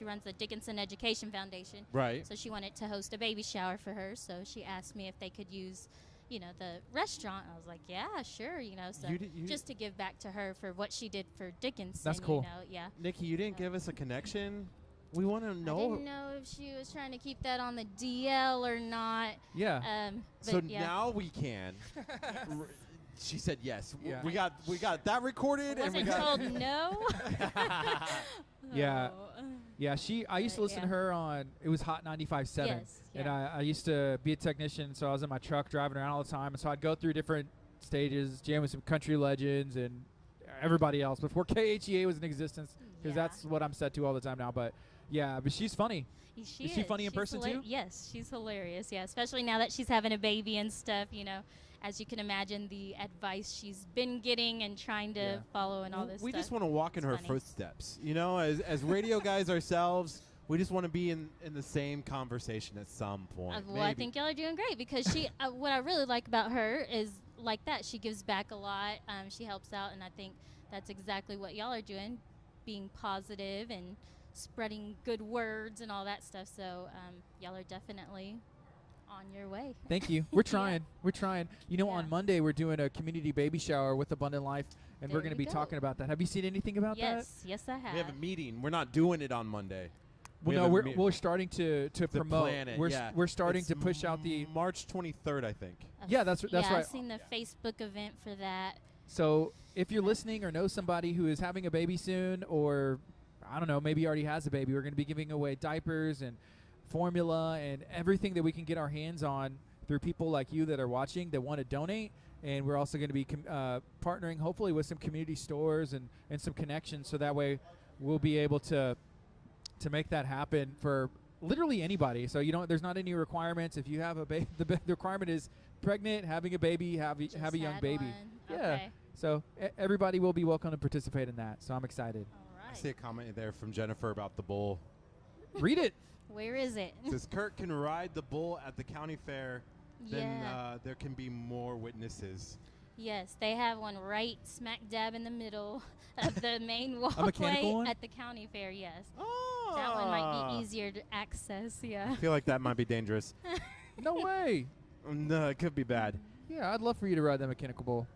runs the Dickinson Education Foundation.
Right.
So she wanted to host a baby shower for her, so she asked me if they could use, the restaurant. I was like, yeah, sure, so
You
just to give back to her for what she did for Dickinson.
That's cool.
Yeah.
Nikki, you didn't give us a connection. We want to
I
know.
didn't know if she was trying to keep that on the DL or not.
Yeah.
But
So
yeah.
now we can. She said yes.
Yeah.
We got that recorded, and we
Wasn't
got.
told no.
Yeah.
Oh.
Yeah, I used to listen to
yeah.
her on, it was Hot 95.7.
Yes,
And
yeah.
I used to be a technician, so I was in my truck driving around all the time. And so I'd go through different stages, jam with some country legends and everybody else before KHEA was in existence, because
Yeah.
that's what I'm set to all the time now. But yeah, but she's funny. Is she funny in
She's
person too?
Yes, she's hilarious. Yeah, especially now that she's having a baby and stuff. As you can imagine, the advice she's been getting and trying to
Yeah.
follow and all this
We
stuff.
just want to walk in
It's
her
funny.
footsteps. As radio guys ourselves, we just want to be in the same conversation at some point.
Well, I think y'all are doing great because she. What I really like about her is like that. She gives back a lot. She helps out, and I think that's exactly what y'all are doing, being positive and spreading good words and all that stuff. So y'all are definitely on your way.
Thank you. We're trying. We're trying.
Yeah.
On Monday, we're doing a community baby shower with Abundant Life, and we're
There
going to
we
be
go.
talking about that. Have you seen anything about that?
Yes, I have.
we have a meeting. We're not doing it on Monday. We
Well,
have
no,
a
we're starting to promote.
plan it,
We're
yeah.
we're starting
It's
to push out the.
March 23rd, I think.
Yeah, that's
yeah,
right.
I've seen the Facebook event for that.
So if you're listening or know somebody who is having a baby soon, or I don't know, maybe already has a baby, we're going to be giving away diapers and formula and everything that we can get our hands on through people like you that are watching that want to donate. and we're also going to be partnering hopefully with some community stores and some connections, so that way we'll be able to make that happen for literally anybody. So there's not any requirements. If you have a baby, the requirement is pregnant, having a baby, have a young baby.
One.
Yeah.
Okay.
So everybody will be welcome to participate in that. So I'm excited.
All
I
right.
see a comment there from Jennifer about the bull.
Read it.
Where is it?
It says Kurt can ride the bull at the county fair, then
Yeah.
there can be more witnesses.
Yes, they have one right smack dab in the middle of the main walkway
mechanical one?
at the county fair. Yes,
Oh,
that one might be easier to access. Yeah.
I feel like that might be dangerous.
No way.
No, it could be bad.
Yeah, I'd love for you to ride that mechanical bull.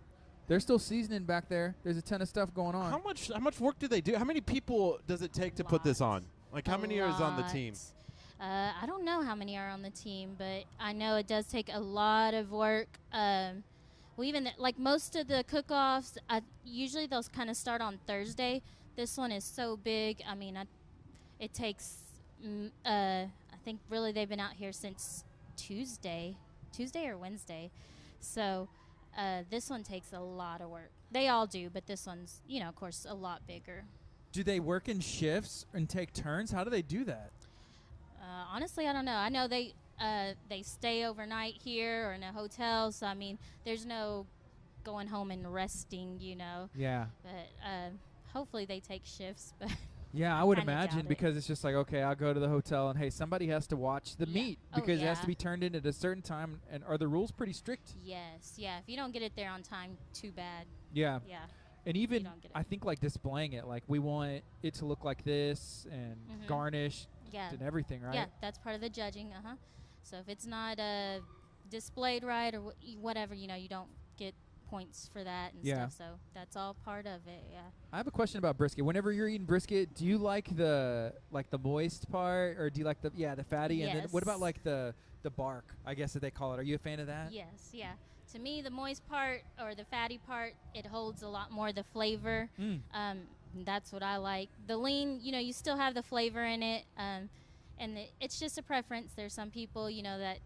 They're still seasoning back there. There's a ton of stuff going on.
How much work do they do? How many people does it take to put this on? Like how many is on the team?
I don't know how many are on the team, but I know it does take a lot of work. Well, even like most of the cook-offs, usually those kind of start on Thursday. This one is so big. I mean, it takes. I think really they've been out here since Tuesday or Wednesday. So this one takes a lot of work. They all do, but this one's, of course, a lot bigger.
Do they work in shifts and take turns? How do they do that?
Honestly, I don't know. I know they stay overnight here or in a hotel. So, I mean, there's no going home and resting,
Yeah.
But hopefully they take shifts. But
Yeah, I would
Kinda
imagine,
doubt it.
because it's just like, okay, I'll go to the hotel and, hey, somebody has to watch the
Yeah.
meat
Oh,
because it has to
yeah.
be turned in at a certain time. And are the rules pretty strict?
yes, yeah. If you don't get it there on time, too bad.
Yeah.
Yeah.
And even,
don't get it.
I think, like, displaying it, like, we want it to look like this and
Mhm.
garnished
Yeah.
and everything, right?
Yeah, that's part of the judging. So if it's not displayed right or whatever, you don't get points for that and
Yeah.
stuff. So that's all part of it. Yeah.
I have a question about brisket. Whenever you're eating brisket, do you like the moist part, or do you like the fatty? And then what about
Yes.
like the bark, I guess that they call it? Are you a fan of that?
Yes, yeah. To me, the moist part or the fatty part, it holds a lot more of the flavor. That's what I like. The lean, you still have the flavor in it, and it's just a preference. There's some people, that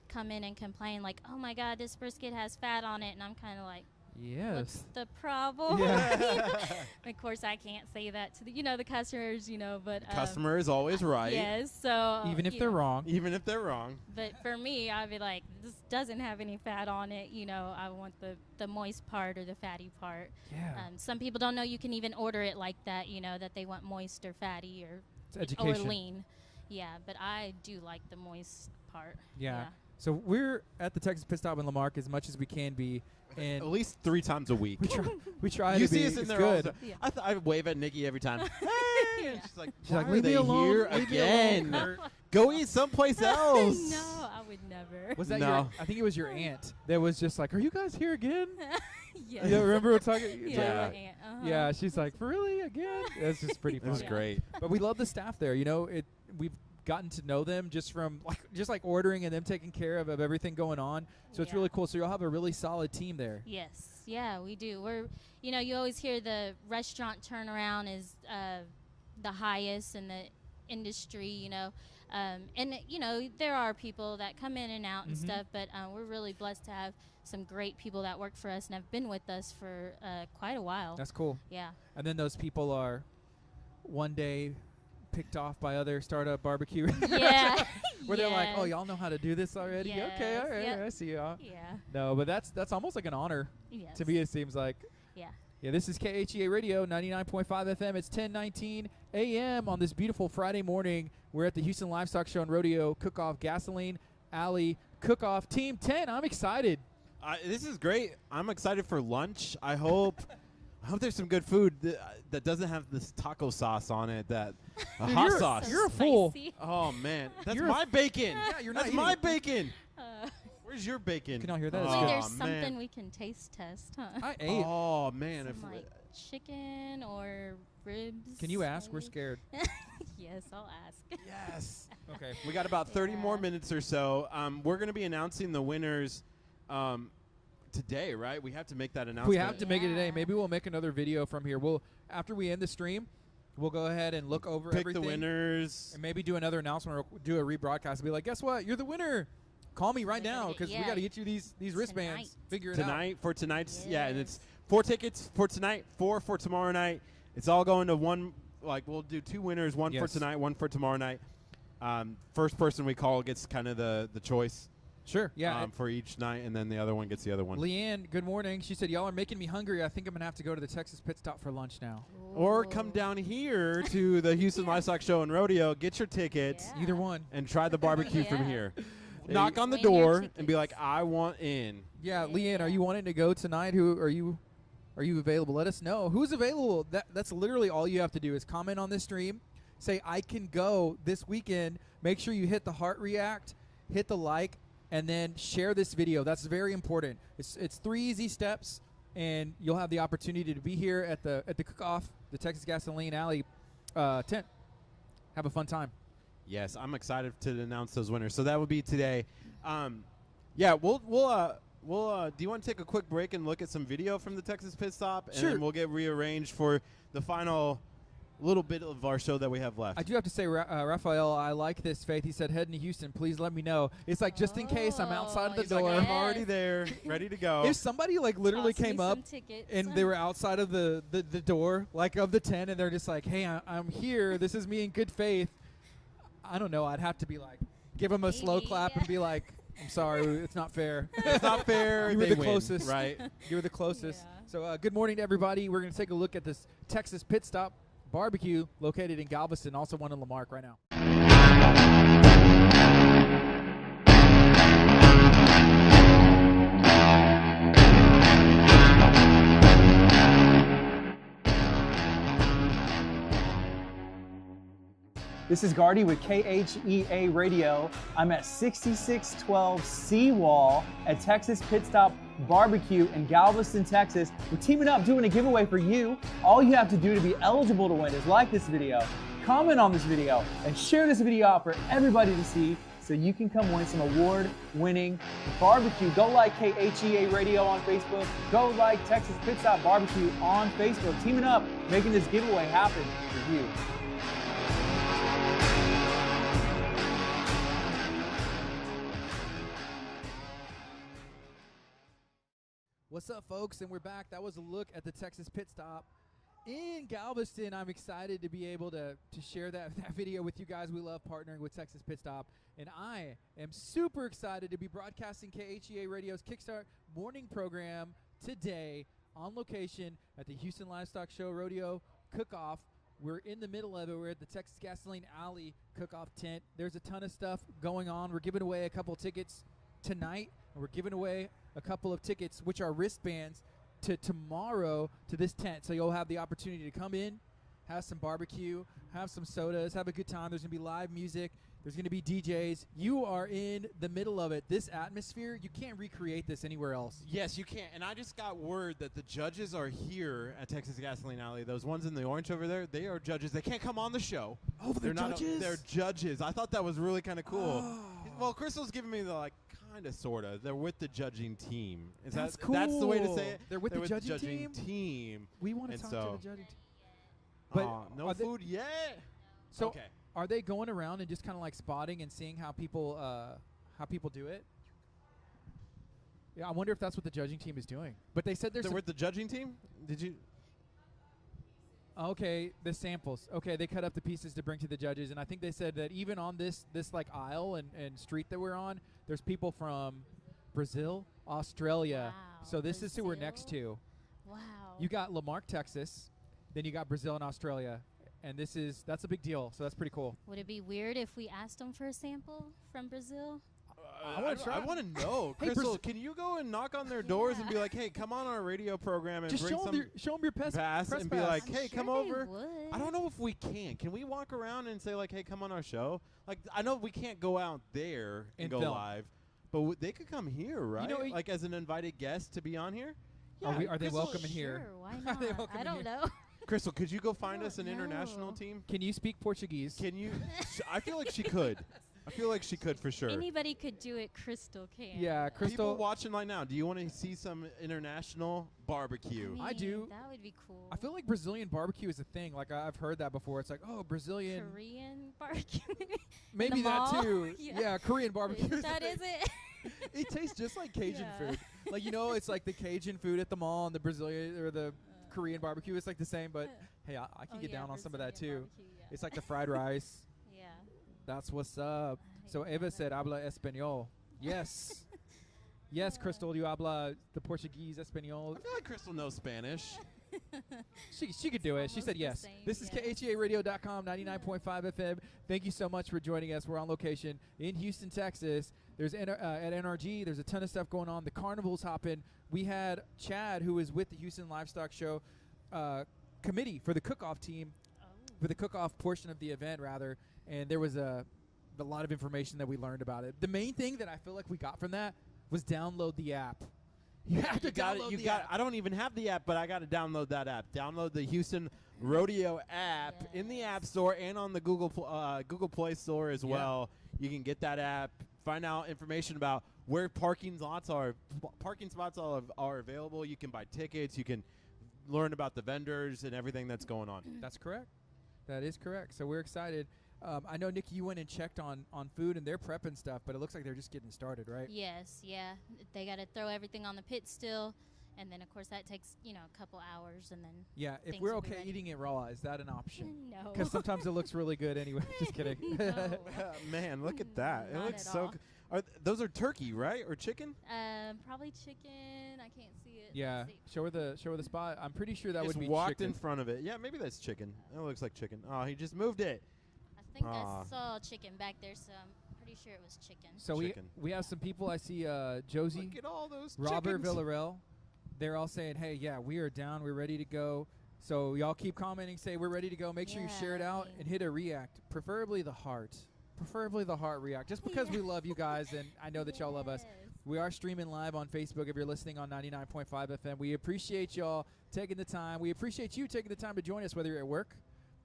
come in and complain like, "Oh my God, this brisket has fat on it," and I'm kind of like, "What's
Yes.
the problem?"
Yeah.
Of course, I can't say that to the customers, but
Customer is always right.
Yes, so
Even if
you
they're
know.
wrong.
Even if they're wrong.
But for me, I'd be like, this doesn't have any fat on it. I want the moist part or the fatty part.
Yeah.
Some people don't know you can even order it like that, that they want moist or fatty
It's education.
or lean. Yeah, but I do like the moist part.
Yeah. So we're at the Texas Pit Stop in Lamarck as much as we can be, and
At least 3 times a week.
we try
You
to be.
see us in
It's
there all the
good.
time.
Yeah.
I wave at Nikki every time. Hey! And she's like,
She's
why
like,
are
leave
they
me alone.
here
Leave me
again?
alone, Kurt.
Go eat someplace else.
No, I would never.
Was that
No.
your? I think it was your aunt that was just like, "Are you guys here again?"
Yes.
Yeah, remember we're talking?
Yeah.
Yeah.
my aunt,
Yeah, she's like, "For really again?" That's just pretty
It was
funny.
great.
But we love the staff there. We've gotten to know them just from like ordering and them taking care of everything going on. So it's
Yeah.
really cool. So you'll have a really solid team there.
Yes, yeah, we do. We're, you always hear the restaurant turnaround is the highest in the industry, and there are people that come in and out and
Mhm.
stuff, but we're really blessed to have some great people that work for us and have been with us for quite a while.
That's cool.
Yeah.
And then those people are one day picked off by other startup barbecue
Yeah.
where they're like, "Oh,
Yes.
y'all know how to do this already? Okay,
Yes,
all right,
yep.
I see y'all."
Yeah.
No, but that's almost like an honor
Yes.
to me. It seems like.
Yeah.
Yeah, this is KHEA Radio, 99.5 FM. It's 10:19 a.m. on this beautiful Friday morning. We're at the Houston Livestock Show and Rodeo Cook-Off Gasoline Alley Cook-Off Team 10. I'm excited.
This is great. I'm excited for lunch. I hope there's some good food that doesn't have this taco sauce on it. That
Dude,
hot
you're-
sauce.
you're a fool.
Spicy.
Oh man, that's
You're a
my bacon.
Yeah, you're not
That's my
eating-
bacon.
Uh,
Where's your bacon?
Can y'all hear that? It's
Hopefully
good.
there's
man.
something we can taste test, huh?
I ate.
Oh man, if
Some, like chicken or ribs.
Can you ask? We're
maybe?
scared.
Yes, I'll ask.
yes.
Okay.
We got about 30 more
Yeah.
minutes or so. We're going to be announcing the winners today, right? We have to make that announcement.
We have to make it today.
Yeah.
Maybe we'll make another video from here. After we end the stream, we'll go ahead and look over
pick
everything
the winners.
and maybe do another announcement or do a rebroadcast and be like, "Guess what? You're the winner." Call me right
Look at
now
it.
because we
Yeah.
got to get you these wristbands.
Tonight.
Figure it out.
Tonight for tonight's and it's
Yes.
4 tickets for tonight, 4 for tomorrow night. It's all going to one. Like we'll do 2 winners, one for
Yes.
tonight, one for tomorrow night. First person we call gets kind of the choice
Sure. Yeah.
for each night, and then the other one gets the other one.
Leanne, good morning. She said, y'all are making me hungry. I think I'm going to have to go to the Texas Pit Stop for lunch now.
Or come down here to the Houston Livestock Show and Rodeo, get your tickets,
Yeah.
Either one.
and try the barbecue from
Yeah.
here. Knock on the
Bring your
door and be like, I want in.
Yeah, Leanne, are you wanting to go tonight? Who are you? Are you available? Let us know. Who's available? That's literally all you have to do is comment on this stream. Say, I can go this weekend. Make sure you hit the heart react, hit the like, and then share this video. That's very important. It's 3 easy steps, and you'll have the opportunity to be here at the cook-off, the Texas Gasoline Alley tent. Have a fun time.
Yes, I'm excited to announce those winners. So that will be today. Yeah, we'll do you want to take a quick break and look at some video from the Texas Pit Stop? And
Sure.
then we'll get rearranged for the final little bit of our show that we have left.
I do have to say, Raphael, I like this, Faith. He said, heading to Houston, please let me know. It's like, just in case I'm outside of the
He's
door.
like,
I'm
Yes.
already there, ready to go.
If somebody like literally
Toss me
came
some
up
tickets.
and they were outside of the door, like of the tent, and they're just like, hey, I'm here. This is me in good faith. I don't know. I'd have to be like, give them a slow
Maybe,
clap
yeah.
and be like, I'm sorry, it's not fair.
It's not fair.
You were
they
the
win,
closest.
right?
You were the closest.
Yeah.
So good morning to everybody. We're going to take a look at this Texas Pit Stop barbecue located in Galveston, also one in Lamarck right now.
This is Gardy with KHEA Radio. I'm at 6612 Seawall at Texas Pit Stop Barbecue in Galveston, Texas. We're teaming up doing a giveaway for you. All you have to do to be eligible to win is like this video, comment on this video, and share this video out for everybody to see so you can come win some award-winning barbecue. Go like KHEA Radio on Facebook. Go like Texas Pit Stop Barbecue on Facebook. Teaming up, making this giveaway happen for you.
What's up, folks? And we're back. That was a look at the Texas Pit Stop in Galveston. I'm excited to be able to share that video with you guys. We love partnering with Texas Pit Stop. And I am super excited to be broadcasting KHEA Radio's Kickstart morning program today on location at the Houston Livestock Show Rodeo Cook-Off. We're in the middle of it. We're at the Texas Gasoline Alley Cook-Off tent. There's a ton of stuff going on. We're giving away a couple tickets tonight, and we're giving away a couple of tickets, which are wristbands, to tomorrow to this tent. So you'll have the opportunity to come in, have some barbecue, have some sodas, have a good time. There's going to be live music. There's going to be DJs. You are in the middle of it. This atmosphere, you can't recreate this anywhere else.
Yes, you can. And I just got word that the judges are here at Texas Gasoline Alley. Those ones in the orange over there, they are judges. They can't come on the show.
Oh, they're
not
judges?
they're judges. I thought that was really kind of cool. Well, Crystal's giving me the kind of, sort of. They're with the judging team.
That's
That's the way to
cool.
say it.
They're with the judging
team.
We want to
And
talk
so-
to the judging team. But
No
are they-
food yet.
So
okay.
are they going around and just kind of like spotting and seeing how people do it? Yeah, I wonder if that's what the judging team is doing. But they said there's
They're
some,
with the judging team? Did you?
okay, the samples. Okay, they cut up the pieces to bring to the judges, and I think they said that even on this like aisle and street that we're on, there's people from Brazil, Australia.
Wow,
So this is who we're next to.
Wow.
You got Lamarck, Texas, then you got Brazil and Australia, and that's a big deal. So that's pretty cool.
Would it be weird if we asked them for a sample from Brazil?
I wanna try.
I want to know.
Hey,
Crystal,
Brazil-
can you go and knock on their doors and be like, hey, come on our radio program and
Just
bring
show
some
them your
pass
press
and be
pass.
like,
I'm
hey,
sure
come
they
over.
would.
I don't know if we can. Can we walk around and say, like, hey, come on our show? Like, I know we can't go out there and
And
go
film.
live, but they could come here, right?
know,
like, as an invited guest to be on here?
Are they
Crystal,
welcome in here?
Sure, why
Are they
not?
welcome
I
in
don't
here?
know.
Crystal, could you go find
don't
us an international
know.
team?
Can you speak Portuguese?
Can you? I feel like she could. I feel like she could for sure.
Anybody could do it. Crystal can.
Yeah,
People
Crystal.
watching right now, do you want to see some international barbecue?
I do.
That would be cool.
I feel like Brazilian barbecue is a thing. Like I've heard that before. It's like, oh, Brazilian.
Korean barbecue.
Maybe
In the
that
mall?
too.
Yeah.
Korean barbecue.
That is it.
It tastes just like Cajun
Yeah.
food. Like it's like the Cajun food at the mall and the Brazilian or the Korean barbecue. It's like the same, but hey, I can get down on some of that too. It's like the fried rice.
Yeah.
That's what's up. So Eva said, "Habla español." Yes. Yes, Crystal, you habla the Portuguese español.
I feel like Crystal knows Spanish.
She could do it. She
Almost
said
the
yes.
same,
This is
yeah.
KHEARadio.com, 99.5 FM. Thank you so much for joining us. We're on location in Houston, Texas. There's at NRG. There's a ton of stuff going on. The carnival's hopping. We had Chad, who is with the Houston Livestock Show committee for the cook-off team, for the cook-off portion of the event, rather. And there was a lot of information that we learned about it. The main thing that I feel like we got from that was download the app. You have to download the app.
I don't even have the app, but I got to download that app. Download the Houston Rodeo app in the App Store and on the Google Play Store as well. You can get that app, find out information about where parking spots are available. You can buy tickets. You can learn about the vendors and everything that's going on.
That's correct. That is correct. So we're excited. I know, Nikki, you went and checked on food and their prep and stuff, but it looks like they're just getting started, right?
Yes, yeah. They got to throw everything on the pit still, and then, of course, that takes, a couple hours, and then
Yeah, if
things
we're
will be
okay
ready.
eating it raw, is that an option?
No.
Because sometimes it looks really good anyway. Just kidding.
No.
Man, look at that. It
Not
looks
at
so
all.
good. Those are turkey, right? Or chicken?
Probably chicken. I can't see it.
Yeah,
Let's see.
show her the spot. I'm pretty sure that
Just
would be
walked
chicken.
in front of it. Yeah, maybe that's chicken. It looks like chicken. Oh, he just moved it.
I think
Aw.
I saw chicken back there, so I'm pretty sure it was chicken.
So
Chicken.
we have some people. I see Josie,
Look at all those
Robert
chickens.
Villarreal. They're all saying, hey, yeah, we are down. We're ready to go. So y'all keep commenting. Say we're ready to go. Make sure you share it out and hit a react, preferably the heart. Preferably the heart react, just because we love you guys and I know that y'all love us.
Yes.
We are streaming live on Facebook if you're listening on 99.5 FM. We appreciate y'all taking the time. We appreciate you taking the time to join us, whether you're at work,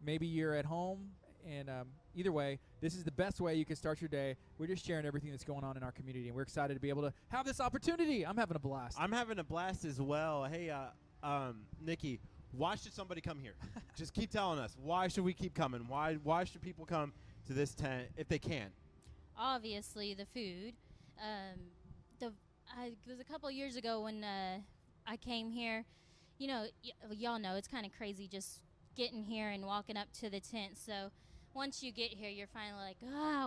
maybe you're at home. And either way, this is the best way you can start your day. We're just sharing everything that's going on in our community, and we're excited to be able to have this opportunity. I'm having a blast.
I'm having a blast as well. Hey, Nikki, why should somebody come here? Just keep telling us. Why should we keep coming? Why should people come to this tent if they can?
Obviously, the food. It was a couple years ago when I came here. Y'all know it's kind of crazy just getting here and walking up to the tent. So once you get here, you're finally like,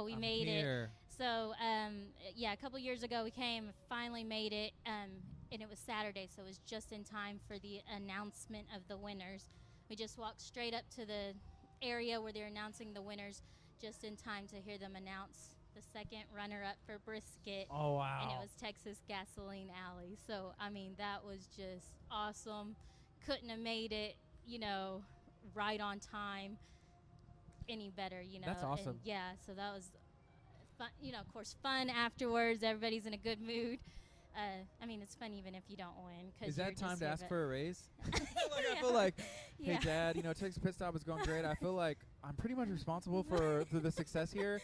we
I'm
made
here.
it. So a couple years ago we came, finally made it, and it was Saturday, so it was just in time for the announcement of the winners. We just walked straight up to the area where they're announcing the winners, just in time to hear them announce the second runner-up for brisket.
Oh, wow.
And it was Texas Gasoline Alley. So, I mean, that was just awesome. Couldn't have made it, right on time any better,
That's awesome.
And yeah, so that was fun, of course, fun afterwards. Everybody's in a good mood. I mean, it's fun even if you don't win.
Is that time to ask for a raise?
Yeah.
I feel like, hey,
Yeah.
Dad, Texas Pit Stop is going great. I feel like I'm pretty much responsible for the success here.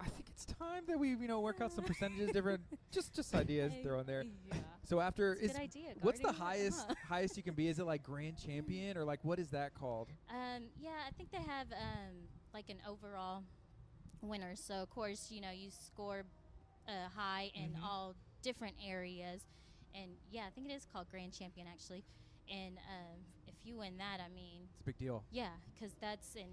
I think it's time that we, work out some percentages, different, just ideas thrown there.
Yeah.
So after
It's a good idea,
what's the
Gardy.
highest you can be? Is it like grand champion or like what is that called?
Yeah, I think they have like an overall winner. So of course, you score high in all different areas, and yeah, I think it is called grand champion actually. And if you win that, I mean,
It's a big deal.
yeah, because that's in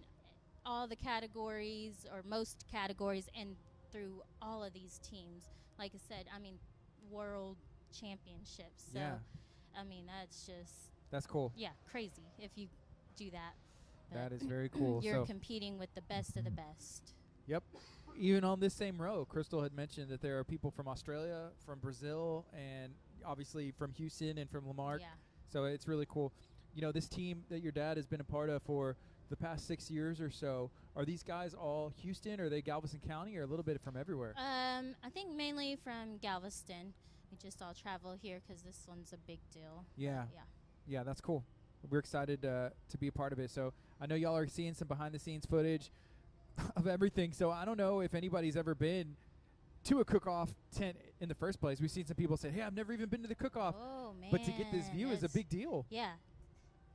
all the categories or most categories, and through all of these teams. Like I said, I mean, world championships. So,
Yeah.
I mean, that's just
That's cool.
crazy if you do that.
That is very cool.
You're
So,
competing with the best of the best.
yep. Even on this same row, Crystal had mentioned that there are people from Australia, from Brazil, and obviously from Houston and from Lamarck.
Yeah.
So it's really cool. This team that your dad has been a part of for the past 6 years or so, are these guys all Houston, or are they Galveston County, or a little bit from everywhere?
I think mainly from Galveston. We just all travel here because this one's a big deal.
Yeah.
Yeah.
Yeah, that's cool. We're excited to be a part of it. So I know y'all are seeing some behind-the-scenes footage. of everything. So I don't know if anybody's ever been to a cook-off tent in the first place. We've seen some people say, hey, I've never even been to the cook-off.
Oh, man.
But to get this view is a
that's-
big deal.
Yeah.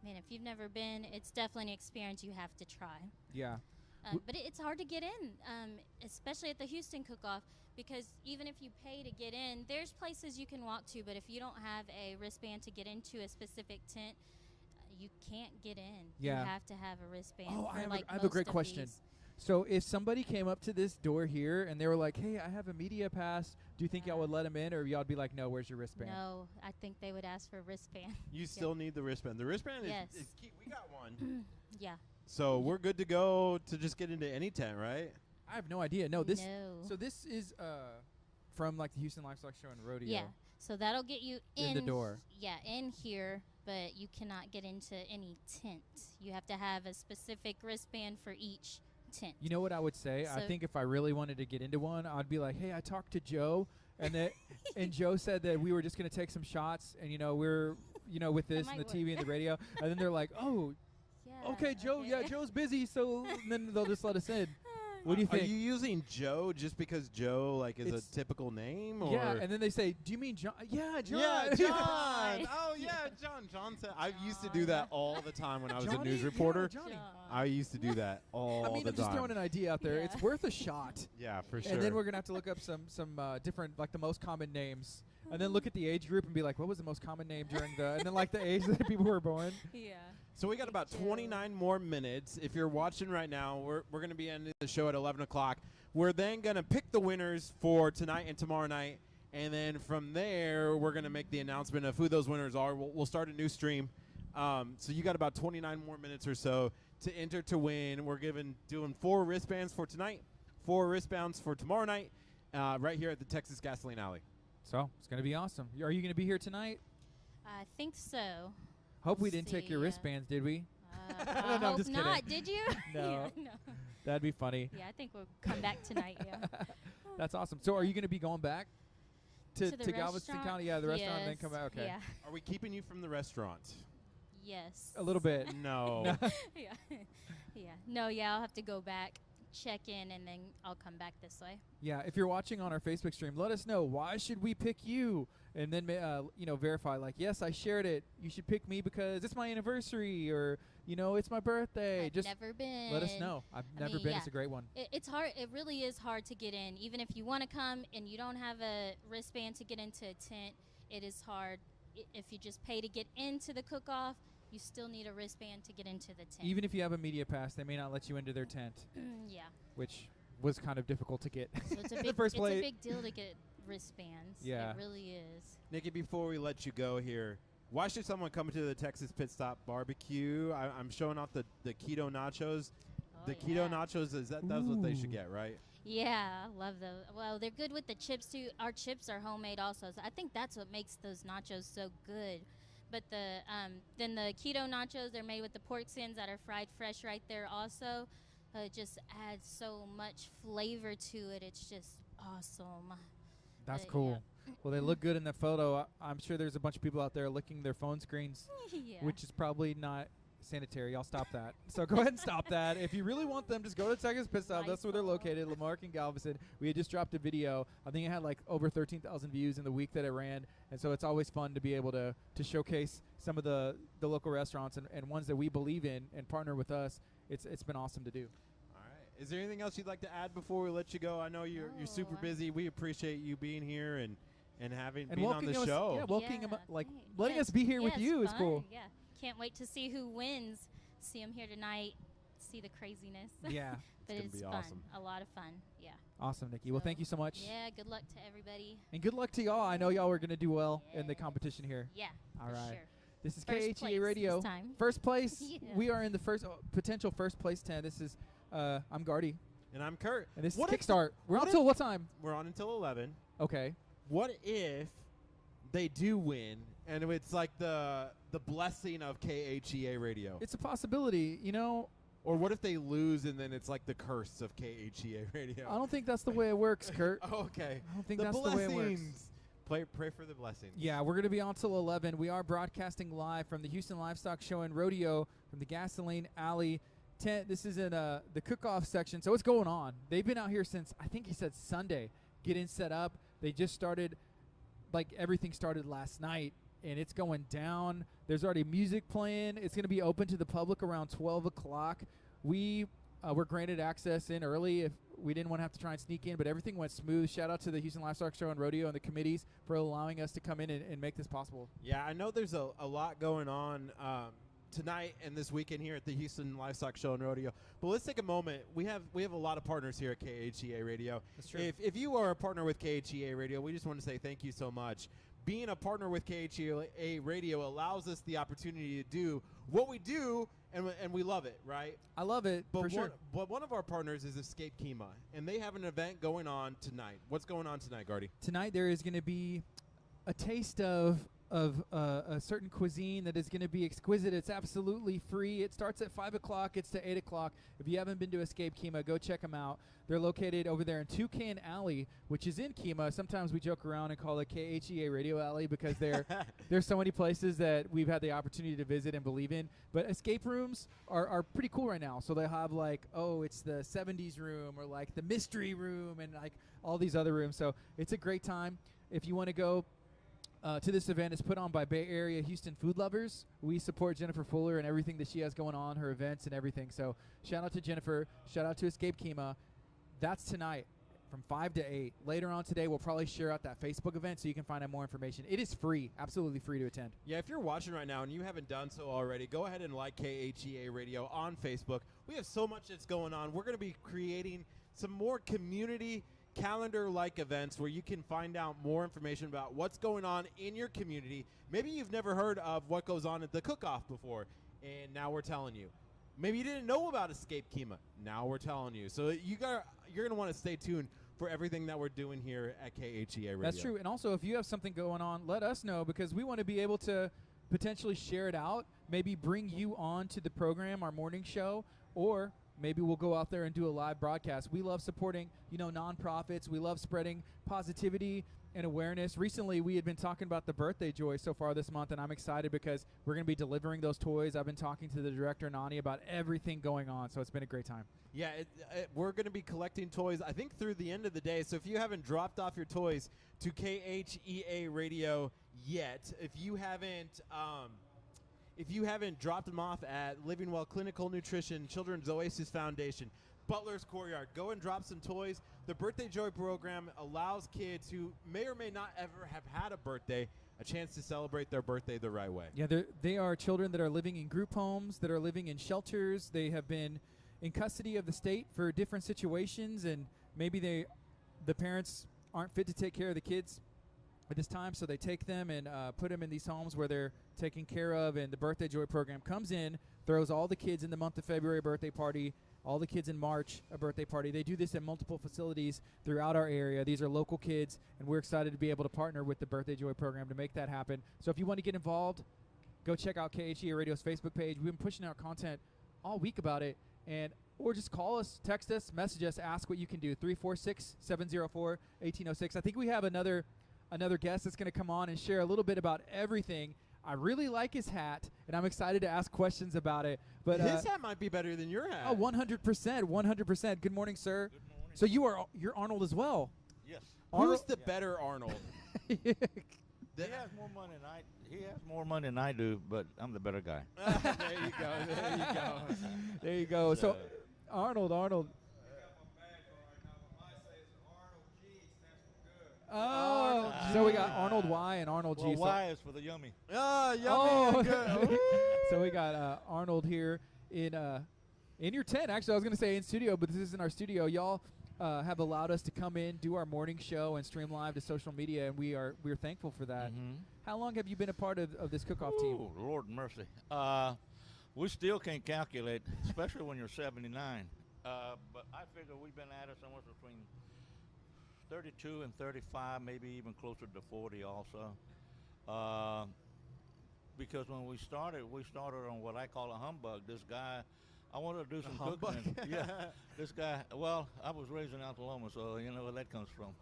Man, if you've never been, it's definitely an experience you have to try.
Yeah.
But it's hard to get in, especially at the Houston Cook-Off, because even if you pay to get in, there's places you can walk to, but if you don't have a wristband to get into a specific tent, you can't get in.
Yeah.
You have to have a wristband.
Oh,
for,
I have a great question. So if somebody came up to this door here and they were like, hey, I have a media pass, do you think y'all would let them in, or y'all would be like, no, where's your wristband?
No, I think they would ask for a wristband.
You still need the wristband. The wristband
Yes.
is key. We got one.
Yeah.
So we're good to go to just get into any tent, right?
I have no idea. No, this.
No.
So this is from like the Houston Livestock Show and Rodeo.
Yeah. So that'll get you
In the door.
Yeah, in here, but you cannot get into any tent. You have to have a specific wristband for each tent.
You know what I would say? I
So-
think if I really wanted to get into one, I'd be like, hey, I talked to Joe, and that, and Joe said that we were just going to take some shots, and we're with this and the
might
TV and the radio, and then they're like, oh,
Yeah,
okay, Joe, yeah, Joe's busy, so and then they'll just let us in. What do you
Are
think?
you using Joe just because Joe is
It's-
a typical name? Or
Yeah, and then they say, do you mean John? Yeah, John.
Yeah, John.
John.
Oh, yeah, John. John said I used to do that all the time when I was a
Johnny?
news
Yeah,
reporter.
Johnny.
I used to do that all
I mean,
the
I'm just
time.
throwing an idea out there.
Yeah.
It's worth a shot.
Yeah, for sure.
And then we're gonna have to look up some different, like the most common names, and then look at the age group and be like, what was the most common name during the, and then like the age that people were born.
Yeah.
So we got about
Joe.
29 more minutes. If you're watching right now, we're going to be ending the show at 11 o'clock. We're then going to pick the winners for tonight and tomorrow night. And then from there, we're going to make the announcement of who those winners are. We'll start a new stream. So you got about 29 more minutes or so to enter to win. We're doing 4 wristbands for tonight, 4 wristbands for tomorrow night, right here at the Texas Gasoline Alley.
So it's gonna be awesome. Are you gonna be here tonight?
I think so.
Hope we
Let's
didn't take
see,
your wristbands, did we?
I
No, I'm
hope
just kidding.
not. Did you?
No.
Yeah, no.
That'd be funny.
Yeah, I think we'll come back tonight. Yeah.
That's awesome. So are you gonna be going back to
the
Galveston
restaurant?
County? Yeah, the restaurant, and then
Yes,
come back. Okay.
Yeah.
Are we keeping you from the restaurant?
Yes.
A little bit.
No.
Yeah. Yeah. No, yeah, I'll have to go back, check in, and then I'll come back this way.
Yeah, if you're watching on our Facebook stream, let us know, why should we pick you, and then verify, like, yes, I shared it, you should pick me because it's my anniversary, or it's my birthday.
I've
Just
never been.
let us know. I've
I
never
mean,
been.
yeah.
It's a great one.
It's hard. It really is hard to get in. Even if you want to come and you don't have a wristband to get into a tent, it is hard. If you just pay to get into the cook-off, you still need a wristband to get into the tent.
Even if you have a media pass, they may not let you into their tent,
Yeah.
which was kind of difficult to get.
So it's a
in
big,
the first
it's
place.
a big deal to get wristbands.
Yeah.
It really is.
Nikki, before we let you go here, why should someone come to the Texas Pit Stop Barbecue? I'm showing off the keto nachos.
Oh,
The
yeah.
keto nachos, that's what they should
Ooh.
get, right?
Yeah, I love those. Well, they're good with the chips too. Our chips are homemade also, so I think that's what makes those nachos so good. But then the keto nachos, they're made with the pork skins that are fried fresh right there also. It just adds so much flavor to it. It's just awesome.
That's
yeah.
cool. Well, they look good in the photo. I'm sure there's a bunch of people out there licking their phone screens,
Yeah.
which is probably not sanitary. I'll stop that. So go ahead and stop that. If you really want them, just go to Texas Pit Stop. That's where they're located, Lamarck and Galveston. We had just dropped a video. I think it had like over 13,000 views in the week that it ran. And so it's always fun to be able to showcase some of the local restaurants and ones that we believe in and partner with us. It's been awesome to do.
All right. Is there anything else you'd like to add before we let you go? I know you're super
No.
busy. We appreciate you being here and being on
welcoming
the
us,
show.
yeah, welcoming them,
thanks.
letting
Yes,
us be here with
yes,
you is
fun.
cool.
Yeah. Can't wait to see who wins. See them here tonight. See the craziness.
Yeah.
But
It's
it's
gonna
fun.
be awesome.
A lot of fun. Yeah.
Awesome, Nikki. Well, thank you so much.
Yeah. Good luck to everybody.
And good luck to y'all. I know y'all are going to do well in the
Yes.
competition here.
Yeah.
All
for
right.
Sure.
This is
First
KHEA
place
Radio.
this time.
First place.
Yeah.
We are in the potential first place 10. This is I'm Gardy,
And I'm Curt.
and this
What
is
if-
Kickstart. We're on
what
till
if-
what time?
We're on until 11.
Okay.
What if they do win and it's like the blessing of KHEA Radio?
It's a possibility,
Or what if they lose and then it's like the curse of KHEA Radio?
I don't think that's the way it works, Kurt.
Oh, okay.
I don't think
the
that's
blessings.
the way it works.
Pray for the blessings.
Yeah, we're going to be on till 11. We are broadcasting live from the Houston Livestock Show and Rodeo from the Gasoline Alley tent. This is in the cook-off section. So what's going on? They've been out here since, I think he said Sunday, getting set up. They just started, like everything started last night, and it's going down. There's already music playing. It's going to be open to the public around 12 o'clock. We were granted access in early if we didn't want to have to try and sneak in, but everything went smooth. Shout out to the Houston Livestock Show and Rodeo and the committees for allowing us to come in and make this possible.
Yeah, I know there's a lot going on tonight and this weekend here at the Houston Livestock Show and Rodeo. But let's take a moment. We have a lot of partners here at KHEA Radio.
That's true.
If you are a partner with KHEA Radio, we just want to say thank you so much. Being a partner with KHEA Radio allows us the opportunity to do what we do, and we love it, right?
I love it, for sure.
But one of our partners is Escape KHEA, and they have an event going on tonight. What's going on tonight, Gardy?
Tonight there is going to be a taste of a certain cuisine that is going to be exquisite. It's absolutely free. It starts at 5 o'clock. It's to 8 o'clock. If you haven't been to Escape KHEA, go check them out. They're located over there in Toucan Alley, which is in KHEA. Sometimes we joke around and call it KHEA Radio Alley because there's so many places that we've had the opportunity to visit and believe in. But escape rooms are pretty cool right now. So they have like, it's the 70s room or like the mystery room and like all these other rooms. So it's a great time. If you want to go to this event, is put on by Bay Area Houston food lovers. We support Jennifer Fuller and everything that she has going on, her events and everything. So shout out to Jennifer. Shout out to Escape KHEA. That's tonight from 5 to 8. Later on today, we'll probably share out that Facebook event so you can find out more information. It is free, absolutely free to attend.
Yeah, if you're watching right now and you haven't done so already, go ahead and like KHEA Radio on Facebook. We have so much that's going on. We're going to be creating some more community calendar-like events where you can find out more information about what's going on in your community. Maybe you've never heard of what goes on at the cook-off before, and now we're telling you. Maybe you didn't know about Escape KHEA. Now we're telling you. So you're going to want to stay tuned for everything that we're doing here at KHEA Radio.
That's true. And also, if you have something going on, let us know because we want to be able to potentially share it out, maybe bring you on to the program, our morning show, or maybe we'll go out there and do a live broadcast. We love supporting, nonprofits. We love spreading positivity and awareness. Recently, we had been talking about the birthday joy so far this month, and I'm excited because we're going to be delivering those toys. I've been talking to the director, Nani, about everything going on, so it's been a great time.
Yeah, we're going to be collecting toys, I think, through the end of the day. So if you haven't dropped off your toys to KHEA Radio yet, if you haven't dropped them off at Living Well Clinical Nutrition, Children's Oasis Foundation, Butler's Courtyard, go and drop some toys. The Birthday Joy program allows kids who may or may not ever have had a birthday a chance to celebrate their birthday the right way.
Yeah, they are children that are living in group homes, that are living in shelters. They have been in custody of the state for different situations, and maybe the parents aren't fit to take care of the kids at this time, so they take them and put them in these homes where they're taken care of, and the Birthday Joy program comes in, throws all the kids in the month of February a birthday party, all the kids in March a birthday party. They do this at multiple facilities throughout our area. These are local kids, and we're excited to be able to partner with the Birthday Joy program to make that happen. So if you want to get involved, go check out KHEA Radio's Facebook page. We've been pushing out content all week about it, or just call us, text us, message us, ask what you can do. 346-704-1806. I think we have another guest that's going to come on and share a little bit about everything. I really like his hat, and I'm excited to ask questions about it. But
his hat might be better than your hat.
Oh, 100%, 100%. Good morning, sir.
Good morning.
So you're Arnold as well.
Yes.
Who's the better Arnold?
He has more money than he has more money than I do, but I'm the better guy.
There you go. There you go.
There you go. So Arnold. Oh, so we got Arnold Y and Arnold G.
Well, Y is for the yummy.
Oh, yummy.
Oh,
Good.
So we got Arnold here in your tent. Actually, I was going to say in studio, but this isn't our studio. Y'all have allowed us to come in, do our morning show, and stream live to social media, and we're thankful for that.
Mm-hmm.
How long have you been a part of this cook-off team?
Oh, Lord mercy. We still can't calculate, especially when you're 79. But I figure we've been at it somewhere between 32 and 35, maybe even closer to 40 also. Because when we started on what I call a humbug. This guy, I wanted to do some cooking. Yeah, this guy, well, I was raised in Altaloma, so you know where that comes from.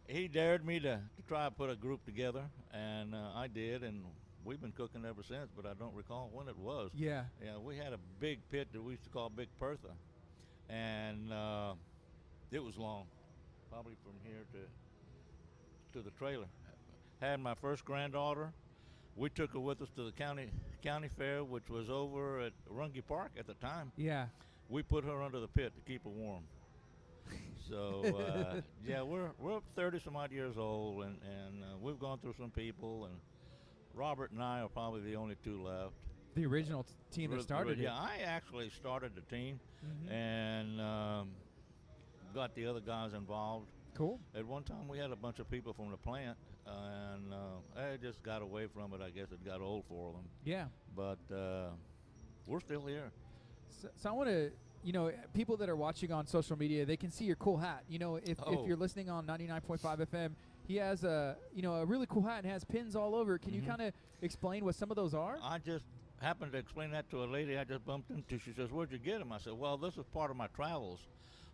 He dared me to try to put a group together, and I did, and we've been cooking ever since, but I don't recall when it was.
Yeah.
Yeah, we had a big pit that we used to call Big Bertha, and it was long, probably from here to the trailer. Had my first granddaughter. We took her with us to the county fair, which was over at Runge Park at the time.
Yeah.
We put her under the pit to keep her warm. So yeah, we're 30 some odd years old, and we've gone through some people, and Robert and I are probably the only two left.
The original team that started it.
Yeah, I actually started the team,
Mhm.
and got the other guys involved.
Cool.
At one time, we had a bunch of people from the plant, and they just got away from it. I guess it got old for them.
Yeah.
But we're still here.
So I want to, people that are watching on social media, they can see your cool hat. If you're listening on 99.5 FM, he has a really cool hat and has pins all over. Can you kind of explain what some of those are?
I just happened to explain that to a lady I just bumped into. She says, "Where'd you get them?" I said, "Well, this is part of my travels.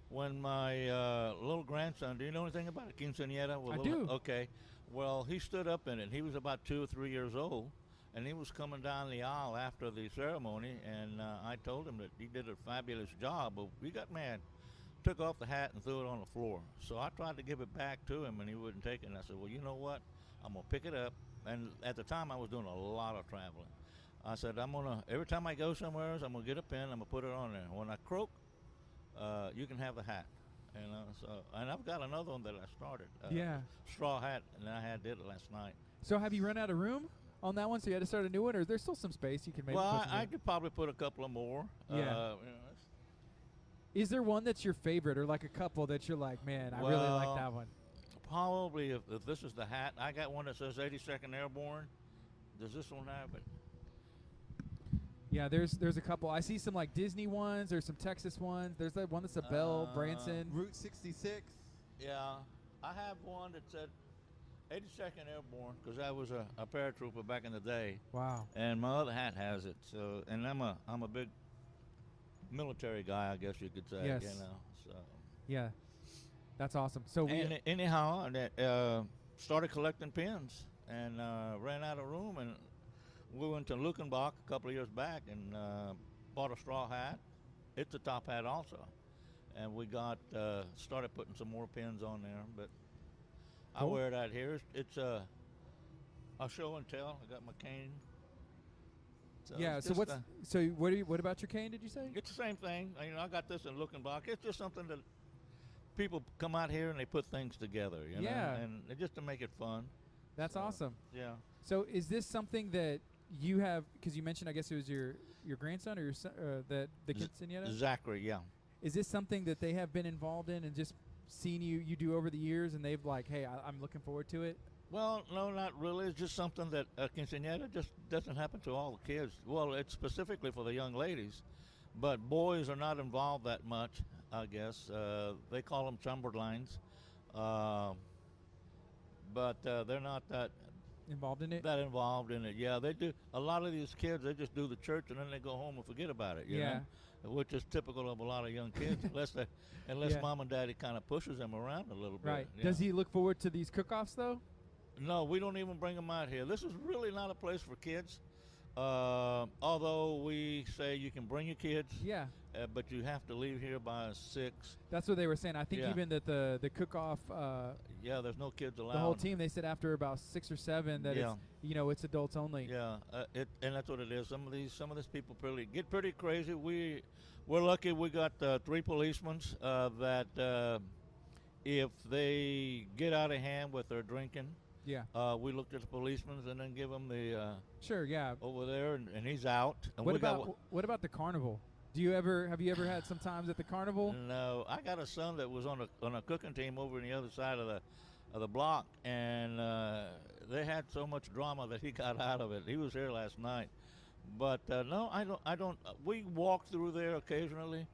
When my little grandson, do you know anything about a quinceañera?
I do.
Okay. Well, he stood up in it. He was about 2 or 3 years old, and he was coming down the aisle after the ceremony, and I told him that he did a fabulous job, but he got mad, took off the hat and threw it on the floor. So I tried to give it back to him, and he wouldn't take it. And I said, "Well, you know what? I'm going to pick it up." And at the time, I was doing a lot of traveling. I said, every time I go somewhere, I'm going to get a pin, I'm going to put it on there. When I croak, you can have the hat. And I've got another one that I started. Straw hat, and I did it last night.
So have you run out of room on that one, so you had to start a new one, or is there still some space you can maybe
Well,
put some
I
in?
could probably put a couple of more.
Yeah. Is there one that's your favorite, or like a couple that you're like, man, I really like that one?
Probably if this is the hat. I got one that says 82nd Airborne. Does this one have it?
Yeah, there's a couple. I see some like Disney ones. There's some Texas ones. There's that one that's a Bell Branson.
Route 66.
Yeah, I have one that said 82nd Airborne because I was a paratrooper back in the day.
Wow.
And my other hat has it. So, and I'm a big military guy, I guess you could say.
Yes.
So.
Yeah, that's awesome. So
anyhow, that started collecting pins and ran out of room, and we went to Lukenbach a couple of years back and bought a straw hat. It's a top hat also, and we got started putting some more pins on there. But
Cool.
I wear it out here. It's a show and tell. I got my cane. So
yeah.
it's
So
just
what about your cane? Did you say?
it's the same thing. I got this in Lukenbach. It's just something that people come out here and they put things together. You know?
Yeah.
And just to make it fun.
That's
So,
awesome.
Yeah.
So is this something that you have? Because you mentioned, I guess it was your grandson or your son, the quinceañera.
Zachary, yeah.
Is this something that they have been involved in and just seen you do over the years, and they've like, hey, I'm looking forward to it?
Well, no, not really. It's just something that a quinceañera just doesn't happen to all the kids. Well, it's specifically for the young ladies, but boys are not involved that much, I guess. They call them Chamberlains, but they're not that
Involved in it?
involved in it. Yeah, they do. A lot of these kids, they just do the church and then they go home and forget about it. You
Yeah.
know? Which is typical of a lot of young kids, unless
Yeah.
mom and daddy kind of pushes them around a little bit.
Right.
Yeah.
Does he look forward to these cook-offs though?
No, we don't even bring them out here. This is really not a place for kids. Although we say you can bring your kids,
Yeah.
but you have to leave here by 6.
That's what they were saying. I think
Yeah.
even that the cook-off,
Yeah, there's no kids allowed.
the whole team, they said after about 6 or 7 that
Yeah.
it's adults only.
Yeah, and that's what it is. Some of these people get pretty crazy. We're lucky we got 3 policemen that if they get out of hand with their drinking,
Yeah.
we look at the policemen and then give them the
Sure. Yeah.
over there, and he's out. And
What
we got
about the carnival? Have you ever had some times at the carnival?
No, I got a son that was on a cooking team over on the other side of the block, and they had so much drama that he got out of it. He was here last night, but no, I don't. We walk through there occasionally,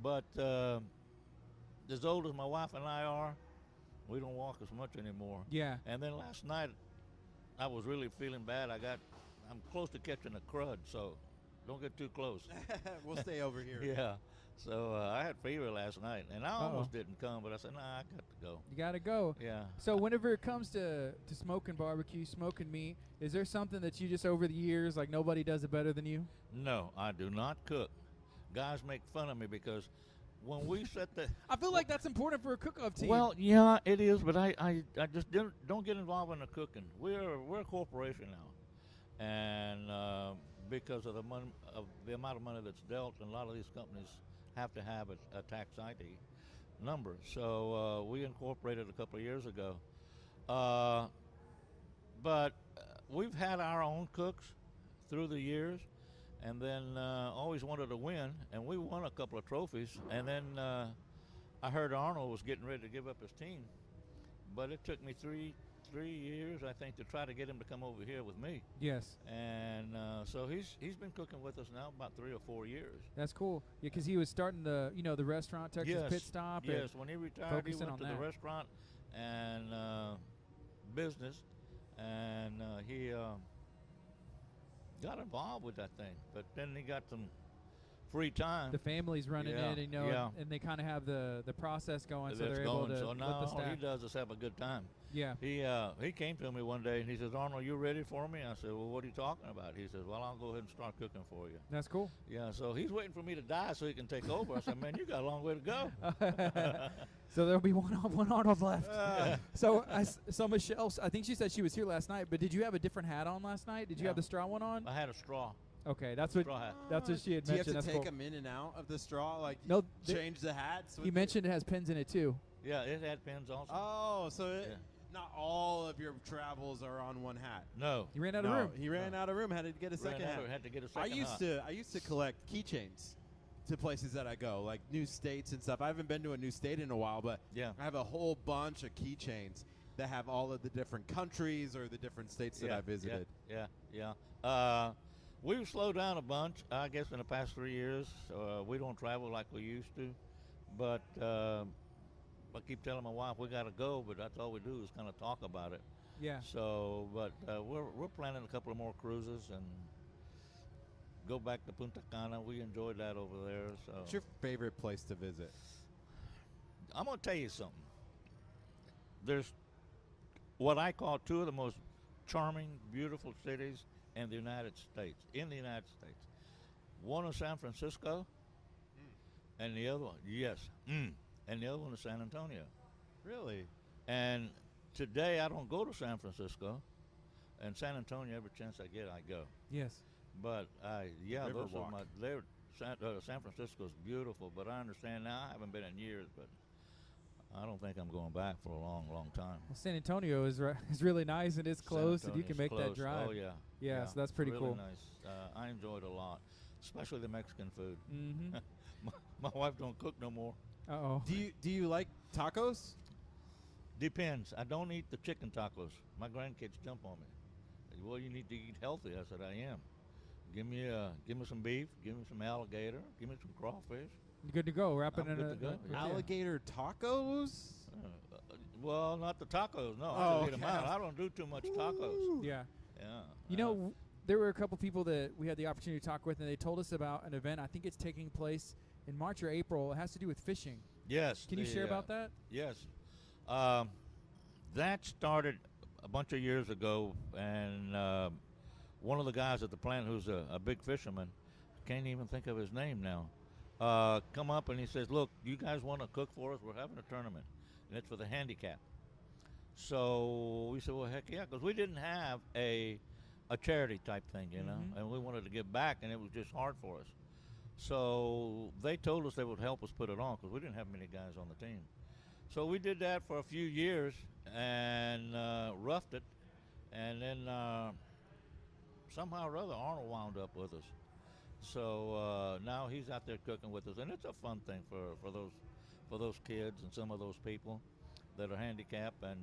but as old as my wife and I are, we don't walk as much anymore.
Yeah.
And then last night, I was really feeling bad. I'm close to catching a crud, so don't get too close.
We'll stay over here.
Yeah. So I had fever last night, and I almost didn't come, but I said, nah, I got to go.
You got to go.
Yeah.
So whenever it comes to smoking barbecue, smoking meat, is there something that you just over the years, like nobody does it better than you?
No, I do not cook. Guys make fun of me because when we set the...
I feel like that's important for a cook-off team.
Well, yeah, it is, but I just don't get involved in the cooking. We're a corporation now, and because of the amount of money that's dealt, and a lot of these companies have to have a tax ID number. So we incorporated a couple of years ago. But we've had our own cooks through the years, and then always wanted to win, and we won a couple of trophies. And then I heard Arnold was getting ready to give up his team, but it took me three years, I think, to try to get him to come over here with me.
Yes.
And so he's been cooking with us now about 3 or 4 years.
That's cool. Yeah, because he was starting the restaurant, Texas Pit Stop.
Yes, when he retired, he went to the
that.
restaurant and business, and he got involved with that thing. But then he got some free time.
The family's running
Yeah,
in, and they kind of have the process going, so
That's
they're able
going.
to
So
let
now
the
all
staff.
he does is have a good time.
Yeah.
He came to me one day and he says, Arnold, you ready for me? I said, well, what are you talking about? He says, well, I'll go ahead and start cooking for you.
That's cool.
Yeah, so he's waiting for me to die so he can take over. I said, man, you got a long way to go.
So there'll be one Arnold left. So Michelle, I think she said she was here last night, but did you have a different hat on last night? Did you have the straw one on?
I had a straw.
Okay, that's what
Straw hat.
that's what she had
Do you
mentioned.
have to
That's
take
cool.
them in and out of the straw? Like,
No,
change the hats?
He mentioned it has pins in it too.
Yeah, it had pins also.
Oh, so
Yeah.
not all of your travels are on one hat.
No.
He ran out of room.
He ran out of room. Had to get a second hat.
Had to get a
I
second
used to collect keychains to places that I go, like new states and stuff. I haven't been to a new state in a while, but
Yeah.
I have a whole bunch of keychains that have all of the different countries or the different states that I visited.
Yeah. We've slowed down a bunch, I guess, in the past 3 years. We don't travel like we used to, but I keep telling my wife we got to go, but that's all we do is kind of talk about it.
Yeah.
So, but we're planning a couple of more cruises and go back to Punta Cana. We enjoyed that over there. So,
What's your favorite place to visit?
I'm gonna tell you something. There's what I call two of the most charming, beautiful cities in the United States. One is San Francisco, and the other one, and the other one is San Antonio.
Really?
And today I don't go to San Francisco, and San Antonio, every chance I get, I go.
Yes.
But those are
Riverwalk.
San Francisco's beautiful, but I understand now. I haven't been in years, but I don't think I'm going back for a long, long time.
Well, San Antonio is really nice and it's close, and you can make that drive.
Oh yeah.
Yeah, so that's
it's
pretty
really
cool.
Nice. I enjoyed it a lot, especially the Mexican food.
Mm-hmm.
my wife don't cook no more.
Uh-oh.
Do you like tacos?
Depends. I don't eat the chicken tacos. My grandkids jump on me. Well, you need to eat healthy. I said I am. Give me some beef. Give me some alligator. Give me some crawfish.
You're good to go. Wrap it
I'm
in
good to go.
yeah.
Alligator tacos?
Well, not the tacos. No, I
Oh,
don't eat them
okay.
out. I don't do too much tacos.
Yeah.
Yeah.
You know, there were a couple people that we had the opportunity to talk with, and they told us about an event. I think it's taking place in March or April. It has to do with fishing.
Yes.
Can you share about that?
Yes. That started a bunch of years ago, and one of the guys at the plant who's a big fisherman, can't even think of his name now, come up and he says, look, you guys want to cook for us? We're having a tournament, and it's for the handicap. So we said, well, heck yeah, because we didn't have a charity type thing, you know, and we wanted to give back, and it was just hard for us. So they told us they would help us put it on because we didn't have many guys on the team. So we did that for a few years and roughed it, and then somehow or other Arnold wound up with us. So now he's out there cooking with us, and it's a fun thing for those kids and some of those people that are handicapped, and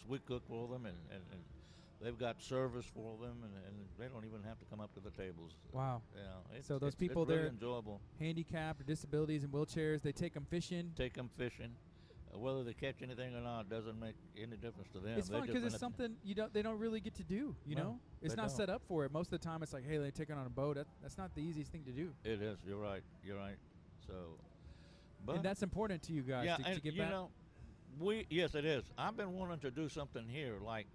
we cook for them, and they've got service for them, and they don't even have to come up to the tables.
Wow.
Yeah.
So those people
it's really
there,
enjoyable.
handicapped or disabilities and wheelchairs, they take them fishing.
Take them fishing. Whether they catch anything or not doesn't make any difference to them.
It's
They
fun
just
because
went
it's
up-
something they don't really get to do. You
No,
know, it's
they
not
don't.
set up for it. Most of the time, it's like, hey, they take it on a boat. That's not the easiest thing to do.
It is. You're right. So, but
And that's important to you guys
yeah,
to
and
get
you
back.
know, yes, it is. I've been wanting to do something here, like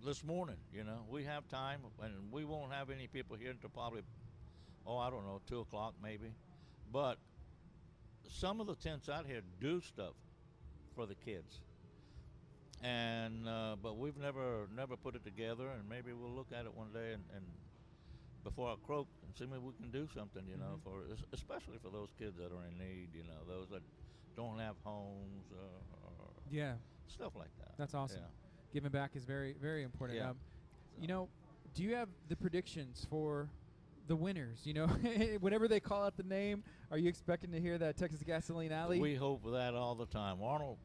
this morning. You know, we have time, and we won't have any people here until probably, I don't know, 2 o'clock maybe. But some of the tents out here do stuff for the kids, and but we've never put it together, and maybe we'll look at it one day and before I croak and see maybe we can do something, you know, for especially for those kids that are in need, you know, those that don't have homes or
Yeah,
stuff like that.
that's awesome.
Yeah.
Giving back is very, very important.
Yeah.
You know, do you have the predictions for the winners? You know, whenever they call out the name, are you expecting to hear that Texas Gasoline Alley?
We hope for that all the time. Arnold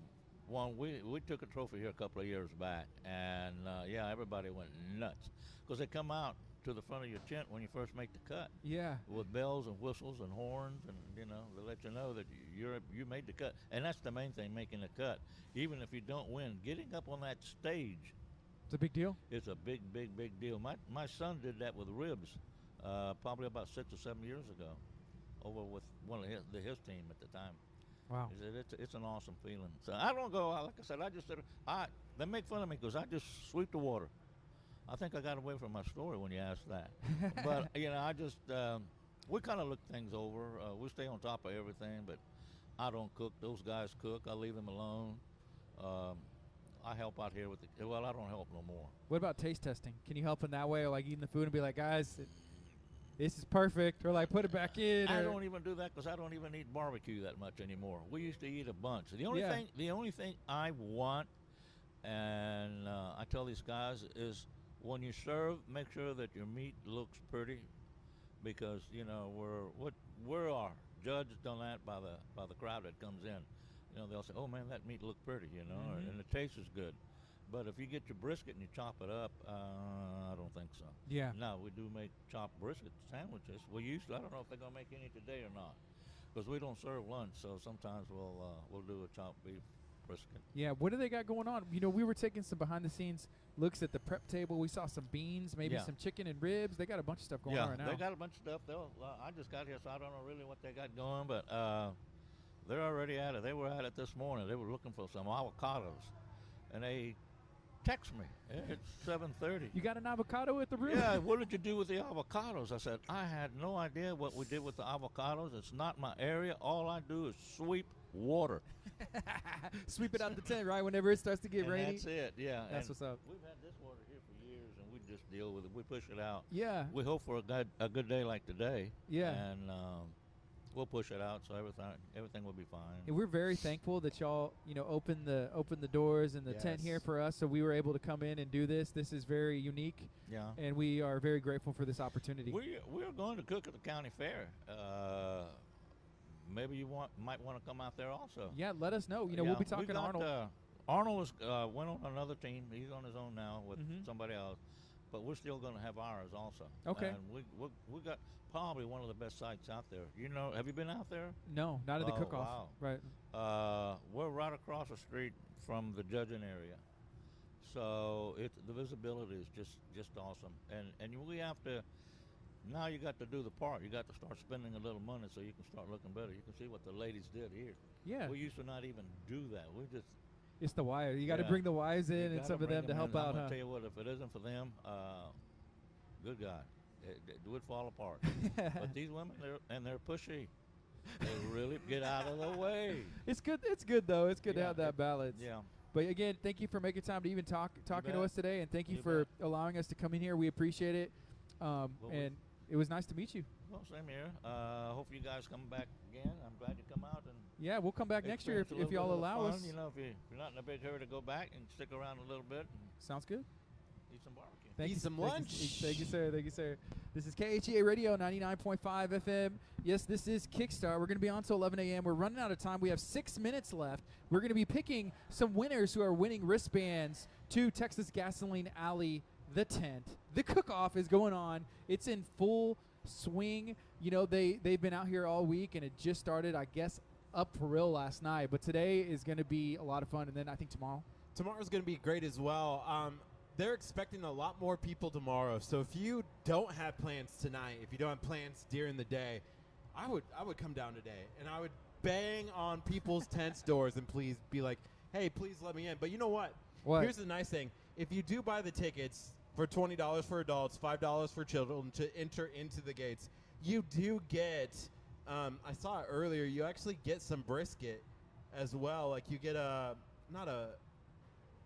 won. We took a trophy here a couple of years back, and yeah, everybody went nuts because they come out to the front of your tent when you first make the cut.
Yeah.
With bells and whistles and horns, and you know, they let you know that you made the cut, and that's the main thing, making the cut. Even if you don't win, getting up on that stage,
It's a big deal.
it's a big deal. My son did that with ribs, probably about 6 or 7 years ago, over with one of his team at the time.
Wow.
He said it's an awesome feeling. So I don't go, like I said, I just said, they make fun of me because I just sweep the water. I think I got away from my story when you asked that. But, you know, I just, we kind of look things over. We stay on top of everything, but I don't cook. Those guys cook. I leave them alone. I help out here with well, I don't help no more.
What about taste testing? Can you help in that way, or like eating the food and be like, guys, this is perfect, or like put it back in?
I
or
don't even do that because I don't even eat barbecue that much anymore. We used to eat a bunch. The only thing I want, and I tell these guys, is when you serve, make sure that your meat looks pretty, because you know we're our judged on that by the crowd that comes in. You know, they'll say, "Oh man, that meat looked pretty," you know, and the taste is good. But if you get your brisket and you chop it up, I don't think so.
Yeah.
No, we do make chopped brisket sandwiches. We used to. I don't know if they're gonna make any today or not, because we don't serve lunch. So sometimes we'll do a chopped beef brisket.
Yeah, what do they got going on? You know, we were taking some behind-the-scenes looks at the prep table. We saw some beans, maybe
Yeah.
some chicken and ribs. They got a bunch of stuff going on right now.
They got a bunch of stuff. I just got here, so I don't know really what they got going, but they're already at it. They were at it this morning. They were looking for some avocados, and they text me. It's 7:30.
You got an avocado at the room?
Yeah, what did you do with the avocados? I said, I had no idea what we did with the avocados. It's not my area. All I do is sweep water.
Sweep it out the tent, right? Whenever it starts to get
And
rainy.
that's it, yeah.
That's
And
what's up.
We've had this water here for years, and we just deal with it. We push it out.
Yeah.
We hope for a good day like today.
Yeah.
And we'll push it out, so everything will be fine.
And we're very thankful that y'all, you know, open the doors and the tent here
Yes.
for us, so we were able to come in and do this. This is very unique,
Yeah.
and we are very grateful for this opportunity.
We're going to cook at the county fair. Maybe you might want to come out there also.
Yeah, let us know. You know, we'll be talking to Arnold.
Arnold went on another team. He's on his own now with
Mhm.
somebody else, but we're still going to have ours also.
Okay.
And we got probably one of the best sites out there. You know, have you been out there?
No, not at the
Oh,
cook-off.
wow.
Right.
We're right across the street from the judging area, so the visibility is just awesome. And we have to. Now you got to do the part. You got to start spending a little money so you can start looking better. You can see what the ladies did here.
Yeah.
We used to not even do that. We just
It's the wire. You got to
Yeah.
bring the wives in
you
and
gotta
some of
bring
them to help
in.
out,
I'm gonna
huh?
tell you what, if it isn't for them, good God, it would fall apart. But these women, they're pushy. They really get out of the way.
It's good. It's good though. It's good to
Yeah,
have that balance.
Yeah.
But again, thank you for making time to even talking to
bet.
us today, and thank you
You
for
bet.
allowing us to come in here. We appreciate it, and it was nice to meet you.
Well, same here. Hope you guys come back again. I'm glad you come out and.
Yeah, we'll come back next year
experience a
if
little
y'all
bit of
allow
fun.
us.
You know, if you're not in a big hurry to go back and stick around a little bit and
Sounds good.
eat some barbecue.
Thank
Eat
you,
some
thank you,
lunch.
Thank you, sir. Thank you, sir. This is KHEA Radio 99.5 FM. Yes, this is Kickstart. We're going to be on till 11 a.m. We're running out of time. We have 6 minutes left. We're going to be picking some winners who are winning wristbands to Texas Gasoline Alley, the tent. The cook-off is going on. It's in full swing. You know, they've been out here all week, and it just started, I guess, up for real last night. But today is going to be a lot of fun, and then I think tomorrow.
Tomorrow's going to be great as well. They're expecting a lot more people tomorrow. So if you don't have plans tonight, if you don't have plans during the day, I would come down today and I would bang on people's tents doors and please be like, hey, please let me in. But you know what?
What?
Here's the nice thing. If you do buy the tickets for $20 for adults, $5 for children to enter into the gates, you do get, I saw it earlier, you actually get some brisket as well. Like you get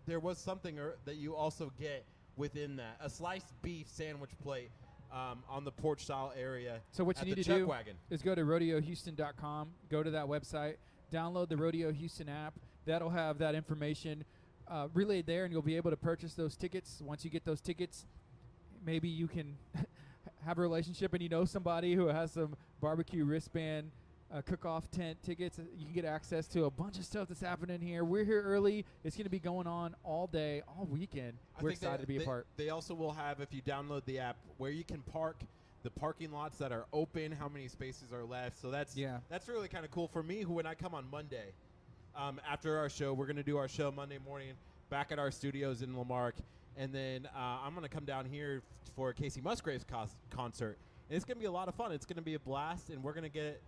there was something that you also get within that, a sliced beef sandwich plate on the porch style area.
So what you
at
need
the
to
Chuck
do
Wagon.
is go to rodeohouston.com, go to that website, download the Rodeo Houston app. That'll have that information relayed there, and you'll be able to purchase those tickets. Once you get those tickets, maybe you can have a relationship and you know somebody who has some barbecue wristband cook-off tent tickets. You can get access to a bunch of stuff that's happening here. We're here early. It's going to be going on all day, all weekend. We're excited to be a part.
They also will have, if you download the app, where you can park, the parking lots that are open, how many spaces are left. So that's really kind of cool for me. When I come on Monday, after our show, we're going to do our show Monday morning back at our studios in Lamarck, and then I'm going to come down here for a Casey Musgraves concert, and it's going to be a lot of fun. It's going to be a blast, and we're going to get.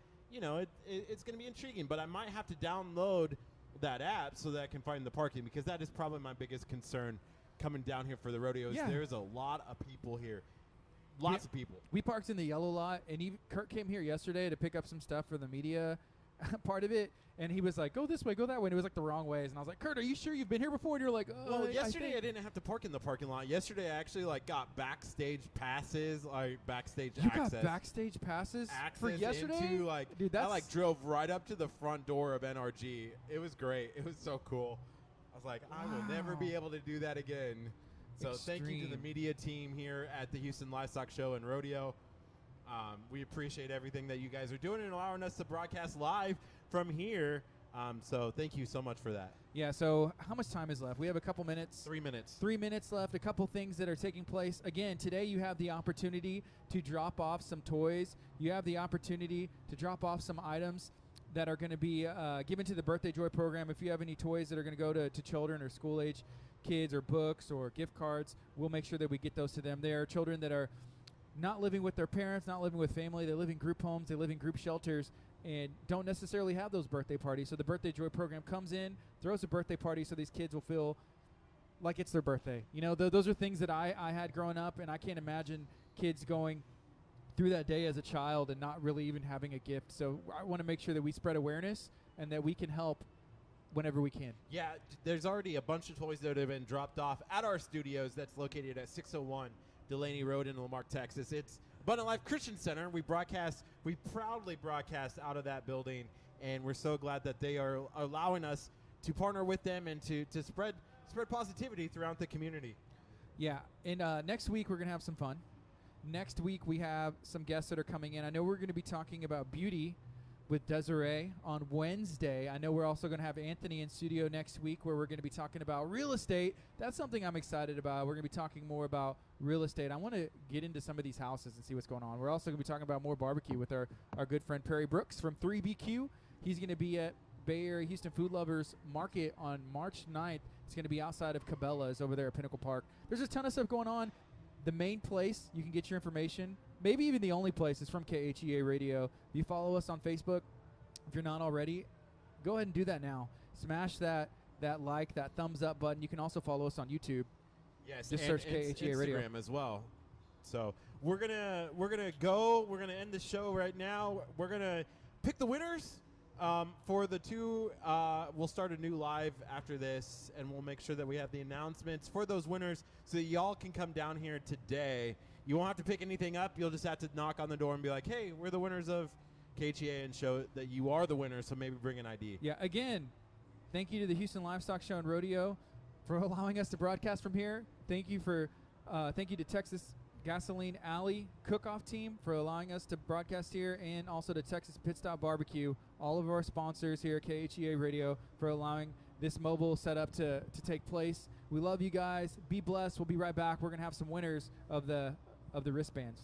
It's going to be intriguing, but I might have to download that app so that I can find the parking, because that is probably my biggest concern coming down here for the rodeos.
Yeah.
There's a lot of people here. Lots of people.
We parked in the yellow lot, and Kurt came here yesterday to pick up some stuff for the media part of it, and he was like, go this way, go that way, and it was like the wrong ways, and I was like, Kurt, are you sure you've been here before? And you're like, oh.
Well, yesterday I didn't have to park in the parking lot. Yesterday I actually got backstage passes, backstage
You
access.
got backstage passes for yesterday?
Into,
Dude,
I drove right up to the front door of NRG. It was great. It was so cool. I was like, I will never be able to do that again. So thank you to the media team here at the Houston Livestock Show and Rodeo. We appreciate everything that you guys are doing and allowing us to broadcast live from here. So thank you so much for that.
Yeah, so how much time is left? We have a couple minutes.
3 minutes.
3 minutes left. A couple things that are taking place. Again, today you have the opportunity to drop off some toys. You have the opportunity to drop off some items that are going to be given to the Birthday Joy program. If you have any toys that are going to go to children or school-age kids or books or gift cards, we'll make sure that we get those to them. There are children that are not living with their parents, not living with family. They live in group homes. They live in group shelters and don't necessarily have those birthday parties. So the Birthday Joy program comes in, throws a birthday party so these kids will feel like it's their birthday. Those are things that I had growing up, and I can't imagine kids going through that day as a child and not really even having a gift. So I want to make sure that we spread awareness and that we can help whenever we can.
Yeah, there's already a bunch of toys that have been dropped off at our studios that's located at 601 Delaney Road in Lamarck, Texas. It's Abundant Life Christian Center. We proudly broadcast out of that building, and we're so glad that they are allowing us to partner with them and to spread positivity throughout the community.
Yeah, and next week we're going to have some fun. Next week we have some guests that are coming in. I know we're going to be talking about beauty with Desiree on Wednesday. I know we're also going to have Anthony in studio next week where we're going to be talking about real estate. That's something I'm excited about. We're going to be talking more about real estate. I want to get into some of these houses and see what's going on. We're also going to be talking about more barbecue with our good friend Perry Brooks from 3BQ. He's going to be at Bay Area Houston Food Lovers Market on March 9th. It's going to be outside of Cabela's over there at Pinnacle Park. There's a ton of stuff going on. The main place you can get your information, maybe even the only place, is from KHEA Radio. If you follow us on Facebook, if you're not already, go ahead and do that now. Smash that like, that thumbs up button. You can also follow us on YouTube.
Yes,
just search KHEA
Instagram
Radio
as well. So we're gonna go. We're gonna end the show right now. We're gonna pick the winners for the two. We'll start a new live after this, and we'll make sure that we have the announcements for those winners so that y'all can come down here today. You won't have to pick anything up. You'll just have to knock on the door and be like, hey, we're the winners of KHEA, and show that you are the winner, so maybe bring an ID.
Yeah, again, thank you to the Houston Livestock Show and Rodeo for allowing us to broadcast from here. Thank you to Texas Gasoline Alley Cook-Off Team for allowing us to broadcast here, and also to Texas Pit Stop Barbecue, all of our sponsors here at KHEA Radio for allowing this mobile setup to take place. We love you guys. Be blessed. We'll be right back. We're going to have some winners of the wristbands.